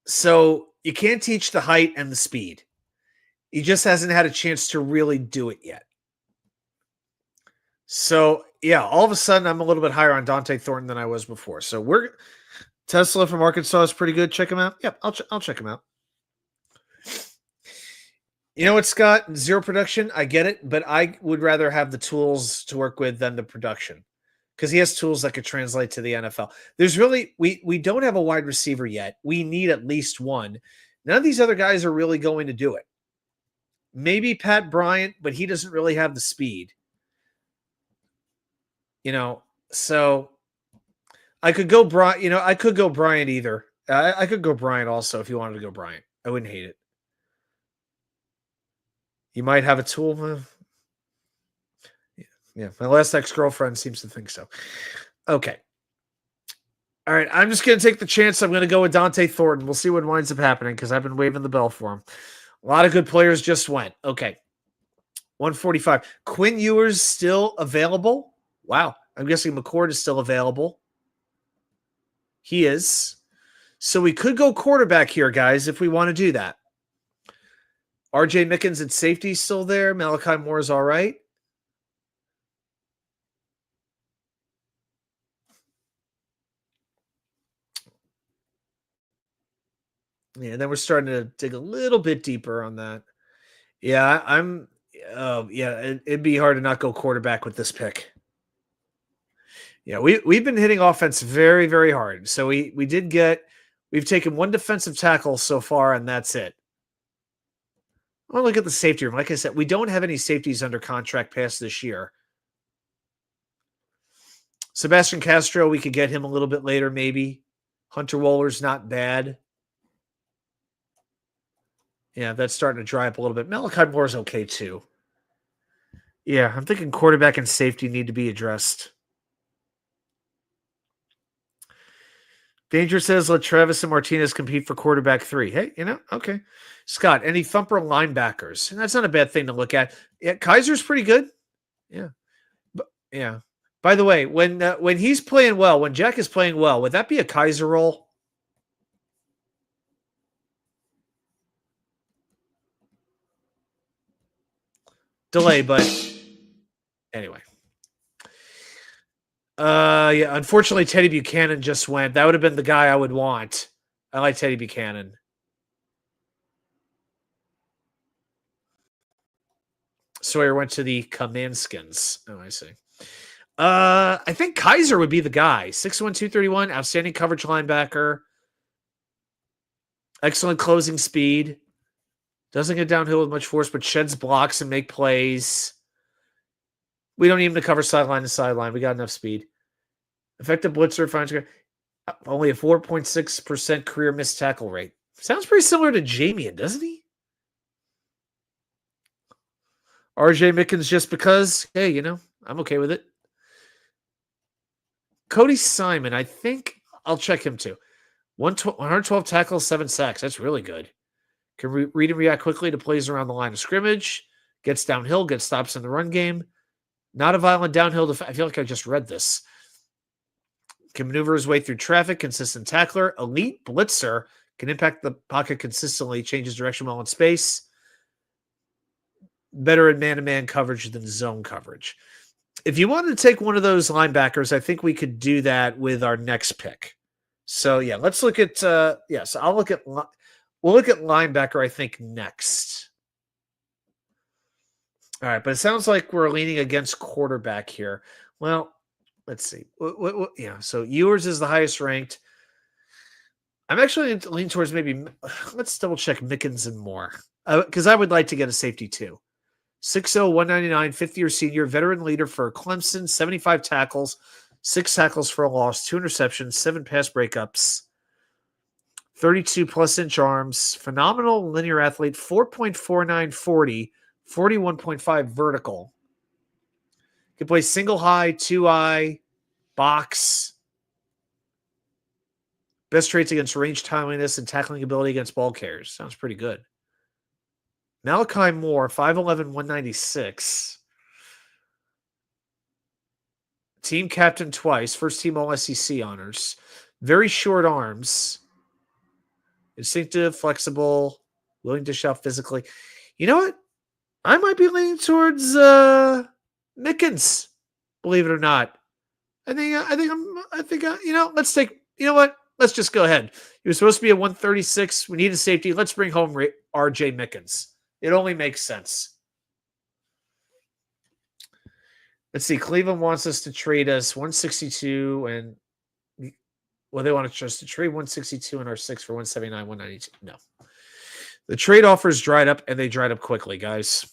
So you can't teach the height and the speed. He just hasn't had a chance to really do it yet. So, yeah, all of a sudden I'm a little bit higher on Dante Thornton than I was before. So Tesla from Arkansas is pretty good. Check him out. Yep, I'll check him out. You know what, Scott? 0 production. I get it, but I would rather have the tools to work with than the production because he has tools that could translate to the NFL. There's really we don't have a wide receiver yet. We need at least one. None of these other guys are really going to do it. Maybe Pat Bryant, but he doesn't really have the speed. So I could go Bryant. I could go Bryant either. I could go Bryant also if you wanted to go Bryant. I wouldn't hate it. You might have a tool. Yeah, my last ex-girlfriend seems to think so. Okay. All right, I'm just going to take the chance. I'm going to go with Dante Thornton. We'll see what winds up happening because I've been waving the bell for him. A lot of good players just went. Okay. 145. Quinn Ewers still available? Wow. I'm guessing McCord is still available. He is. So we could go quarterback here, guys, if we want to do that. RJ Mickens at safety still there. Malachi Moore is all right. Yeah, then we're starting to dig a little bit deeper on that. Yeah, it'd be hard to not go quarterback with this pick. Yeah, we've been hitting offense very, very hard. So we've taken 1 defensive tackle so far, and that's it. I want to look at the safety room. Like I said, we don't have any safeties under contract past this year. Sebastian Castro, we could get him a little bit later, maybe. Hunter Woller's not bad. Yeah, that's starting to dry up a little bit. Malachi Moore's okay too. Yeah, I'm thinking quarterback and safety need to be addressed. Danger says let Travis and Martinez compete for quarterback 3. Hey, okay. Scott, any thumper linebackers? And that's not a bad thing to look at. Yeah, Kaiser's pretty good. Yeah. Yeah. By the way, when he's playing well, when Jack is playing well, would that be a Kaiser role? Delay, but anyway. Yeah, unfortunately Teddy Buchanan just went. That would have been the guy I would want. I like Teddy Buchanan. Sawyer went to the Kaminskins. Oh, I see. I think Kaiser would be the guy. 6'1", 231, outstanding coverage linebacker. Excellent closing speed. Doesn't get downhill with much force, but sheds blocks and make plays. We don't need him to cover sideline to sideline. We got enough speed. Effective blitzer, finds only a 4.6% career missed tackle rate. Sounds pretty similar to Jamian, doesn't he? RJ Mickens just because, hey, I'm okay with it. Cody Simon, I think I'll check him too. 112 tackles, 7 sacks. That's really good. Can read and react quickly to plays around the line of scrimmage. Gets downhill, gets stops in the run game. Not a violent downhill. I feel like I just read this. Can maneuver his way through traffic. Consistent tackler. Elite blitzer. Can impact the pocket consistently. Changes direction well in space. Better at man-to-man coverage than zone coverage. If you wanted to take one of those linebackers, I think we could do that with our next pick. So, yeah, let's look at so we'll look at linebacker, I think, next. All right, but it sounds like we're leaning against quarterback here. Well, let's see. So Ewers is the highest ranked. I'm actually leaning towards maybe, let's double check Mickens and Moore, because I would like to get a safety too. 6'0", 199, fifth-year senior, veteran leader for Clemson, 75 tackles, 6 tackles for a loss, 2 interceptions, 7 pass breakups, 32-plus-inch arms, phenomenal linear athlete, 4.49 40, 41.5 vertical. Can play single high, 2-eye, box. Best traits against range timeliness and tackling ability against ball carriers. Sounds pretty good. Malachi Moore, 5'11", 196. Team captain twice. First team All-SEC honors. Very short arms. Instinctive, flexible, willing to shout physically. You know what? I might be leaning towards Mickens, believe it or not. Let's take, you know what? Let's just go ahead. He was supposed to be a 136. We need a safety. Let's bring home R.J. Mickens. It only makes sense. Let's see. Cleveland wants us to trade us 162 and they want us to trade 162 and our 6 for 179, 192. No. The trade offers dried up and they dried up quickly, guys.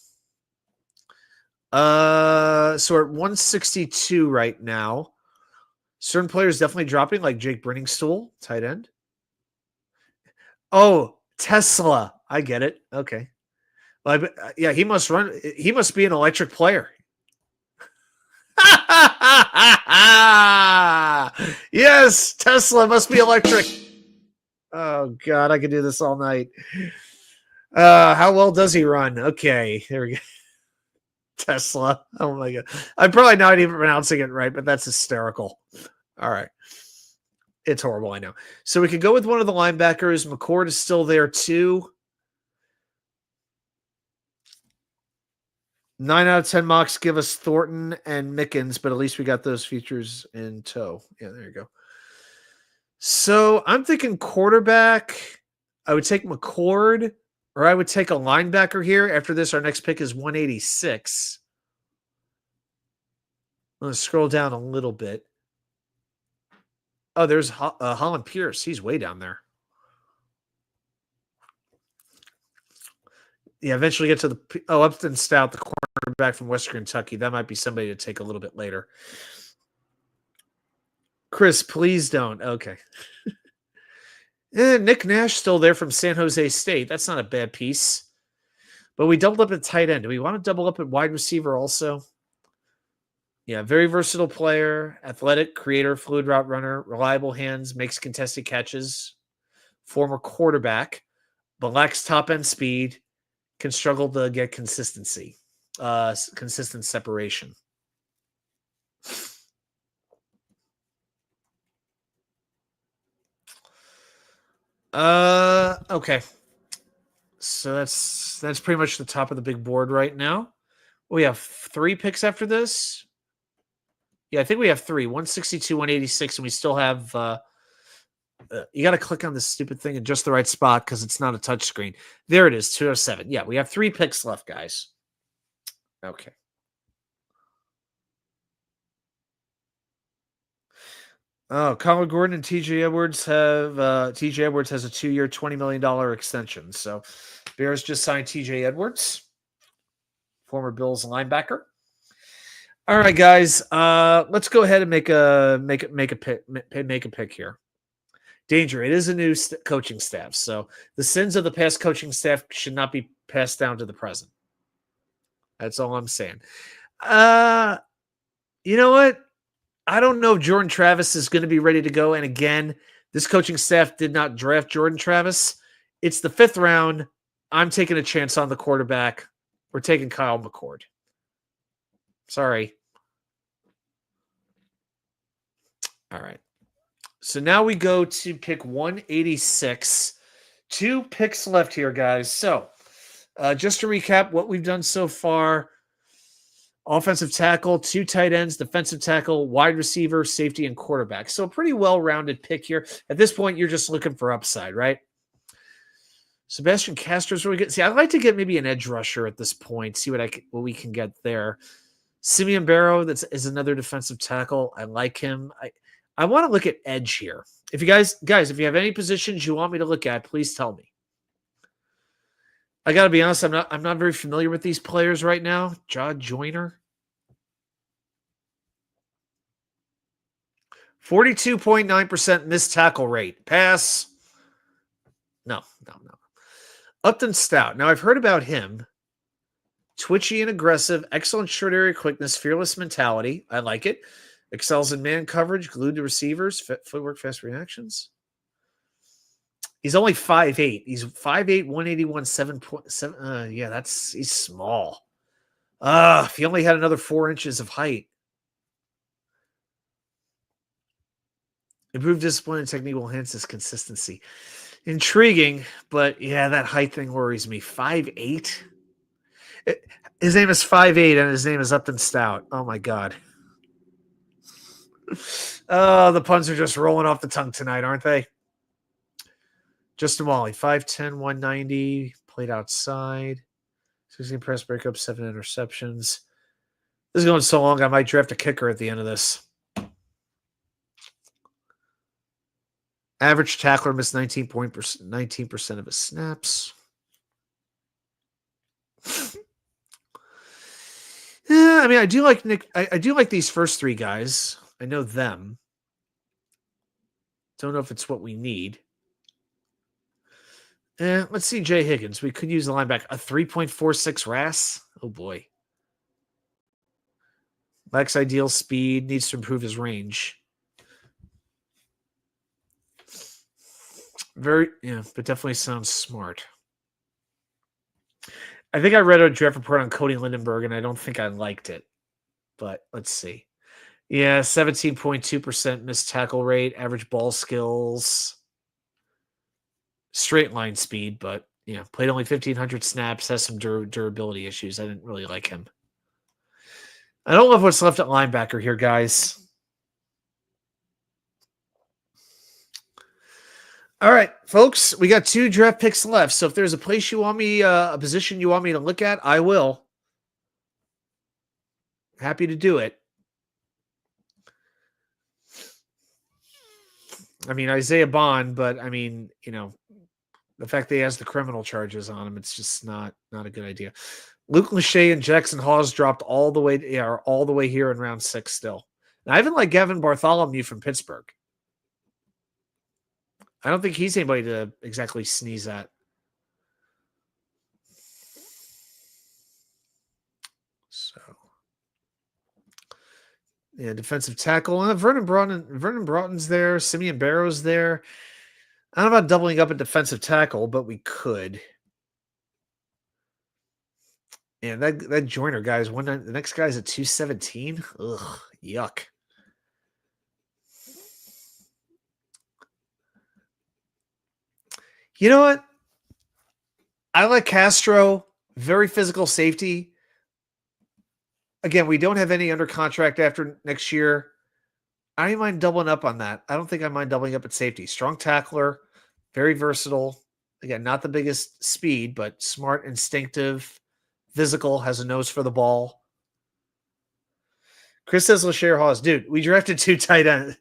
So we're at 162 right now. Certain players definitely dropping, like Jake Brenningstool, tight end. Oh, Tesla. I get it. Okay. Well, yeah, he must run. He must be an electric player. Yes, Tesla must be electric. Oh, God, I could do this all night. How well does he run? Okay, there we go. Tesla. Oh, my God. I'm probably not even pronouncing it right, but that's hysterical. All right. It's horrible, I know. So we could go with one of the linebackers. McCord is still there, too. 9 out of 10 mocks give us Thornton and Mickens, but at least we got those features in tow. Yeah, there you go. So I'm thinking quarterback. I would take McCord, or I would take a linebacker here. After this, our next pick is 186. I'm going to scroll down a little bit. Oh, there's Holland Pierce. He's way down there. Yeah, eventually get to the Upton Stout, the cornerback from Western Kentucky. That might be somebody to take a little bit later. Chris, please don't. Okay. Nick Nash still there from San Jose State. That's not a bad piece. But we doubled up at tight end. Do we want to double up at wide receiver also? Yeah, very versatile player, athletic, creator, fluid route runner, reliable hands, makes contested catches, former quarterback, but lacks top-end speed, can struggle to get consistency, consistent separation. Okay. So that's pretty much the top of the big board right now. We have 3 picks after this. Yeah, I think we have 3, 162, 186, and we still have you got to click on this stupid thing in just the right spot because it's not a touch screen. There it is, 207. Yeah, we have 3 picks left, guys. Okay. Oh, Colin Gordon and TJ Edwards have TJ Edwards has a 2-year, $20 million extension. So Bears just signed TJ Edwards, former Bills linebacker. All right, guys. Let's go ahead and make a pick here. Danger. It is a new coaching staff, so the sins of the past coaching staff should not be passed down to the present. That's all I'm saying. You know what? I don't know if Jordan Travis is going to be ready to go. And again, this coaching staff did not draft Jordan Travis. It's the 5th round. I'm taking a chance on the quarterback. We're taking Kyle McCord. Sorry. All right. So now we go to pick 186. 2 picks left here, guys. So just to recap what we've done so far: offensive tackle, 2 tight ends, defensive tackle, wide receiver, safety, and quarterback. So a pretty well-rounded pick here. At this point, you're just looking for upside, right? Sebastian Castro's really good. See, I'd like to get maybe an edge rusher at this point, see what we can get there. Simeon Barrow, is another defensive tackle. I like him. I want to look at edge here. If you guys, if you have any positions you want me to look at, please tell me. I got to be honest, I'm not very familiar with these players right now. Jaw Joyner. 42.9% missed tackle rate. Pass. No. Upton Stout. Now, I've heard about him. Twitchy and aggressive, excellent short area quickness, fearless mentality. I like it. Excels in man coverage, glued to receivers, footwork, fast reactions. He's only 5'8". He's 5'8", 181, 7.7. Yeah, he's small. If he only had another 4 inches of height. Improved discipline and technique will enhance his consistency. Intriguing, but yeah, that height thing worries me. 5'8". His name is 5'8", and his name is Upton Stout. Oh my God. Oh, the puns are just rolling off the tongue tonight, aren't they? Justin Wally, 5'10", 190, played outside. 16 press breakup, 7 interceptions. This is going so long, I might draft a kicker at the end of this. Average tackler missed 19% of his snaps. Yeah, I mean, I do like Nick. I do like these first 3 guys. I know them. Don't know if it's what we need. Let's see Jay Higgins. We could use the linebacker. A 3.46 RAS. Oh boy. Lacks ideal speed. Needs to improve his range. But definitely sounds smart. I think I read a draft report on Cody Lindenberg, and I don't think I liked it. But let's see. Yeah, 17.2% missed tackle rate, average ball skills, straight line speed, but played only 1,500 snaps, has some durability issues. I didn't really like him. I don't love what's left at linebacker here, guys. All right, folks, we got 2 draft picks left. So if there's a place you want me, a position you want me to look at, I will. Happy to do it. I mean, Isaiah Bond, but I mean, the fact that he has the criminal charges on him, it's just not a good idea. Luke Lachey and Jackson Hawes dropped all the way here in round 6 still. And I even like Gavin Bartholomew from Pittsburgh. I don't think he's anybody to exactly sneeze at. So, yeah, defensive tackle. Vernon Broughton's there. Simeon Barrow's there. I don't know about doubling up a defensive tackle, but we could. Yeah, that Joyner guy is the next guy's at 217. Ugh, yuck. You know what? I like Castro, very physical safety. Again, we don't have any under contract after next year. I don't mind doubling up on that. I don't think I mind doubling up at safety. Strong tackler, very versatile. Again, not the biggest speed, but smart, instinctive, physical, has a nose for the ball. Chris says LaShare Hawes. Dude, we drafted 2 tight ends.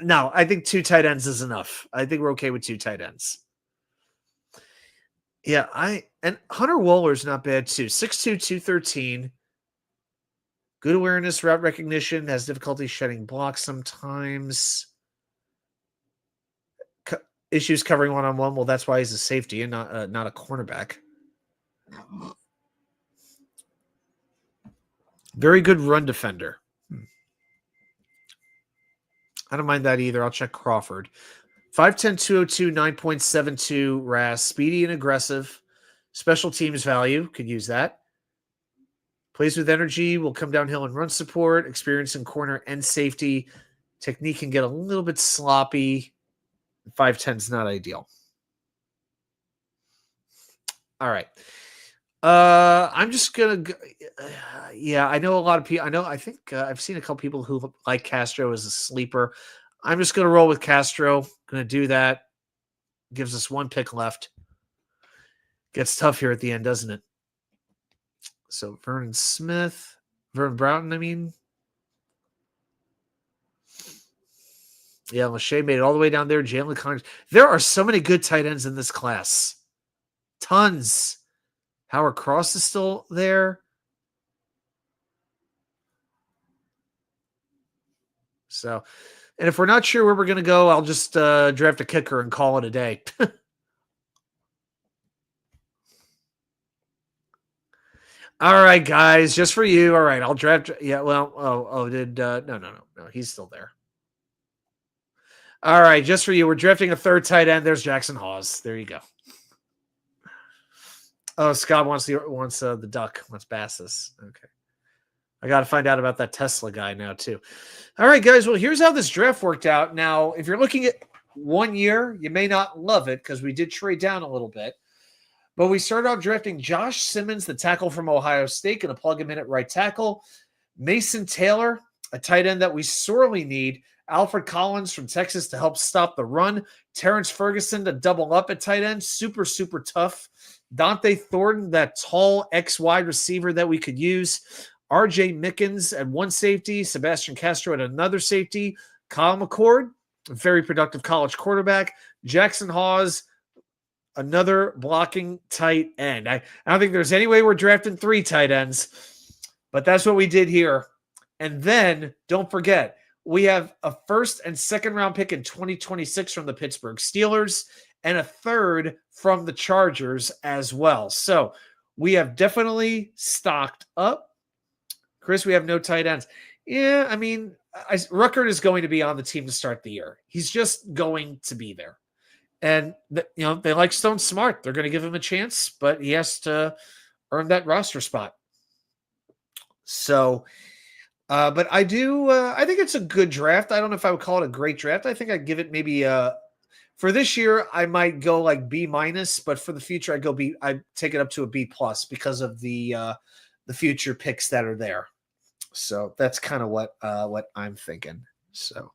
No, I think 2 tight ends is enough. I think we're okay with 2 tight ends. Yeah, and Hunter Woller's not bad too. 6'2", 213. Good awareness, route recognition, has difficulty shedding blocks sometimes. Issues covering one-on-one. Well, that's why he's a safety and not a cornerback. Very good run defender. I don't mind that either. I'll check Crawford. 5'10", 202, 9.72 RAS. Speedy and aggressive. Special teams value. Could use that. Plays with energy. Will come downhill and run support. Experience in corner and safety. Technique can get a little bit sloppy. 5'10 is not ideal. All right. I'm just gonna. Yeah, I know a lot of people. I think I've seen a couple people who like Castro as a sleeper. I'm just gonna roll with Castro. Gonna do that. Gives us one pick left. Gets tough here at the end, doesn't it? So Vernon Broughton. I mean, yeah, Lachey made it all the way down there. Jalen Connors. There are so many good tight ends in this class. Tons. Howard Cross is still there. So, and if we're not sure where we're going to go, I'll just draft a kicker and call it a day. All right, guys, just for you. All right, I'll draft. Yeah, well, no. He's still there. All right, just for you. We're drafting a third tight end. There's Jackson Hawes. There you go. Oh, Scott wants the duck. Wants Bassus. Okay. I got to find out about that Tesla guy now, too. All right, guys. Well, here's how this draft worked out. Now, if you're looking at 1 year, you may not love it because we did trade down a little bit. But we started out drafting Josh Simmons, the tackle from Ohio State, going to plug him in at right tackle. Mason Taylor, a tight end that we sorely need. Alfred Collins from Texas to help stop the run. Terrence Ferguson to double up at tight end. Super, super tough. Dante Thornton, that tall X-wide receiver that we could use. RJ Mickens at one safety. Sebastian Castro at another safety. Kyle McCord, a very productive college quarterback. Jackson Hawes, another blocking tight end. I don't think there's any way we're drafting 3 tight ends, but that's what we did here. And then, don't forget, we have a first and second round pick in 2026 from the Pittsburgh Steelers and a third from the Chargers as well. So we have definitely stocked up. Chris, we have no tight ends. Yeah, I mean, Ruckert is going to be on the team to start the year. He's just going to be there. And, they like Stone Smart. They're going to give him a chance, but he has to earn that roster spot. So, but I think it's a good draft. I don't know if I would call it a great draft. I think I'd give it maybe, for this year, I might go like B-, but for the future, I'd take it up to a B+ because of the future picks that are there. So that's kind of what I'm thinking. So,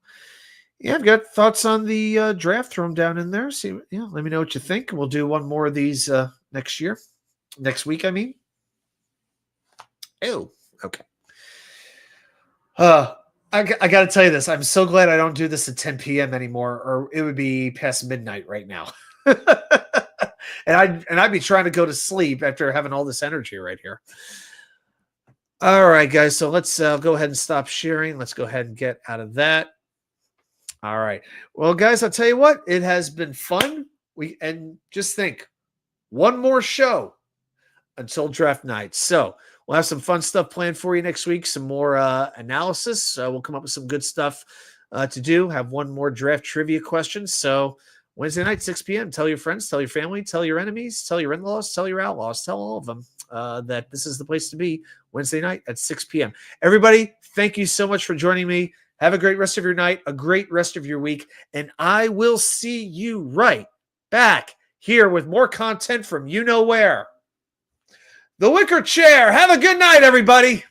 yeah, I've got thoughts on the draft. Throw them down in there. See, let me know what you think. We'll do one more of these next week. I mean, okay. I got to tell you this. I'm so glad I don't do this at 10 p.m. anymore, or it would be past midnight right now. and I'd be trying to go to sleep after having all this energy right here. All right, guys. So let's go ahead and stop sharing. Let's go ahead and get out of that. All right. Well, guys, I'll tell you what, it has been fun. And just think, one more show until draft night. So we'll have some fun stuff planned for you next week. Some more analysis. We'll come up with some good stuff to do. Have one more draft trivia question. So Wednesday night, 6 p.m. Tell your friends, tell your family, tell your enemies, tell your in-laws, tell your outlaws, tell all of them that this is the place to be Wednesday night at 6 p.m. Everybody, thank you so much for joining me. Have a great rest of your night, a great rest of your week, and I will see you right back here with more content from you know where. The Wicker Chair. Have a good night, everybody.